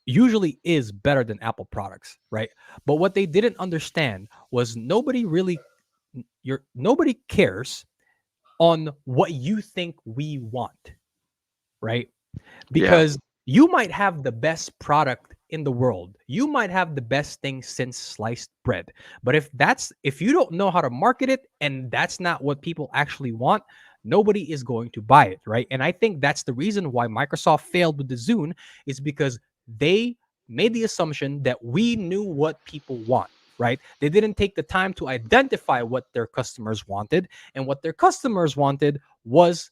usually is better than Apple products, right? But what they didn't understand was nobody cares on what you think we want, right? Because you might have the best product in the world, you might have the best thing since sliced bread, but if you don't know how to market it and that's not what people actually want, nobody is going to buy it, right? And I think that's the reason why Microsoft failed with the Zune, is because they made the assumption that we knew what people want, right? They didn't take the time to identify what their customers wanted, and what their customers wanted was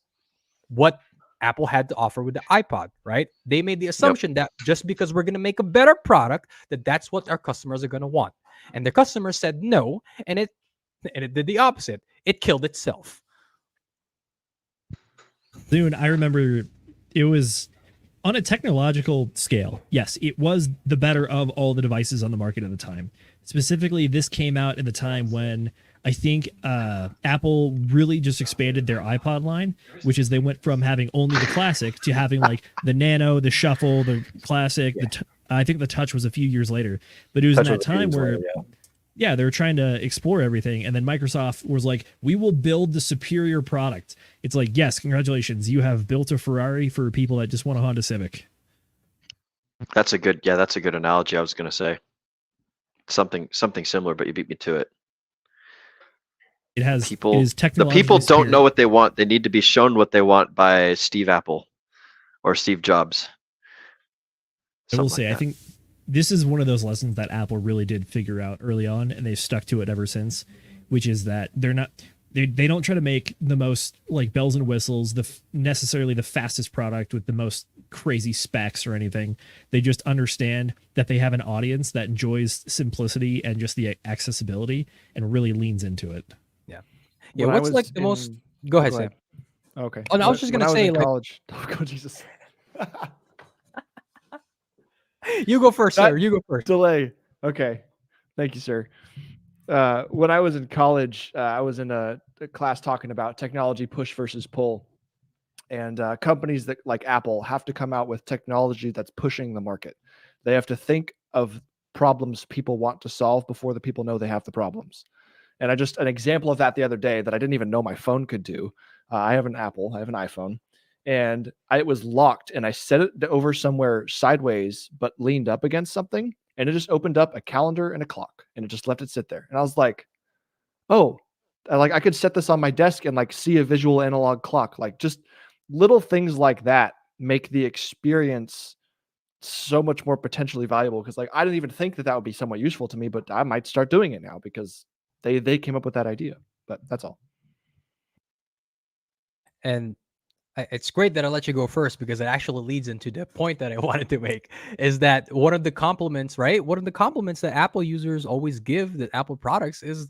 what Apple had to offer with the iPod, right? They made the assumption that just because we're going to make a better product, that's what our customers are going to want. And the customers said no, and it did the opposite. It killed itself. Zune, I remember it was on a technological scale. Yes, it was the better of all the devices on the market at the time. Specifically, this came out at the time when I think Apple really just expanded their iPod line, which is they went from having only the classic to having like the Nano, the Shuffle, the Classic. I think the Touch was a few years later, but it was in that time where they were trying to explore everything. And then Microsoft was like, we will build the superior product. It's like, yes, congratulations. You have built a Ferrari for people that just want a Honda Civic. That's a good analogy. I was going to say something similar, but you beat me to it. It has people. It is The people don't know what they want. They need to be shown what they want by Steve Apple or Steve Jobs. I will say, I think this is one of those lessons that Apple really did figure out early on, and they've stuck to it ever since, which is that they don't try to make the most like bells and whistles, necessarily the fastest product with the most crazy specs or anything. They just understand that they have an audience that enjoys simplicity and just the accessibility and really leans into it. Yeah. What's like the most? Go ahead, Sam. Okay. Oh, no, I was just gonna say, like, college. Oh, God, Jesus. You go first, sir. You go first. Delay. Okay. Thank you, sir. when I was in college, I was in a class talking about technology push versus pull. And companies that like Apple have to come out with technology that's pushing the market. They have to think of problems people want to solve before the people know they have the problems. And an example of that the other day that I didn't even know my phone could do. I have an Apple, I have an iPhone, and it was locked, and I set it over somewhere sideways, but leaned up against something, and it just opened up a calendar and a clock, and it just left it sit there. And I was like, oh, I could set this on my desk and like see a visual analog clock. Like just little things like that make the experience so much more potentially valuable, because like I didn't even think that would be somewhat useful to me, but I might start doing it now because they came up with that idea. But that's all. And it's great that I let you go first, because it actually leads into the point that I wanted to make, is that one of the compliments, right? One of the compliments that Apple users always give the Apple products is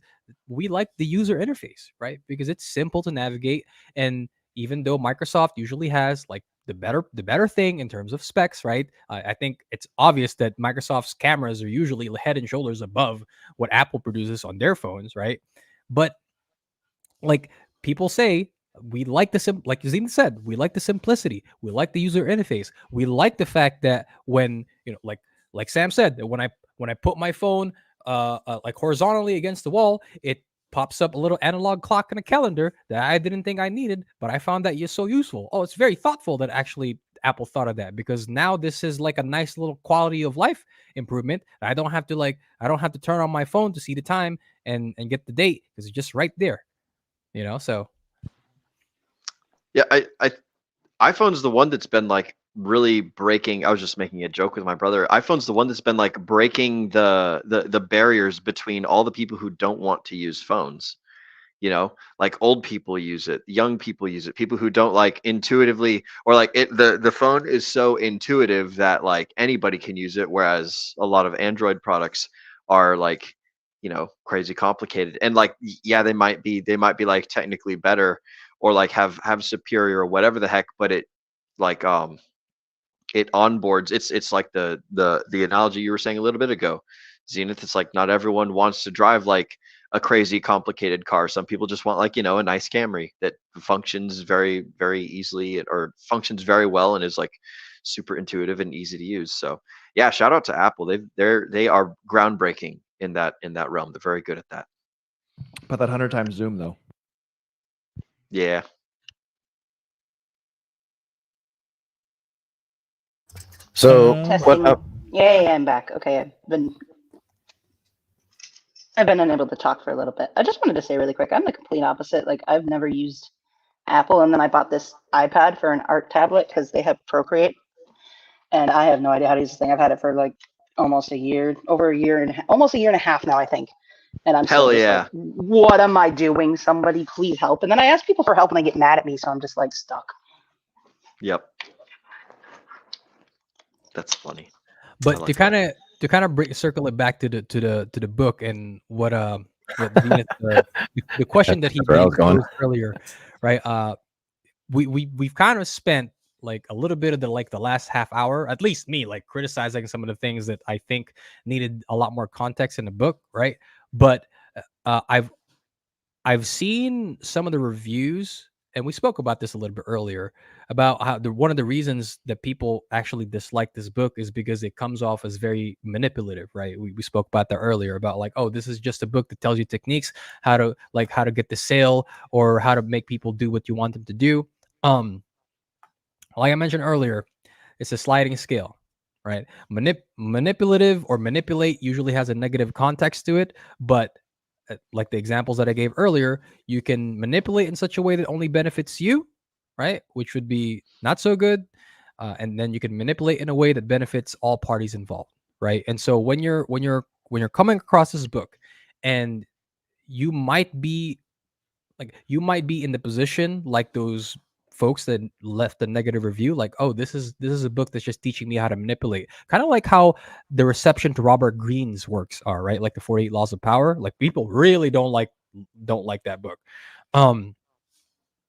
we like the user interface, right? Because it's simple to navigate. And even though Microsoft usually has like the better thing in terms of specs, right? I think it's obvious that Microsoft's cameras are usually head and shoulders above what Apple produces on their phones, right? But like people say, we like like Zenith said, we like the simplicity, we like the user interface, we like the fact that when like Sam said, that when I put my phone like horizontally against the wall, it pops up a little analog clock and a calendar that I didn't think I needed, but I found that so useful. Oh, it's very thoughtful that actually Apple thought of that, because now this is like a nice little quality of life improvement. I don't have to turn on my phone to see the time and get the date, because it's just right there. So yeah, I iPhone's the one that's been like really breaking. I was just making a joke with my brother. iPhone's the one that's been like breaking the barriers between all the people who don't want to use phones. Like old people use it, young people use it, people who don't like intuitively, or like the phone is so intuitive that like anybody can use it, whereas a lot of Android products are like crazy complicated, and like yeah, they might be like technically better, or like have superior or whatever the heck, but it like it onboards. It's like the analogy you were saying a little bit ago, Zenith. It's like not everyone wants to drive like a crazy complicated car. Some people just want like a nice Camry that functions very very easily, or functions very well, and is like super intuitive and easy to use. So yeah, shout out to Apple. They are groundbreaking in that realm. They're very good at that. But that 100 times zoom though. Yeah. So Testing. Yeah, I'm back. Okay, I've been unable to talk for a little bit. I just wanted to say really quick, I'm the complete opposite. Like I've never used Apple, and then I bought this iPad for an art tablet because they have Procreate, and I have no idea how to use this thing. I've had it for like almost a year, almost a year and a half now, I think. And I'm hell still just yeah. like, what am I doing? Somebody please help. And then I ask people for help and they get mad at me, so I'm just like stuck. Yep. That's funny. But to kind of circle it back to the book, and what Zenith, the question that he posed earlier, right? We've kind of spent like a little bit of the last half hour, at least me, like criticizing some of the things that I think needed a lot more context in the book, right? But I've seen some of the reviews, and we spoke about this a little bit earlier, about how one of the reasons that people actually dislike this book is because it comes off as very manipulative, right? We spoke about that earlier, about like, oh, this is just a book that tells you techniques, how to get the sale, or how to make people do what you want them to do. Like I mentioned earlier, it's a sliding scale, right? Manipulative or manipulate usually has a negative context to it, but like the examples that I gave earlier, you can manipulate in such a way that only benefits you, right? Which would be not so good. And then you can manipulate in a way that benefits all parties involved, right? And so when you're coming across this book, and you might be in the position like those folks that left the negative review, like, oh, this is a book that's just teaching me how to manipulate, kind of like how the reception to Robert Greene's works are, right? Like the 48 Laws of Power. Like people really don't like that book.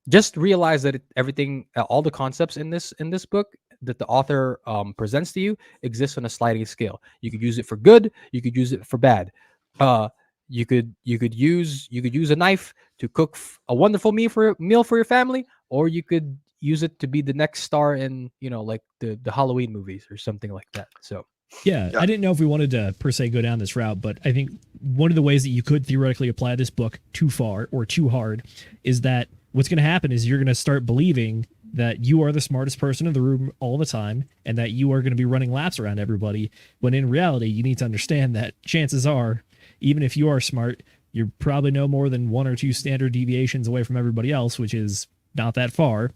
Just realize that everything, all the concepts in this book that the author presents to you exists on a sliding scale. You could use it for good, you could use it for bad. you could use a knife to cook a wonderful meal for your family, or you could use it to be the next star in, like the Halloween movies or something like that. So yeah, I didn't know if we wanted to per se go down this route, but I think one of the ways that you could theoretically apply this book too far or too hard is that what's going to happen is you're going to start believing that you are the smartest person in the room all the time and that you are going to be running laps around everybody, when in reality, you need to understand that chances are, even if you are smart, you're probably no more than 1 or 2 standard deviations away from everybody else, which is not that far.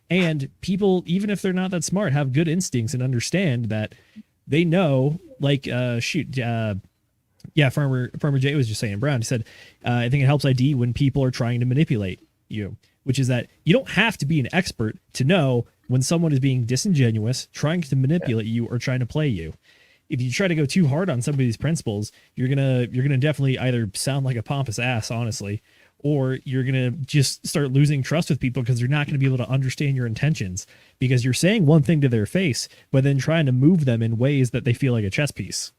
And people, even if they're not that smart, have good instincts and understand that they know, like, Farmer Jay was just saying, Brown, he said, I think it helps ID when people are trying to manipulate you, which is that you don't have to be an expert to know when someone is being disingenuous, trying to manipulate you or trying to play you. If you try to go too hard on some of these principles, you're gonna definitely either sound like a pompous ass, honestly, or you're gonna just start losing trust with people because they're not gonna be able to understand your intentions because you're saying one thing to their face, but then trying to move them in ways that they feel like a chess piece.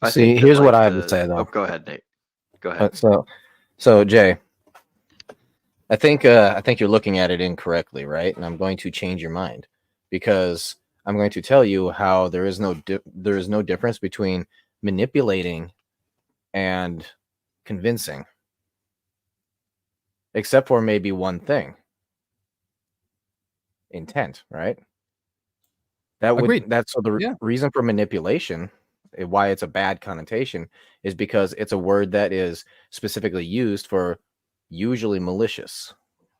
See, here's what I have to say, though. Oh, go ahead, Nate. Go ahead. So Jay, I think you're looking at it incorrectly, right? And I'm going to change your mind, because I'm going to tell you how there is no difference between manipulating and convincing, except for maybe one thing: intent, right? That's the reason for manipulation, why it's a bad connotation, is because it's a word that is specifically used for usually malicious,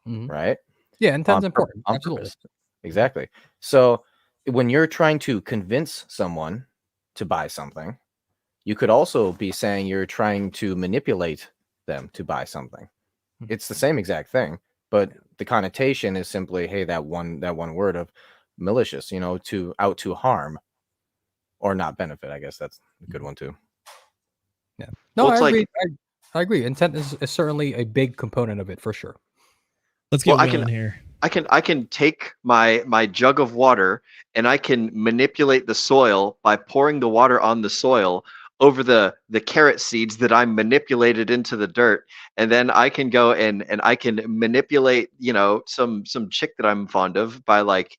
right? Yeah, intent's important. Absolutely. Exactly. So when you're trying to convince someone to buy something, you could also be saying you're trying to manipulate them to buy something. It's the same exact thing, but the connotation is simply, hey, that one word of malicious, to harm or not benefit. I guess that's a good one too. Yeah. No, I agree. I agree. Intent is certainly a big component of it, for sure. Let's get in here. I can take my jug of water and I can manipulate the soil by pouring the water on the soil over the carrot seeds that I manipulated into the dirt, and then I can go and I can manipulate, some chick that I'm fond of by, like,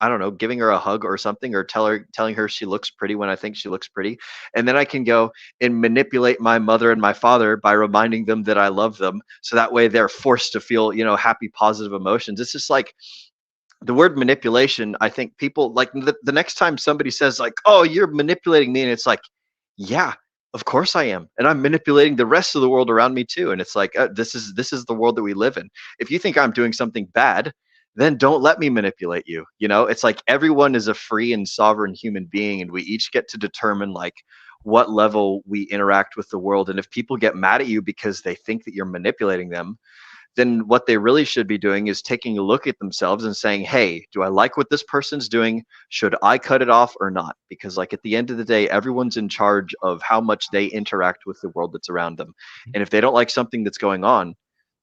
I don't know, giving her a hug or something, or telling her she looks pretty when I think she looks pretty, and then I can go and manipulate my mother and my father by reminding them that I love them, so that way they're forced to feel, happy, positive emotions. It's just like the word manipulation. I think people, like, the next time somebody says, like, oh, you're manipulating me, and it's like, yeah, of course I am, and I'm manipulating the rest of the world around me too. And it's like, this is the world that we live in. If you think I'm doing something bad, then don't let me manipulate you. It's like everyone is a free and sovereign human being, and we each get to determine, like, what level we interact with the world. And if people get mad at you because they think that you're manipulating them, then what they really should be doing is taking a look at themselves and saying, hey, do I like what this person's doing? Should I cut it off or not? Because, like, at the end of the day, everyone's in charge of how much they interact with the world that's around them. And if they don't like something that's going on,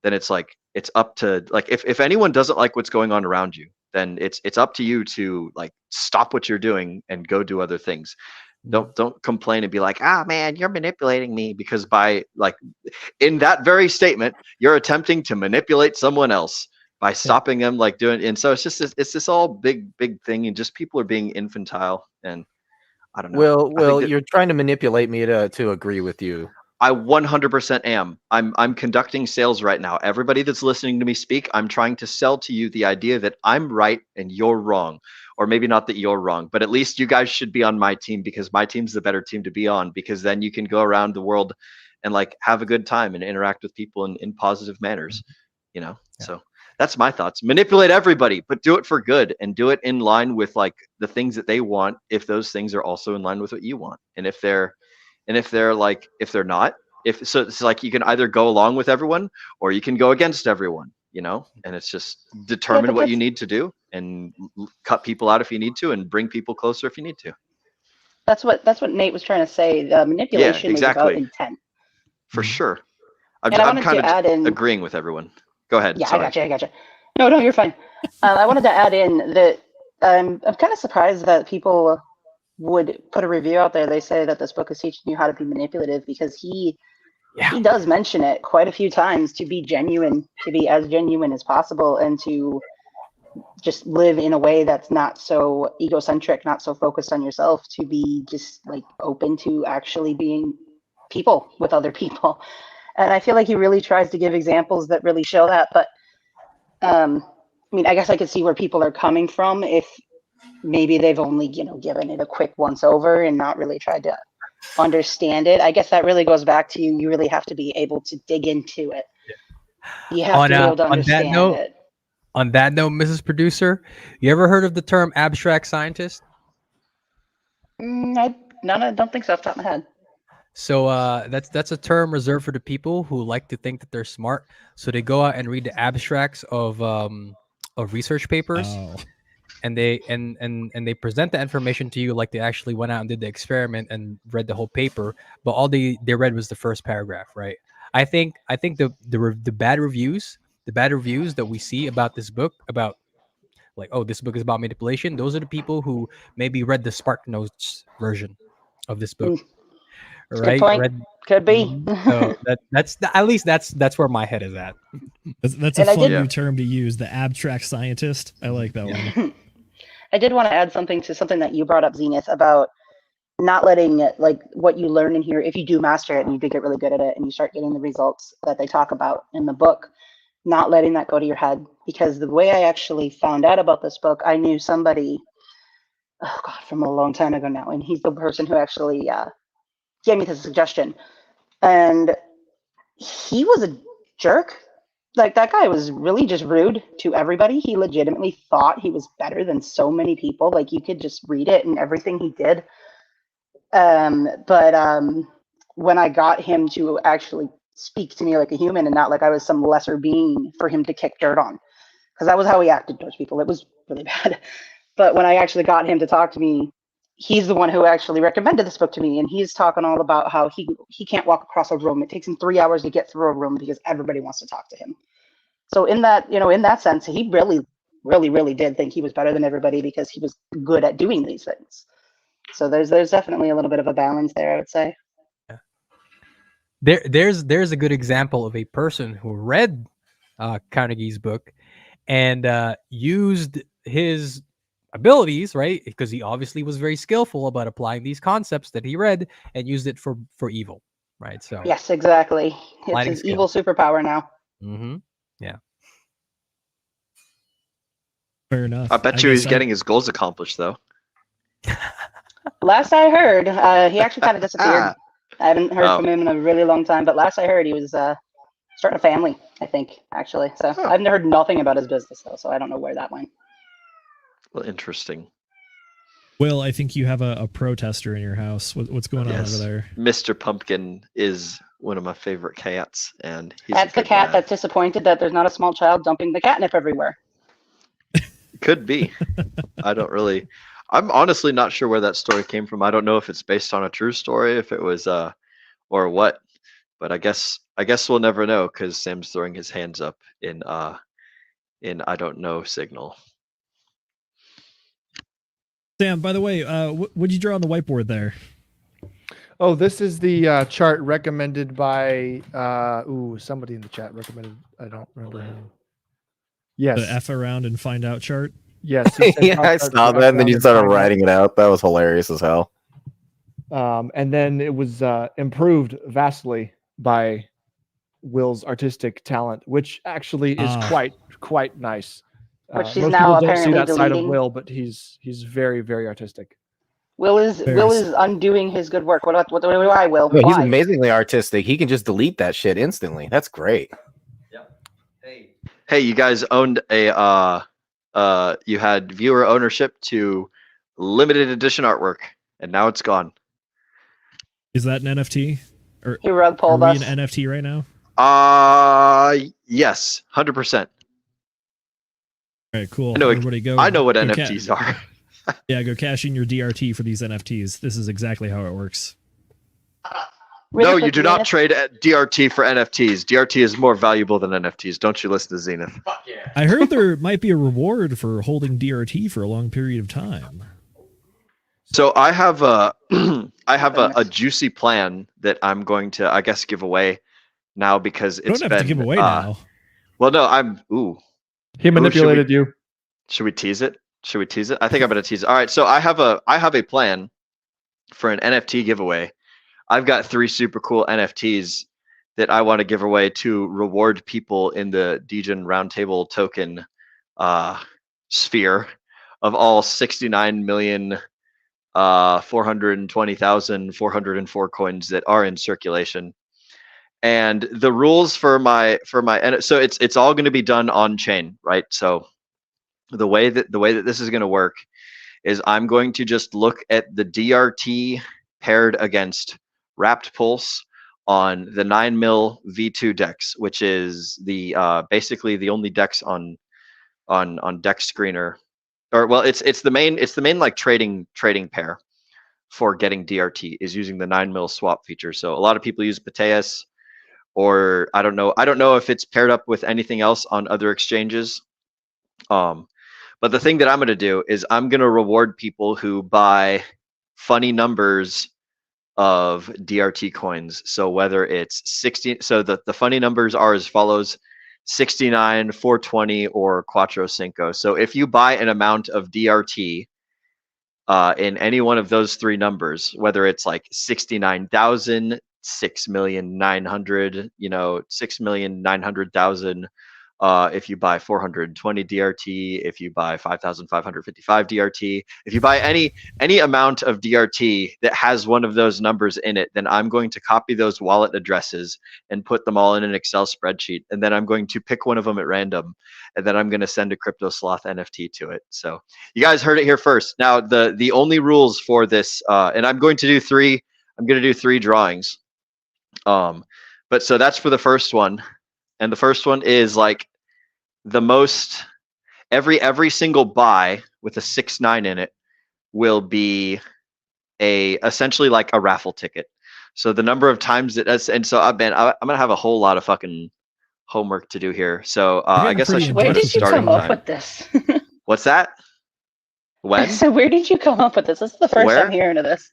then it's like, it's up to, like, if anyone doesn't like what's going on around you, then it's up to you to, like, stop what you're doing and go do other things. Don't complain and be like, man, you're manipulating me, because by, like, in that very statement, you're attempting to manipulate someone else by stopping them, like, doing. And so it's just this all big thing, and just people are being infantile, and I don't know. Well, you're trying to manipulate me to agree with you. I 100% am. I'm conducting sales right now. Everybody that's listening to me speak, I'm trying to sell to you the idea that I'm right and you're wrong. Or maybe not that you're wrong, but at least you guys should be on my team, because my team's the better team to be on, because then you can go around the world and, like, have a good time and interact with people in positive manners, Yeah. So that's my thoughts. Manipulate everybody, but do it for good, and do it in line with, like, the things that they want, if those things are also in line with what you want. And if they're not, so it's like, you can either go along with everyone or you can go against everyone, and it's just determine what you need to do, and cut people out if you need to, and bring people closer if you need to. That's what Nate was trying to say. The manipulation is about intent. For sure. I'm kind of agreeing with everyone. Go ahead. Yeah, Sorry. I gotcha. No, you're fine. I wanted to add in that I'm kind of surprised that people would put a review out there. They say that this book is teaching you how to be manipulative, because he he does mention it quite a few times to be genuine, to be as genuine as possible, and to just live in a way that's not so egocentric, not so focused on yourself, to be just like open to actually being people with other people. And I feel like he really tries to give examples that really show that. But I mean, I guess I could see where people are coming from if maybe they've only, given it a quick once over and not really tried to understand it. I guess that really goes back to you really have to be able to dig into it. You have to be able to understand it. On that note, Mrs. Producer, you ever heard of the term abstract scientist? I don't think so off the top of my head. So that's a term reserved for the people who like to think that they're smart. So they go out and read the abstracts of research papers, and they present the information to you like they actually went out and did the experiment and read the whole paper. But all they read was the first paragraph, right? I think the bad reviews that we see about this book, about like, oh, this book is about manipulation, those are the people who maybe read the Spark Notes version of this book. Right? Good point. Could be. So that's at least that's where my head is at. That's a fun new term to use, the abstract scientist. I like that one. I did want to add something to something that you brought up, Zenith, about not letting it, like what you learn in here, if you do master it and you do get really good at it and you start getting the results that they talk about in the book, not letting that go to your head. Because the way I actually found out about this book, I knew somebody, from a long time ago now, and he's the person who actually gave me the suggestion. And he was a jerk. Like, that guy was really just rude to everybody. He legitimately thought he was better than so many people. Like, you could just read it and everything he did. But when I got him to actually speak to me like a human and not like I was some lesser being for him to kick dirt on, because that was how he acted towards people. It was really bad. But when I actually got him to talk to me, he's the one who actually recommended this book to me, and he's talking all about how he can't walk across a room. It takes him 3 hours to get through a room because everybody wants to talk to him. So in that, in that sense, he really, really, really did think he was better than everybody because he was good at doing these things. So there's definitely a little bit of a balance there, I would say. There's a good example of a person who read Carnegie's book and used his abilities, right? Because he obviously was very skillful about applying these concepts that he read and used it for evil, right? So yes, exactly. It's his evil superpower now. Mm-hmm. Yeah. Fair enough. I bet you he's getting his goals accomplished, though. Last I heard, he actually kind of disappeared. I haven't heard from him in a really long time, but last I heard, he was starting a family, I think, actually. So I've heard nothing about his business, though, so I don't know where that went. Well, interesting. Will, I think you have a protester in your house. What's going on over there? Mr. Pumpkin is one of my favorite cats, and he's that's the cat that's disappointed that there's not a small child dumping the catnip everywhere. Could be. I'm honestly not sure where that story came from. I don't know if it's based on a true story, if it was or what. But I guess we'll never know because Sam's throwing his hands up in I don't know signal. Sam, by the way, what'd you draw on the whiteboard there? Oh, this is the chart recommended by somebody in the chat recommended. I don't remember him. Yes. The F around and find out chart. Yes. Yeah, I saw that, and then you started writing it out. That was hilarious as hell. And then it was improved vastly by Will's artistic talent, which actually is quite nice. Which he's most now people don't see apparently that side of deleting. Will, but he's very, very artistic. Will is undoing his good work. What do I, Will? No, he's Why? amazingly artistic. He can just delete that shit instantly. That's great. Hey, you guys owned a you had viewer ownership to limited edition artwork, and now it's gone. Is that an NFT? Or he rug pulled are we us. an NFT right now? Yes, 100%. All right, cool. I know, Everybody go. I know what go NFTs are. Yeah, go cash in your DRT for these NFTs. This is exactly how it works. No, you do not trade DRT for NFTs. DRT is more valuable than NFTs. Don't you listen to Zenith? Fuck yeah. I heard there might be a reward for holding DRT for a long period of time. So I have a I have a juicy plan that I'm going to, I guess, give away now because You it's don't have been to give away now. Well, no, I'm ooh. He manipulated you. Should we tease it? Should we tease it? I think I'm gonna tease it. All right, so I have a plan for an NFT giveaway. I've got 3 super cool NFTs that I want to give away to reward people in the Degen Roundtable token sphere of all 69,420,404 coins that are in circulation. And the rules for my so it's all going to be done on chain, right? So the way that this is going to work is I'm going to just look at the DRT paired against Wrapped Pulse on the 9 mil V2 DEX, which is the basically the only DEX on DEX Screener, or well, it's the main like trading pair for getting DRT is using the 9 mil swap feature. So a lot of people use Pateas, or I don't know if it's paired up with anything else on other exchanges. But the thing that I'm going to do is I'm going to reward people who buy funny numbers of DRT coins. So whether it's 60, so the funny numbers are as follows: 69, 420, or Cuatro Cinco. So if you buy an amount of DRT in any one of those 3 numbers, whether it's like 69,000, 6,900,000, 6,900,000. If you buy 420 DRT, if you buy 5,555 DRT, if you buy any amount of DRT that has one of those numbers in it, then I'm going to copy those wallet addresses and put them all in an Excel spreadsheet. And then I'm going to pick one of them at random. And then I'm going to send a Crypto Sloth NFT to it. So you guys heard it here first. Now, the only rules for this, and I'm going to do 3 drawings. But so that's for the first one. And the first one is like the most, every single buy with a 6-9 in it will be essentially like a raffle ticket. So the number of times that and so I'm gonna have a whole lot of fucking homework to do here. So I guess I should Where put a did you starting come up time. with this? What's that? When? So where did you come up with this? This is the first I'm hearing of this.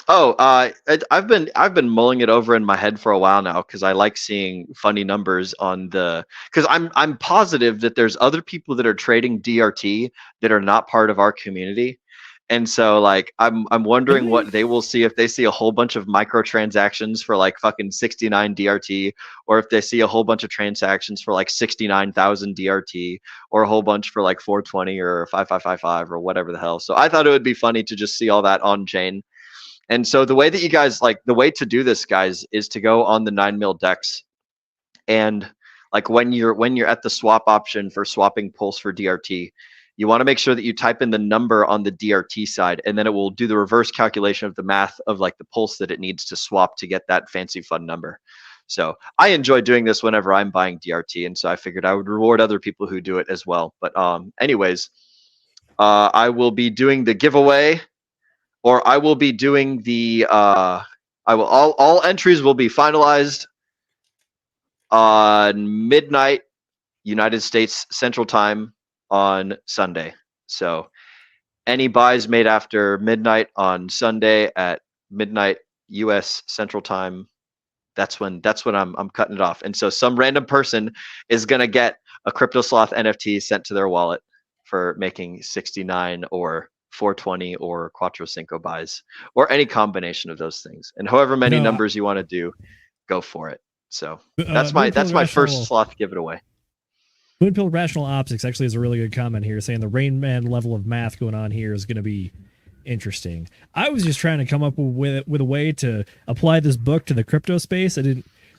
Oh, I've been mulling it over in my head for a while now because I like seeing funny numbers on the, because I'm positive that there's other people that are trading DRT that are not part of our community, and so like I'm wondering what they will see if they see a whole bunch of microtransactions for like fucking 69 DRT, or if they see a whole bunch of transactions for like 69,000 DRT, or a whole bunch for like 420 or 5555 or whatever the hell. So I thought it would be funny to just see all that on chain. And so the way that you guys the way to do this, guys, is to go on the 9 mil DEX, and like when you're at the swap option for swapping Pulse for DRT, you want to make sure that you type in the number on the DRT side, and then it will do the reverse calculation of the math of like the Pulse that it needs to swap to get that fancy fun number. So I enjoy doing this whenever I'm buying DRT, and so I figured I would reward other people who do it as well. But anyways, I will be doing the giveaway. Or I will be doing the all entries will be finalized on midnight United States Central Time on Sunday. So any buys made after midnight on Sunday at midnight US Central Time, that's when I'm cutting it off. And so some random person is gonna get a Crypto Sloth NFT sent to their wallet for making 69 or 420 or Cuatro Cinco buys, or any combination of those things. And however many numbers you want to do, go for it. So that's my first sloth give it away. Moonpill Rational Optics actually has a really good comment here saying the Rain Man level of math going on here is going to be interesting. I was just trying to come up with a way to apply this book to the crypto space.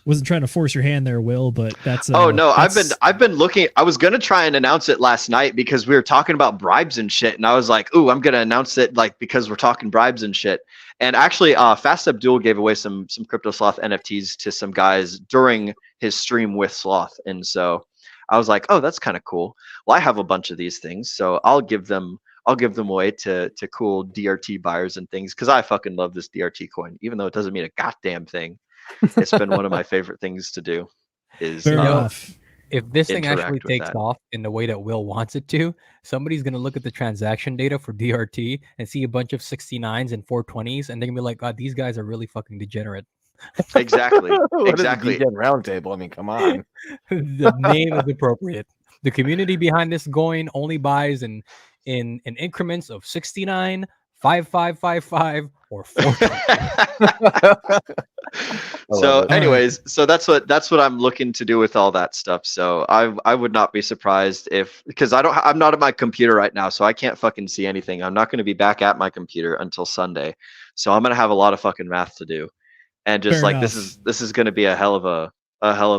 Wasn't trying to force your hand there, Will, but that's oh no, I've been looking. I was gonna try and announce it last night because we were talking about bribes and shit, and I was like, ooh, I'm gonna announce it like because we're talking bribes and shit. And actually, Fast Abdul gave away some Crypto Sloth NFTs to some guys during his stream with Sloth, and so I was like, oh, that's kind of cool. Well, I have a bunch of these things, so I'll give them away to cool DRT buyers and things because I fucking love this DRT coin, even though it doesn't mean a goddamn thing. It's been one of my favorite things to do. Is if this thing interact actually with takes that. off in the way that Will wants it to, somebody's gonna look at the transaction data for DRT and see a bunch of 69s and 420s, and they're gonna be like, "God, these guys are really fucking degenerate." Exactly. What is Exactly. the DGen Roundtable? I mean, come on. The name is appropriate. The community behind this going only buys in increments of 69, 5555, or 420. So it. anyways, so that's what I'm looking to do with all that stuff. So I would not be surprised if, because I'm not at my computer right now, so I can't fucking see anything. I'm not going to be back at my computer until Sunday. So I'm going to have a lot of fucking math to do. And just Fair like enough. this is going to be a hell of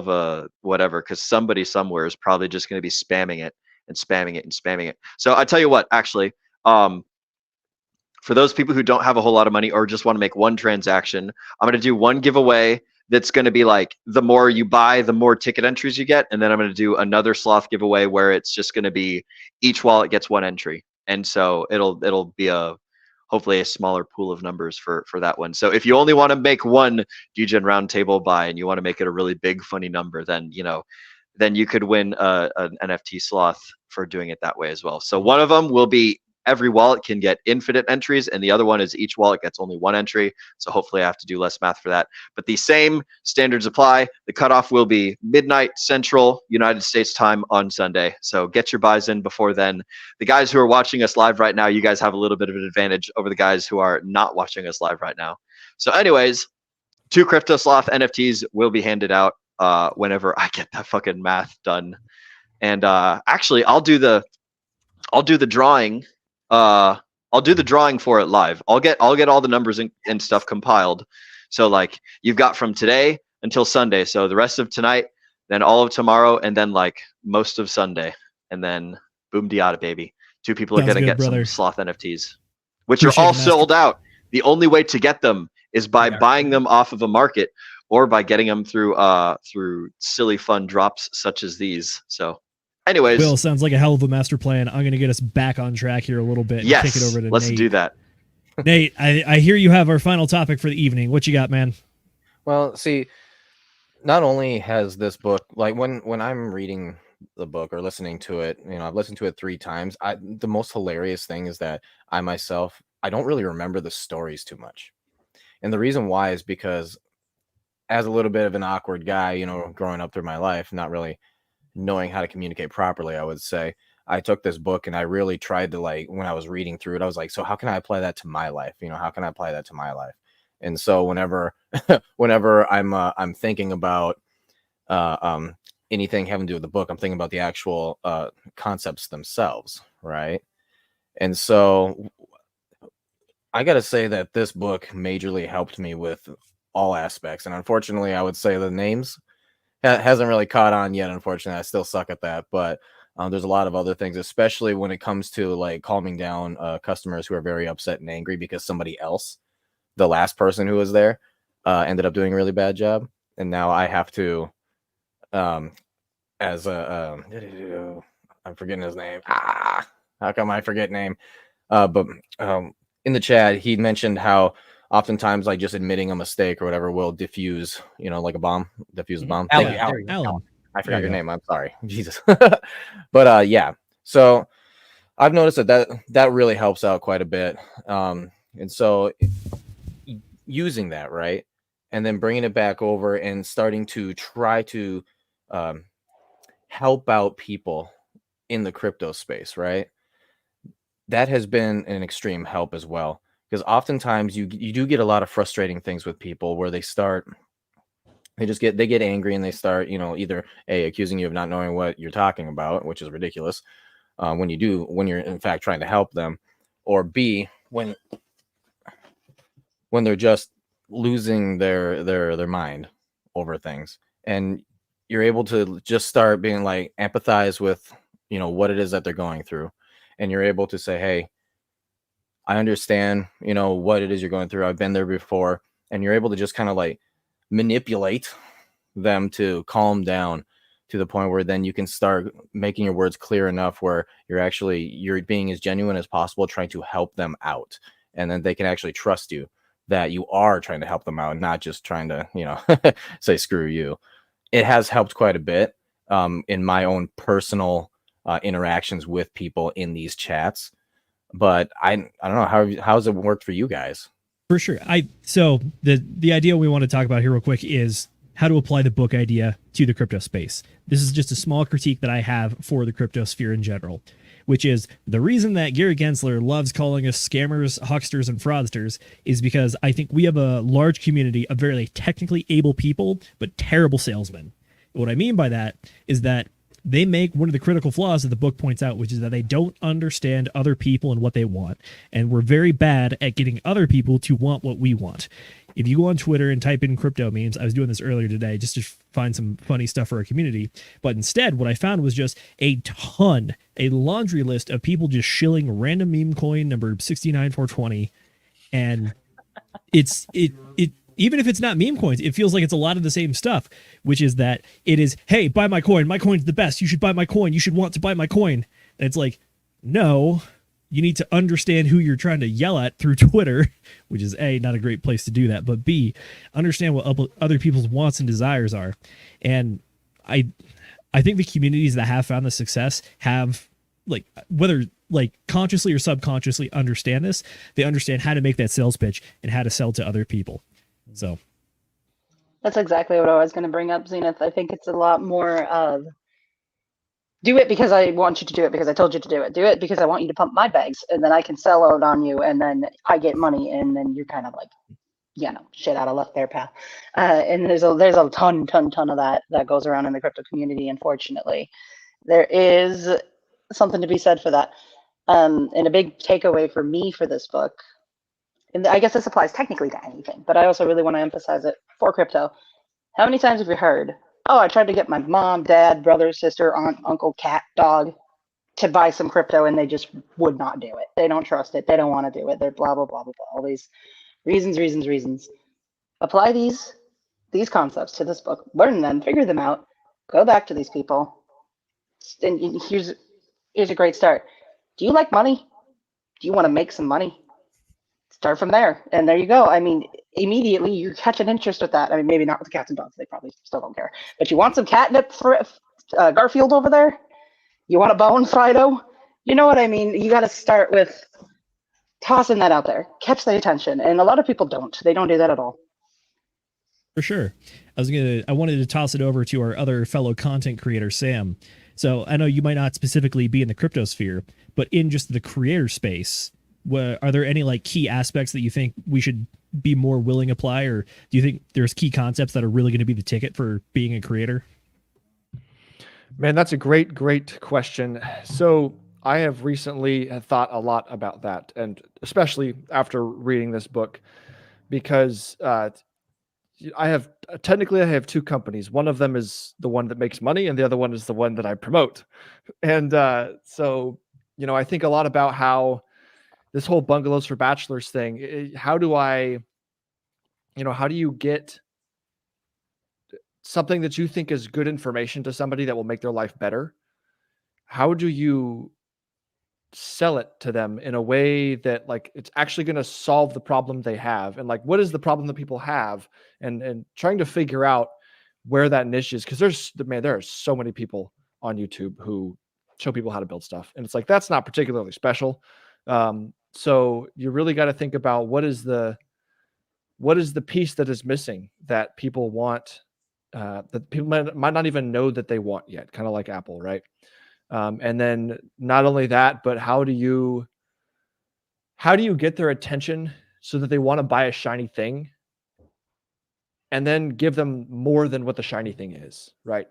a whatever, cuz somebody somewhere is probably just going to be spamming it and spamming it and spamming it. So I tell you what, actually, for those people who don't have a whole lot of money or just want to make one transaction, I'm going to do one giveaway that's going to be like, the more you buy, the more ticket entries you get. And then I'm going to do another sloth giveaway where it's just going to be each wallet gets one entry. And so it'll be hopefully a smaller pool of numbers for that one. So if you only want to make one DGen Roundtable buy and you want to make it a really big funny number, then then you could win an NFT sloth for doing it that way as well. So one of them will be every wallet can get infinite entries, and the other one is each wallet gets only one entry. So hopefully I have to do less math for that. But the same standards apply. The cutoff will be midnight Central United States time on Sunday. So get your buys in before then. The guys who are watching us live right now, you guys have a little bit of an advantage over the guys who are not watching us live right now. So anyways, 2 Crypto Sloth NFTs will be handed out whenever I get that fucking math done. And actually, I'll do the drawing. I'll do the drawing for it live. I'll get all the numbers and stuff compiled. So like you've got from today until Sunday. So the rest of tonight, then all of tomorrow, and then like most of Sunday, and then boom diata, baby. 2 people are Sounds gonna good, get brother. some sloth NFTs, which Appreciate are all it, Master. sold out. The only way to get them is by buying them off of a market or by getting them through silly fun drops such as these. So anyways, Will, sounds like a hell of a master plan. I'm going to get us back on track here a little bit. yes, And kick it over to let's Nate. do that. Nate, I hear you have our final topic for the evening. What you got, man? Well, see, not only has this book, like when I'm reading the book or listening to it, I've listened to it 3 times. The most hilarious thing is that I myself, I don't really remember the stories too much. And the reason why is because as a little bit of an awkward guy, growing up through my life, not really knowing how to communicate properly, I would say, I took this book and I really tried to, like, when I was reading through it, I was like, so how can I apply that to my life? How can I apply that to my life? And so whenever I'm thinking about anything having to do with the book, I'm thinking about the actual concepts themselves, right? And so I got to say that this book majorly helped me with all aspects. And unfortunately, I would say the names hasn't really caught on yet. Unfortunately, I still suck at that. But there's a lot of other things, especially when it comes to like calming down customers who are very upset and angry because somebody else, the last person who was there, ended up doing a really bad job. And now I have to, I'm forgetting his name. How come I forget name? But in the chat, he mentioned how oftentimes like just admitting a mistake or whatever will diffuse, like a bomb, diffuse a bomb. Alan, Thank you, Alan. I forgot your name. I'm sorry. Jesus. But yeah. So I've noticed that really helps out quite a bit. And so using that, right, and then bringing it back over and starting to try to help out people in the crypto space, right? That has been an extreme help as well, because oftentimes you do get a lot of frustrating things with people where they get angry and they start, either A, accusing you of not knowing what you're talking about, which is ridiculous when you're in fact trying to help them, or B, when they're just losing their mind over things, and you're able to just start being like empathize with what it is that they're going through, and you're able to say, hey, I understand what it is you're going through, I've been there before, and you're able to just kind of like manipulate them to calm down to the point where then you can start making your words clear enough where you're being as genuine as possible, trying to help them out, and then they can actually trust you that you are trying to help them out, not just trying to say screw you. It has helped quite a bit. in my own personal interactions with people in these chats. But I don't know, how's it worked for you guys? For sure. So the idea we want to talk about here real quick is how to apply the book idea to the crypto space. This is just a small critique that I have for the crypto sphere in general, which is the reason that Gary Gensler loves calling us scammers, hucksters, and fraudsters is because I think we have a large community of very technically able people, but terrible salesmen. What I mean by that is that they make one of the critical flaws that the book points out, which is that they don't understand other people and what they want. And we're very bad at getting other people to want what we want. If you go on Twitter and type in crypto memes, I was doing this earlier today just to find some funny stuff for our community. But instead, what I found was just a laundry list of people just shilling random meme coin number 69420. And it even if it's not meme coins, it feels like it's a lot of the same stuff, which is that it is, hey, buy my coin. My coin's the best. You should buy my coin. You should want to buy my coin. And it's like, no, you need to understand who you're trying to yell at through Twitter, which is A, not a great place to do that, but B, understand what other people's wants and desires are. And I think the communities that have found the success have, whether consciously or subconsciously understand this, they understand how to make that sales pitch and how to sell to other people. So that's exactly what I was going to bring up, Zenith. I think it's a lot more of do it because I want you to do it because I told you to do it. Do it because I want you to pump my bags, and then I can sell out on you, and then I get money, and then you're kind of like, shit out of luck there, pal. And there's a ton of that goes around in the crypto community. Unfortunately, there is something to be said for that. And a big takeaway for me for this book. And I guess this applies technically to anything, but I also really want to emphasize it for crypto. How many times have you heard, oh, I tried to get my mom, dad, brother, sister, aunt, uncle, cat, dog to buy some crypto and they just would not do it. They don't trust it. They don't want to do it. They're blah, blah, blah, blah, blah. All these reasons. Apply these concepts to this book. Learn them, figure them out, go back to these people. And here's a great start. Do you like money? Do you want to make some money? Start from there, and there you go. I mean, immediately you catch an interest with that. I mean, maybe not with the cats and dogs; they probably still don't care. But you want some catnip for Garfield over there? You want a bone, Fido? You know what I mean? You got to start with tossing that out there, catch the attention, and a lot of people don't. They don't do that at all. For sure. I wanted to toss it over to our other fellow content creator, Sam. So I know you might not specifically be in the crypto sphere, but in just the creator space. Are there any key aspects that you think we should be more willing to apply, or do you think there's key concepts that are really going to be the ticket for being a creator? Man, that's a great question. So I have recently thought a lot about that, and especially after reading this book, because I have two companies. One of them is the one that makes money, and the other one is the one that I promote. And so I think a lot about how this whole bungalows for bachelors thing, how do you get something that you think is good information to somebody that will make their life better? How do you sell it to them in a way that it's actually going to solve the problem they have? And what is the problem that people have? And trying to figure out where that niche is. Cause there are so many people on YouTube who show people how to build stuff. And it's that's not particularly special. So you really got to think about what is the piece that is missing that people want, that people might not even know that they want yet, kind of like Apple, right? And then not only that, but how do you get their attention so that they want to buy a shiny thing and then give them more than what the shiny thing is, right?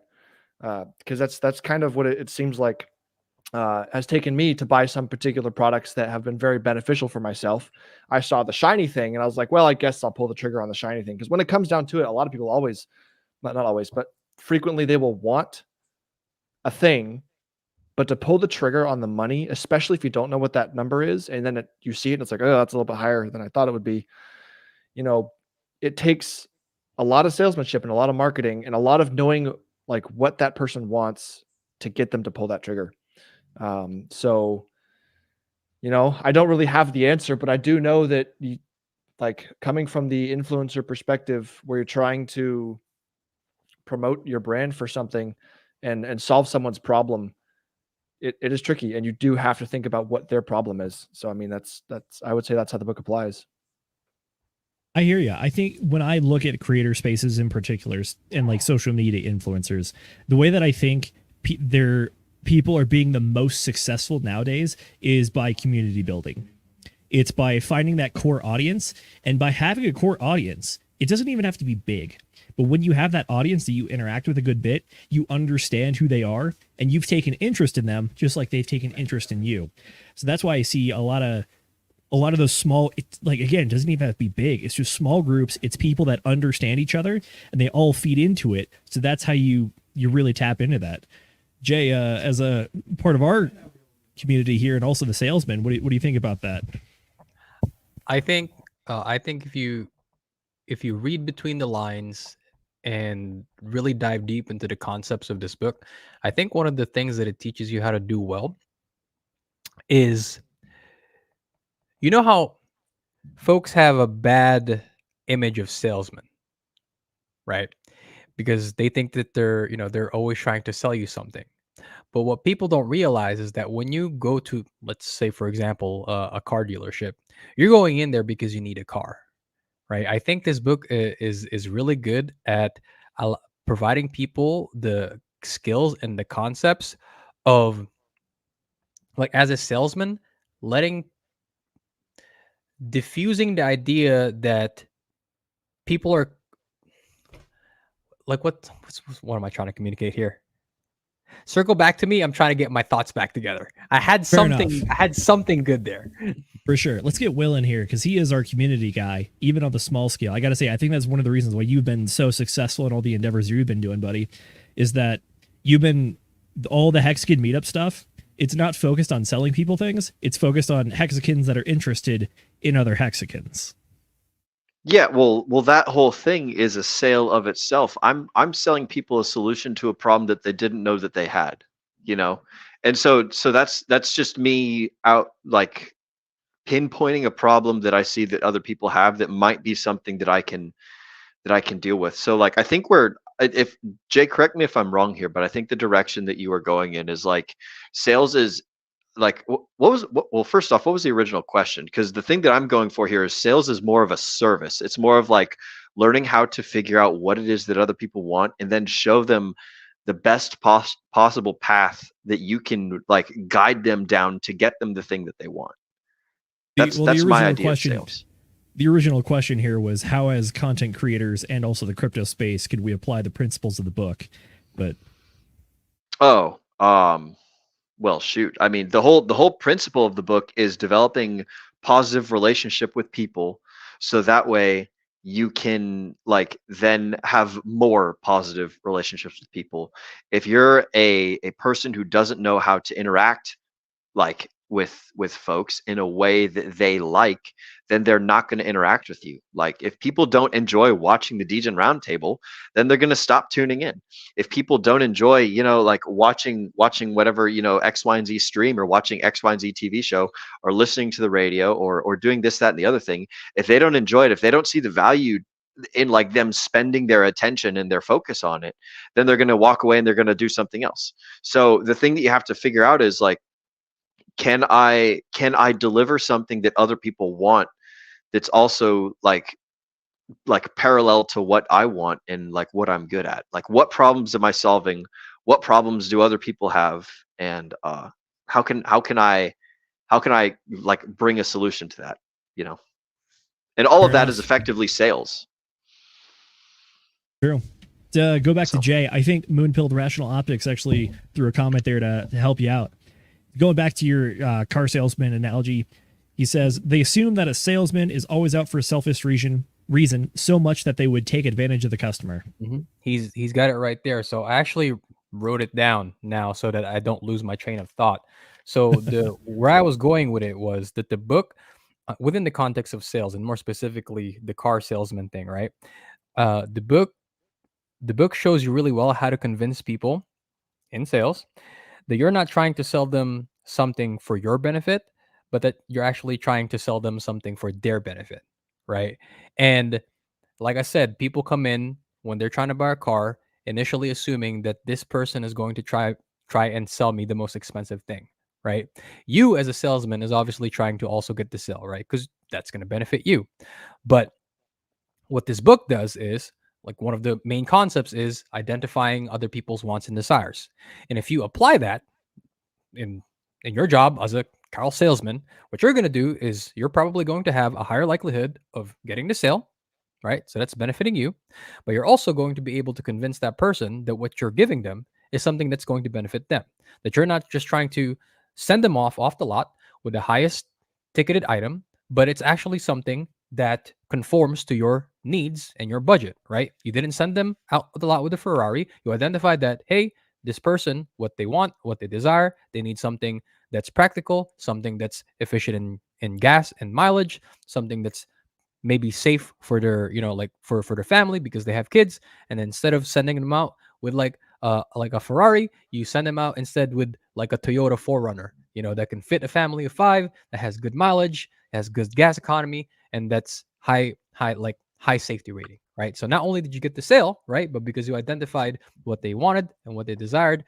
Because that's kind of what it seems like has taken me to buy some particular products that have been very beneficial for myself. I saw the shiny thing and I was like, well, I guess I'll pull the trigger on the shiny thing. Because when it comes down to it, a lot of people not always, but frequently they will want a thing, but to pull the trigger on the money, especially if you don't know what that number is, and then you see it and it's like, oh, that's a little bit higher than I thought it would be. It takes a lot of salesmanship and a lot of marketing and a lot of knowing what that person wants to get them to pull that trigger. So, I don't really have the answer, but I do know that coming from the influencer perspective where you're trying to promote your brand for something, and solve someone's problem, it is tricky, and you do have to think about what their problem is. So I mean, that's I would say that's how the book applies. I hear you. I think when I look at creator spaces in particular and like social media influencers, the way that I think people are being the most successful nowadays is by community building. It's by finding that core audience, and by having a core audience, it doesn't even have to be big. But when you have that audience that you interact with a good bit, you understand who they are, and you've taken interest in them just like they've taken interest in you. So that's why I see a lot of those small, it's like, again, it doesn't even have to be big. It's just small groups. It's people that understand each other, and they all feed into it. So that's how you really tap into that. Jay, as a part of our community here and also the salesman, what do you think about that? I think if you read between the lines and really dive deep into the concepts of this book, I think one of the things that it teaches you how to do well is, you know how folks have a bad image of salesmen, right? Because they think that they're always trying to sell you something. But what people don't realize is that when you go to, let's say, for example, a car dealership, you're going in there because you need a car, right? I think this book is really good at providing people the skills and the concepts of, like, as a salesman, diffusing the idea that people are like, what am I trying to communicate here? Circle back to me. I'm trying to get my thoughts back together. I had something good there. For sure. Let's get Will in here because he is our community guy, even on the small scale. I got to say, I think that's one of the reasons why you've been so successful in all the endeavors you've been doing, buddy, is that you've been all the Hexagon meetup stuff. It's not focused on selling people things. It's focused on Hexagons that are interested in other Hexagons. Yeah, well, that whole thing is a sale of itself. I'm selling people a solution to a problem that they didn't know that they had, and so that's just me out, like, pinpointing a problem that I see that other people have that might be something that I can deal with. So, like, I think if Jay, correct me if I'm wrong here, but I think the direction that you are going in is like sales is like, well, first off, what was the original question? Because the thing that I'm going for here is sales is more of a service. It's more of like learning how to figure out what it is that other people want and then show them the best possible path that you can, like, guide them down to get them the thing that they want. That's my idea of sales. The original question here was, how, as content creators and also the crypto space, could we apply the principles of the book? But well, shoot. I mean, the whole principle of the book is developing positive relationship with people, so that way you can, like, then have more positive relationships with people. If you're a person who doesn't know how to interact, like, with folks in a way that they like, then they're not going to interact with you. Like, if people don't enjoy watching the Degen Roundtable, then they're going to stop tuning in. If people don't enjoy, like, watching whatever, X, Y, and Z stream, or watching X, Y, and Z TV show, or listening to the radio, or doing this, that, and the other thing, if they don't enjoy it, if they don't see the value in, like, them spending their attention and their focus on it, then they're going to walk away and they're going to do something else. So the thing that you have to figure out is, like, can I deliver something that other people want that's also like parallel to what I want and, like, what I'm good at? Like, what problems am I solving? What problems do other people have? And how can I like bring a solution to that? And all of that is effectively sales. True. To go back to Jay, I think Moonpilled Rational Optics actually threw a comment there to help you out. Going back to your car salesman analogy, he says they assume that a salesman is always out for a selfish reason so much that they would take advantage of the customer. Mm-hmm. He's got it right there. So I actually wrote it down now so that I don't lose my train of thought. So where I was going with it was that the book, within the context of sales, and more specifically the car salesman thing, right? The book shows you really well how to convince people in sales that you're not trying to sell them something for your benefit, but that you're actually trying to sell them something for their benefit, right? And like I said, people come in when they're trying to buy a car initially assuming that this person is going to try and sell me the most expensive thing, right? You as a salesman is obviously trying to also get the sale, right? Because that's going to benefit you. But what this book does is, like, one of the main concepts is identifying other people's wants and desires. And if you apply that in your job as a Carl salesman, what you're going to do is you're probably going to have a higher likelihood of getting the sale, right? So that's benefiting you. But you're also going to be able to convince that person that what you're giving them is something that's going to benefit them. That you're not just trying to send them off the lot with the highest ticketed item, but it's actually something that conforms to your needs and your budget, right? You didn't send them out the lot with a Ferrari. You identified that, hey, this person, what they want, what they desire, they need something that's practical, something that's efficient in gas and mileage, something that's maybe safe for their, like for their family because they have kids. And then instead of sending them out with like a Ferrari, you send them out instead with like a Toyota 4Runner, that can fit a family of 5, that has good mileage, has good gas economy, and that's high safety rating, right? So not only did you get the sale, right, but because you identified what they wanted and what they desired,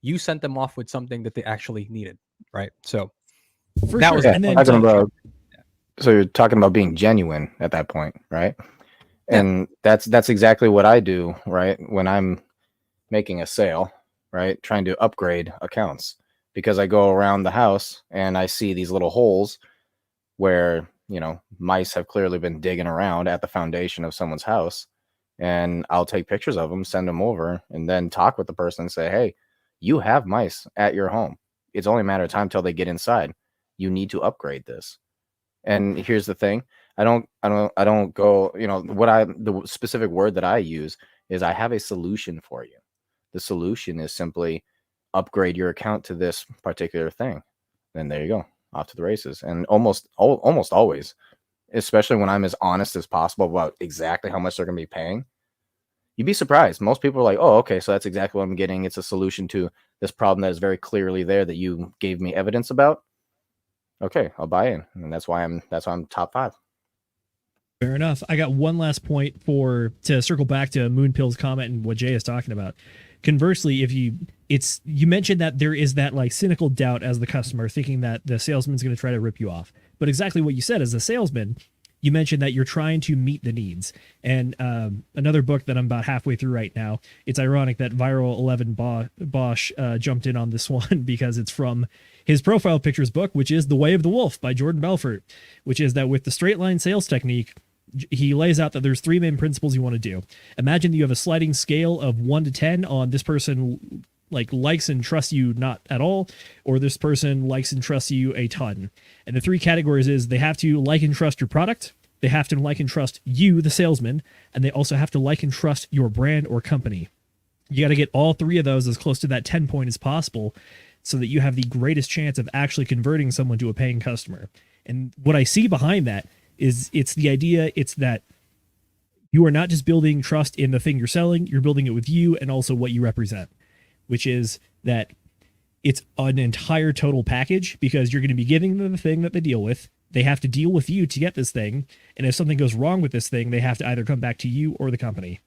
you sent them off with something that they actually needed, right? So For that sure. was And then talking about, so you're talking about being genuine at that point, right? And that's exactly what I do, right? When I'm making a sale, right? Trying to upgrade accounts, because I go around the house and I see these little holes where, mice have clearly been digging around at the foundation of someone's house, and I'll take pictures of them, send them over, and then talk with the person and say, hey, you have mice at your home. It's only a matter of time till they get inside. You need to upgrade this. And here's the thing. I don't go, the specific word that I use is I have a solution for you. The solution is simply upgrade your account to this particular thing. Then there you go, off to the races. And almost always, especially when I'm as honest as possible about exactly how much they're going to be paying, you'd be surprised. Most people are like, oh, okay, so that's exactly what I'm getting. It's a solution to this problem that is very clearly there that you gave me evidence about. Okay, I'll buy in. And that's why I'm top 5. Fair enough. I got one last point to circle back to Moonpill's comment and what Jay is talking about. Conversely, you mentioned that there is that like cynical doubt as the customer, thinking that the salesman's going to try to rip you off. But exactly what you said as a salesman, you mentioned that you're trying to meet the needs. And another book that I'm about halfway through right now, it's ironic that Viral 11 Bosch jumped in on this one because it's from his profile pictures book, which is The Way of the Wolf by Jordan Belfort, which is that with the straight line sales technique, he lays out that there's 3 main principles you want to do. Imagine that you have a sliding scale of 1 to 10 on this person likes and trusts you not at all, or this person likes and trusts you a ton. And the 3 categories is they have to like and trust your product, they have to like and trust you, the salesman, and they also have to like and trust your brand or company. You got to get all 3 of those as close to that 10 point as possible so that you have the greatest chance of actually converting someone to a paying customer. And what I see behind that is it's the idea, it's that you are not just building trust in the thing you're selling, you're building it with you and also what you represent, which is that it's an entire total package because you're going to be giving them the thing that they deal with. They have to deal with you to get this thing. And if something goes wrong with this thing, they have to either come back to you or the company.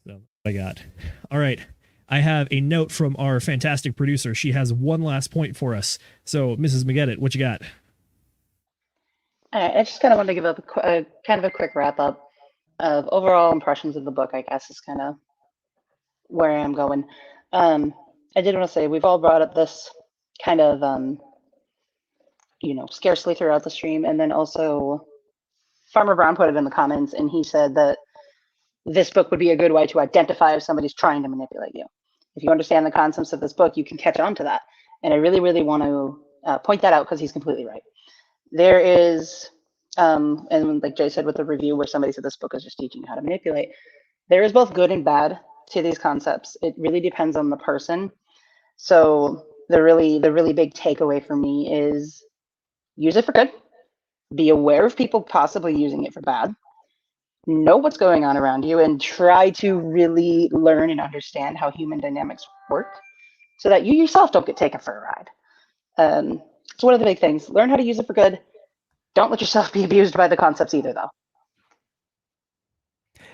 So I got. All right. I have a note from our fantastic producer. She has one last point for us. So Mrs. McGettit, what you got? All right, I just kind of want to give up a kind of a quick wrap up of overall impressions of the book, I guess, is kind of where I'm going. I did want to say we've all brought up this kind of, scarcely throughout the stream. And then also Farmer Brown put it in the comments and he said that this book would be a good way to identify if somebody's trying to manipulate you. If you understand the concepts of this book, you can catch on to that. And I really, really want to point that out because he's completely right. There is, and like Jay said with the review where somebody said this book is just teaching you how to manipulate, there is both good and bad to these concepts. It really depends on the person. So the really big takeaway for me is use it for good, be aware of people possibly using it for bad, know what's going on around you, and try to really learn and understand how human dynamics work so that you yourself don't get taken for a ride. It's one of the big things. Learn how to use it for good. Don't let yourself be abused by the concepts either, though.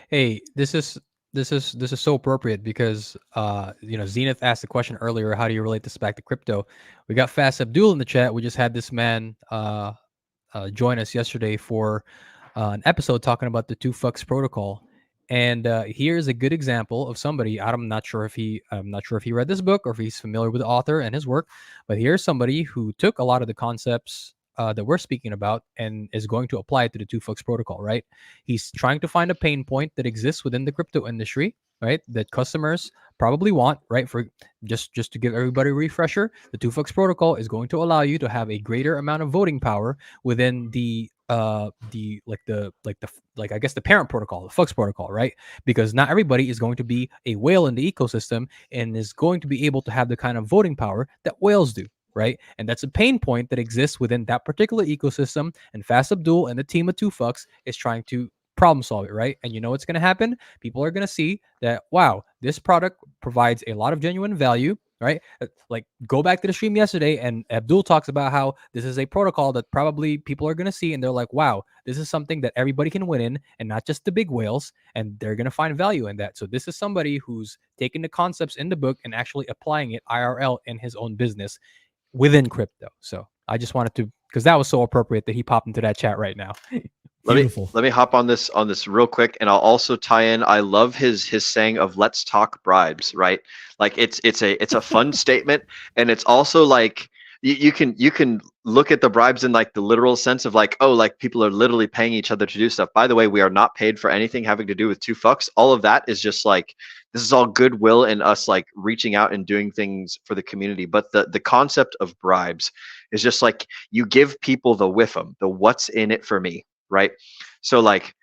Hey, this is this is so appropriate because Zenith asked the question earlier, how do you relate this back to crypto? We got Fast Abdul in the chat. We just had this man join us yesterday for an episode talking about the 2FUX protocol. And here's a good example of somebody. I'm not sure if he read this book or if he's familiar with the author and his work, but here's somebody who took a lot of the concepts that we're speaking about and is going to apply it to the 2FUX protocol, right? He's trying to find a pain point that exists within the crypto industry, right? That customers probably want, right? For just to give everybody a refresher, the 2FUX protocol is going to allow you to have a greater amount of voting power within the I guess the parent protocol, the FUX protocol, right? Because not everybody is going to be a whale in the ecosystem and is going to be able to have the kind of voting power that whales do, right? And that's a pain point that exists within that particular ecosystem. And Fast Abdul and the team of 2FUX is trying to problem solve it, right? And you know what's going to happen? People are going to see that, wow, this product provides a lot of genuine value, right? Like, go back to the stream yesterday and Abdul talks about how this is a protocol that probably people are going to see and they're like, wow, this is something that everybody can win in and not just the big whales, and they're going to find value in that. So this is somebody who's taking the concepts in the book and actually applying it IRL in his own business within crypto. So I just wanted to, because that was so appropriate that he popped into that chat right now. Let me hop on this real quick, and I'll also tie in. I love his saying of "Let's talk bribes," right? Like it's a fun statement, and it's also like you can look at the bribes in like the literal sense of like, oh, like people are literally paying each other to do stuff. By the way, we are not paid for anything having to do with 2FUX. All of that is just like, this is all goodwill and us like reaching out and doing things for the community. But the concept of bribes is just like, you give people the whiffum, the what's in it for me. Right. So like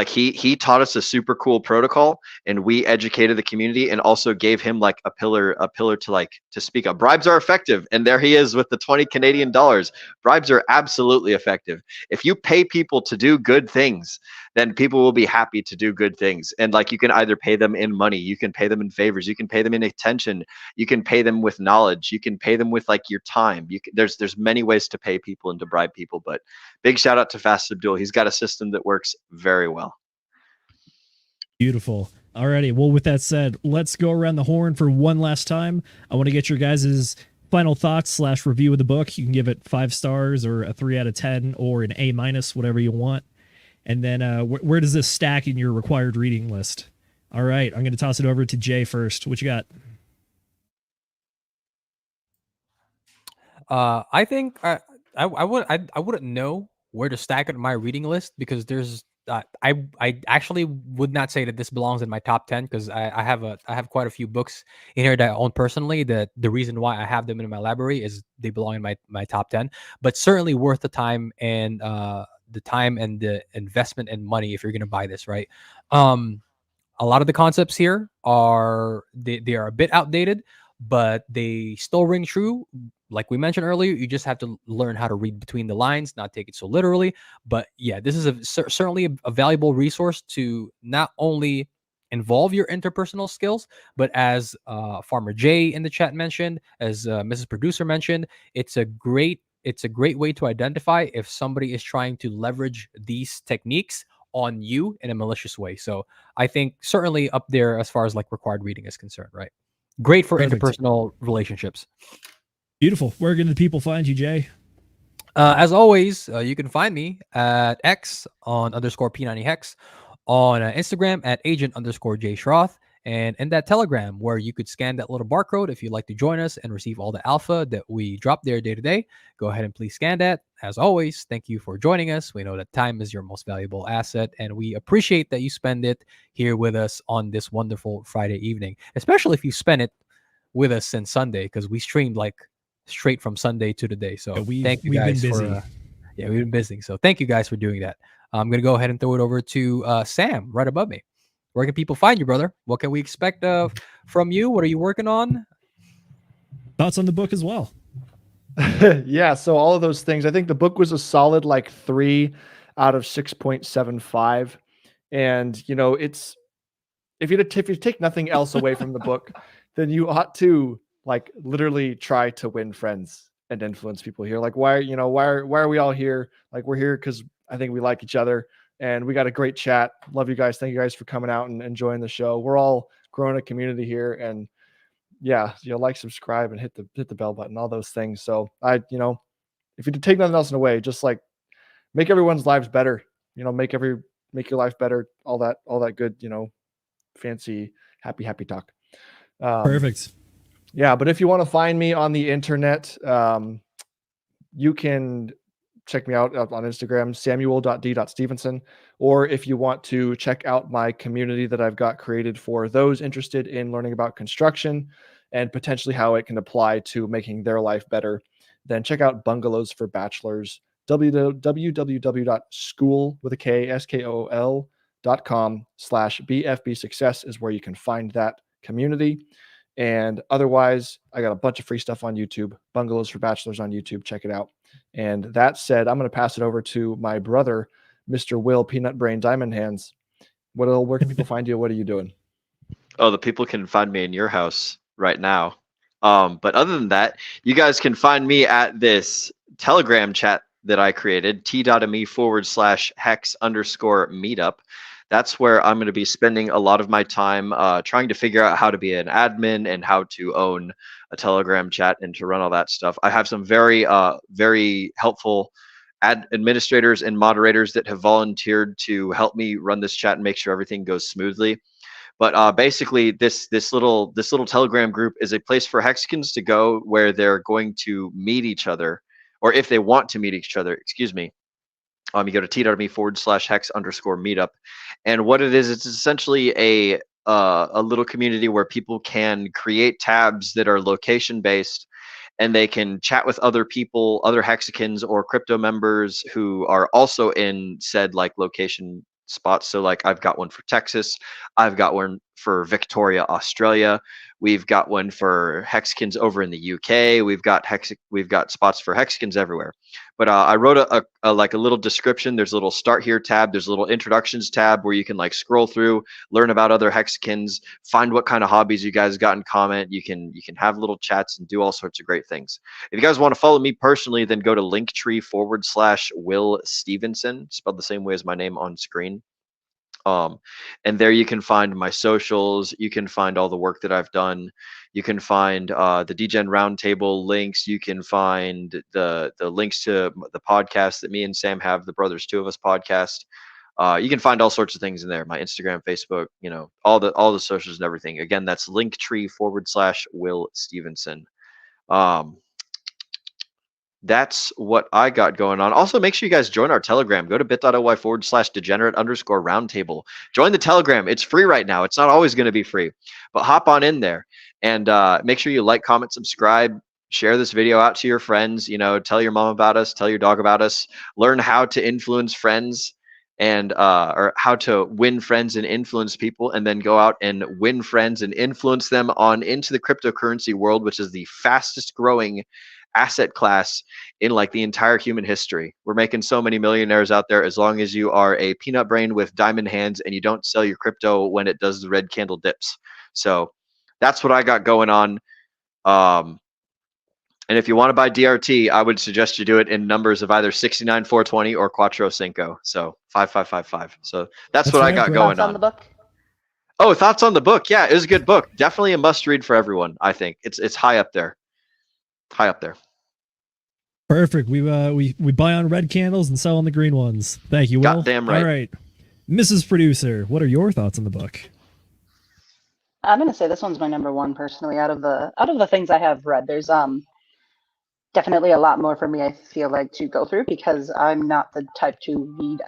he taught us a super cool protocol, and we educated the community and also gave him like a pillar to speak up. Bribes are effective. And there he is with the 20 Canadian dollars. Bribes are absolutely effective. If you pay people to do good things, then people will be happy to do good things. And like, you can either pay them in money, you can pay them in favors, you can pay them in attention, you can pay them with knowledge, you can pay them with like your time. There's many ways to pay people and to bribe people, but big shout out to Fast Abdul. He's got a system that works very well. Beautiful. Alrighty. Well, with that said, let's go around the horn for one last time. I want to get your guys' final thoughts / review of the book. You can give it 5 stars or a 3 out of 10 or an A-, whatever you want. And then where does this stack in your required reading list? All right. I'm going to toss it over to Jay first. What you got? I think I wouldn't know where to stack it in my reading list, because there's I actually would not say that this belongs in my top 10, because I have quite a few books in here that I own personally, that the reason why I have them in my library is they belong in my top 10, but certainly worth the time and the investment and money if you're going to buy this, right? A lot of the concepts here are they are a bit outdated, but they still ring true. Like we mentioned earlier, you just have to learn how to read between the lines, not take it so literally. But yeah, this is certainly a valuable resource to not only involve your interpersonal skills, but as Farmer Jay in the chat mentioned, as Mrs. Producer mentioned, it's a great way to identify if somebody is trying to leverage these techniques on you in a malicious way. So I think certainly up there as far as like required reading is concerned, right? Great for Perfect. interpersonal relationships. Beautiful. Where can the people find you, Jay? As always, you can find me at X on _P90 Hex, on Instagram at agent_J Shroth, and in that Telegram where you could scan that little barcode if you'd like to join us and receive all the alpha that we drop there day to day. Go ahead and please scan that. As always, thank you for joining us. We know that time is your most valuable asset, and we appreciate that you spend it here with us on this wonderful Friday evening, especially if you spend it with us since Sunday, because we streamed like straight from Sunday to today. So thank you guys been busy. We've been busy. So thank you guys for doing that. I'm going to go ahead and throw it over to Sam right above me. Where can people find you, brother? What can we expect from you? What are you working on? Thoughts on the book as well? Yeah, so all of those things. I think the book was a solid like 3 out of 6.75. And, you know, it's if you take nothing else away from the book, then you ought to like literally try to win friends and influence people here. Like, why are we all here? Like, we're here because I think we like each other. and we got a great chat. Love you guys. Thank you guys for coming out and enjoying the show. We're all growing a community here, and yeah, like, subscribe, and hit the bell button, all those things. So if you take nothing else away, just like make everyone's lives better. Make your life better. All that good, fancy happy talk. Perfect. Yeah, but if you want to find me on the internet, you can check me out on Instagram, samuel.d.stevenson. Or if you want to check out my community that I've got created for those interested in learning about construction and potentially how it can apply to making their life better, then check out Bungalows for Bachelors. www.skol.com/BFB Success is where you can find that community. And otherwise, I got a bunch of free stuff on YouTube, Bungalows for Bachelors on YouTube. Check it out. And that said, I'm going to pass it over to my brother, Mr. Will Peanut Brain Diamond Hands. Where can people find you? What are you doing? Oh, the people can find me in your house right now. But other than that, you guys can find me at this Telegram chat that I created, t.me/hex_meetup. That's where I'm going to be spending a lot of my time trying to figure out how to be an admin and how to own a Telegram chat and to run all that stuff. I have some very helpful administrators and moderators that have volunteered to help me run this chat and make sure everything goes smoothly. But basically, this little Telegram group is a place for Hexicans to go where they're going to meet each other, or if they want to meet each other, excuse me. You go to t.me/hex_meetup, and what it is, it's essentially a little community where people can create tabs that are location based, and they can chat with other people, other Hexicans or crypto members who are also in said like location spots. So like I've got one for Texas, I've got one for Victoria, Australia. We've got one for Hexicans over in the UK. We've got spots for Hexicans everywhere. But I wrote a little description. There's a little start here tab. There's a little introductions tab where you can like scroll through, learn about other Hexicans, find what kind of hobbies you guys got in common. You can have little chats and do all sorts of great things. If you guys want to follow me personally, then go to linktree/Will Stevenson, spelled the same way as my name on screen. And there you can find my socials. You can find all the work that I've done. You can find the DGen Roundtable links. You can find the links to the podcast that me and Sam have, the Brothers Two of Us podcast. You can find all sorts of things in there. My Instagram, Facebook, all the socials and everything. Again, that's linktree/Will Stevenson. That's what I got going on. Also, make sure you guys join our Telegram. Go to bit.ly/degenerate_roundtable. Join the Telegram. It's free right now. It's not always going to be free, but hop on in there and make sure you like, comment, subscribe, share this video out to your friends. Tell your mom about us, tell your dog about us. Learn how to influence friends and or how to win friends and influence people, and then go out and win friends and influence them on into the cryptocurrency world, which is the fastest growing asset class in like the entire human history. We're making so many millionaires out there as long as you are a peanut brain with diamond hands and you don't sell your crypto when it does the red candle dips. So that's what I got going on. And if you want to buy DRT, I would suggest you do it in numbers of either 69, 420 or Quattro Cinco. So 5555. So that's what I got going on the book. Oh, thoughts on the book? Yeah, it was a good book. Definitely a must read for everyone. I think it's high up there. High up there. Perfect. We buy on red candles and sell on the green ones. Thank you, Will. Goddamn right. All right, Mrs. Producer, what are your thoughts on the book? I'm gonna say this one's my number one personally. Out of the things I have read, there's definitely a lot more for me. I feel like to go through because I'm not the type to read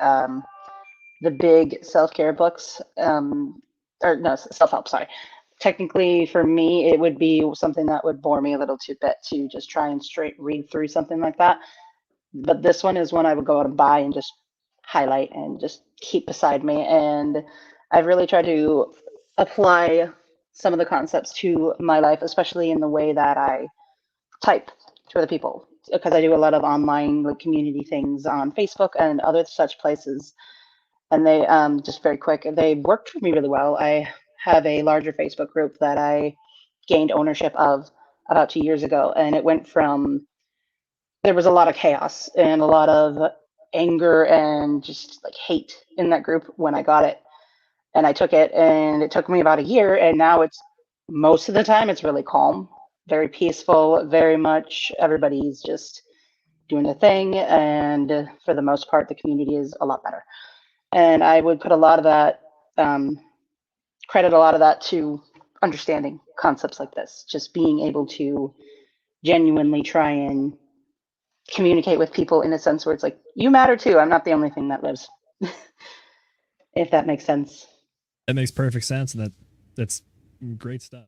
the big self-care books or no self-help. Sorry. Technically, for me, it would be something that would bore me a little too bit to just try and straight read through something like that. But this one is one I would go out and buy and just highlight and just keep beside me. And I've really tried to apply some of the concepts to my life, especially in the way that I type to other people, because I do a lot of online community things on Facebook and other such places. And they just very quick, they worked for me really well. I have a larger Facebook group that I gained ownership of about 2 years ago. And it went from, there was a lot of chaos and a lot of anger and just like hate in that group when I got it. And I took it, and it took me about a year, and now it's most of the time it's really calm, very peaceful, very much everybody's just doing a thing, and for the most part the community is a lot better. And I would put a lot of that credit a lot of that to understanding concepts like this, just being able to genuinely try and communicate with people in a sense where it's like, you matter too, I'm not the only thing that lives. If that makes sense. That makes perfect sense, and that's great stuff.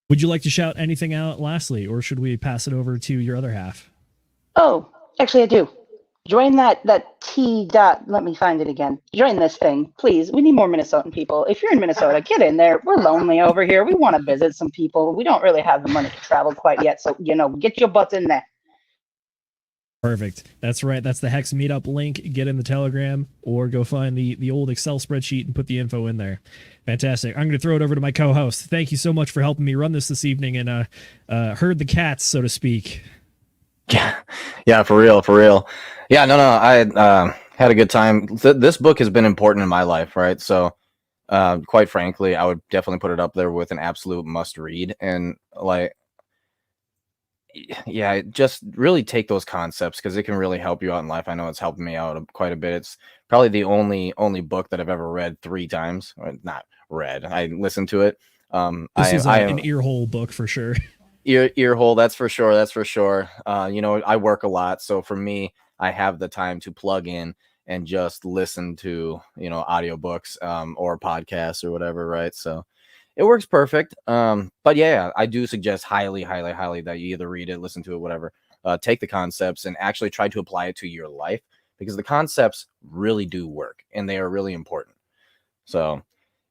Would you like to shout anything out lastly, or should we pass it over to your other half? Oh, actually I do. Join that T dot, let me find it again. Join this thing, please. We need more Minnesotan people. If you're in Minnesota, get in there. We're lonely over here. We want to visit some people. We don't really have the money to travel quite yet, so, get your butts in there. Perfect. That's right. That's the Hex Meetup link. Get in the Telegram, or go find the old Excel spreadsheet and put the info in there. Fantastic. I'm going to throw it over to my co-host. Thank you so much for helping me run this evening and herd the cats, so to speak. Yeah, for real. Yeah, no, I had a good time. This book has been important in my life, right? So, quite frankly, I would definitely put it up there with an absolute must read. And like, yeah, just really take those concepts because it can really help you out in life. I know it's helped me out quite a bit. It's probably the only book that I've ever read 3 times. Or not read. I listened to it. This is an earhole book for sure. Earhole, that's for sure. I work a lot, so for me, I have the time to plug in and just listen to audiobooks or podcasts or whatever, right? So it works perfect. But yeah, I do suggest highly that you either read it, listen to it, whatever, take the concepts and actually try to apply it to your life, because the concepts really do work and they are really important. So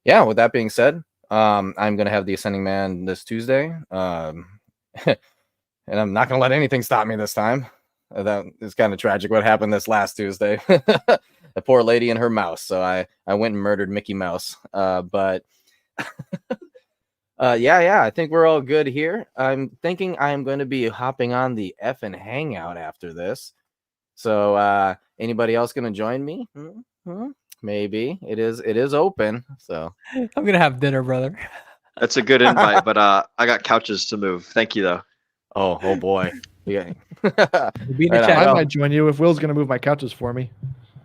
yeah, with that being said, I'm gonna have the Ascending Man this Tuesday. And I'm not going to let anything stop me this time. That is kind of tragic what happened this last Tuesday. The poor lady and her mouse. So I went and murdered Mickey Mouse. But yeah, I think we're all good here. I'm thinking I'm going to be hopping on the effing hangout after this. So anybody else going to join me? Maybe. It is open. So I'm going to have dinner, brother. That's a good invite, but I got couches to move. Thank you, though. Oh boy. Yeah. I might join you if Will's going to move my couches for me.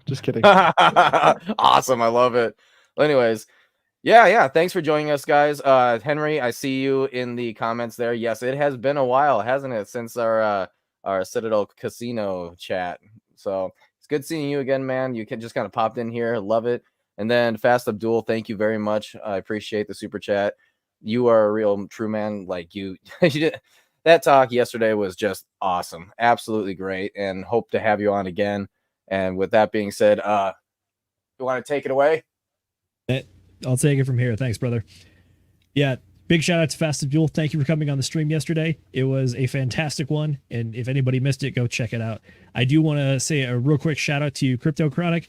Just kidding. Awesome. I love it. Well, anyways, yeah. Thanks for joining us, guys. Henry, I see you in the comments there. Yes, it has been a while, hasn't it, since our Citadel Casino chat. So it's good seeing you again, man. You just kind of popped in here. Love it. And then Fast Abdul, thank you very much. I appreciate the super chat. You are a real true man. Like you did. That talk yesterday was just awesome. Absolutely great. And hope to have you on again. And with that being said, you want to take it away? I'll take it from here. Thanks, brother. Yeah, big shout out to Fast Abdul. Thank you for coming on the stream yesterday. It was a fantastic one. And if anybody missed it, go check it out. I do want to say a real quick shout out to Crypto Chronic.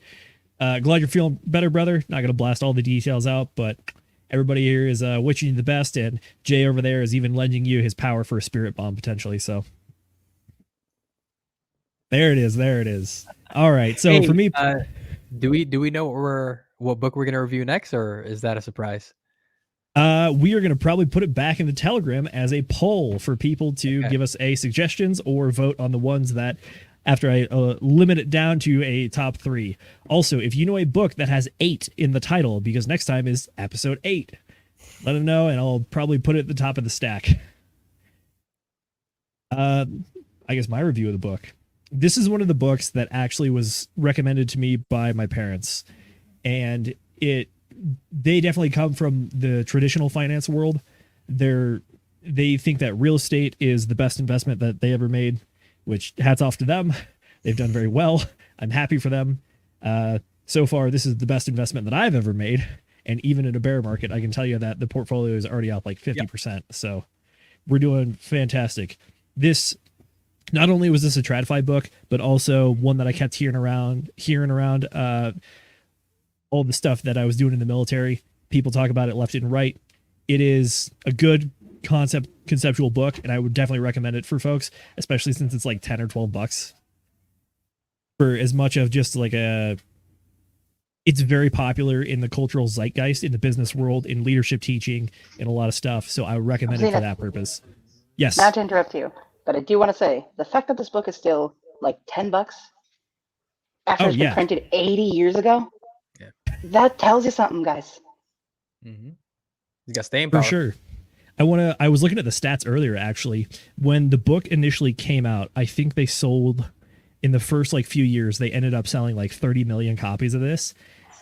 Glad you're feeling better, brother. Not going to blast all the details out, but everybody here is wishing you the best, and Jay over there is even lending you his power for a spirit bomb potentially. So there it is. All right. So hey, for me, do we know what book we're gonna review next, or is that a surprise? We are gonna probably put it back in the Telegram as a poll for people to give us suggestions or vote on the ones that, after I limit it down to a top 3. Also, if you know a book that has 8 in the title, because next time is episode 8, let them know, and I'll probably put it at the top of the stack. I guess my review of the book. This is one of the books that actually was recommended to me by my parents, and they definitely come from the traditional finance world. They think that real estate is the best investment that they ever made, which hats off to them. They've done very well. I'm happy for them. So far, this is the best investment that I've ever made. And even in a bear market, I can tell you that the portfolio is already up like 50%. Yep. So we're doing fantastic. Not only was this a TradFi book, but also one that I kept hearing around all the stuff that I was doing in the military. People talk about it left and right. It is a good conceptual book, and I would definitely recommend it for folks, especially since it's like $10 or $12. for as much of just like it's very popular in the cultural zeitgeist, in the business world, in leadership teaching, and a lot of stuff. So I would recommend it for that purpose. Yes. Not to interrupt you, but I do want to say the fact that this book is still like $10 after it's been printed 80 years ago, that tells you something, guys. Mm-hmm. You got staying power. For sure. I was looking at the stats earlier, actually. When the book initially came out, I think they sold, in the first like few years, they ended up selling like 30 million copies of this.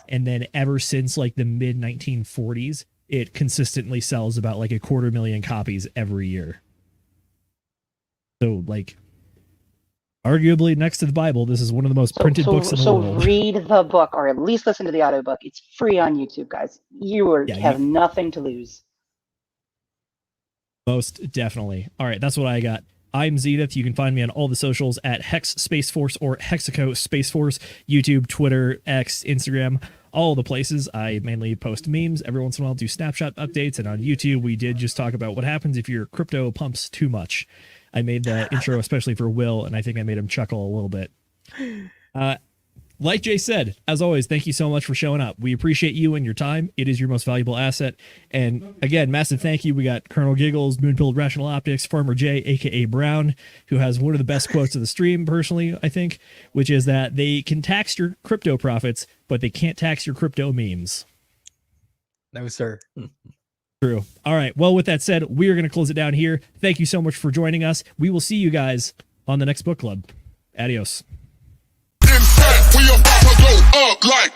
And then ever since like the mid 1940s, it consistently sells about like 250,000 copies every year. So like, arguably next to the Bible, this is one of the most printed books in the world. So read the book, or at least listen to the audiobook. It's free on YouTube, guys. You have nothing to lose. Most definitely. All right, that's what I got. I'm Zenith. You can find me on all the socials at Hex Space Force or Hexaco Space Force, YouTube, Twitter, X, Instagram, all the places. I mainly post memes. Every once in a while do snapshot updates. And on YouTube, we did just talk about what happens if your crypto pumps too much. I made the intro especially for Will, and I think I made him chuckle a little bit. Like Jay said, as always, thank you so much for showing up. We appreciate you and your time. It is your most valuable asset. And again, massive thank you. We got Colonel Giggles, Moonpilled Rational Optics, Farmer Jay, aka Brown, who has one of the best quotes of the stream, personally, I think, which is that they can tax your crypto profits, but they can't tax your crypto memes. No, sir. True. All right. Well, with that said, we are going to close it down here. Thank you so much for joining us. We will see you guys on the next book club. Adios. In fact, we about to go up like.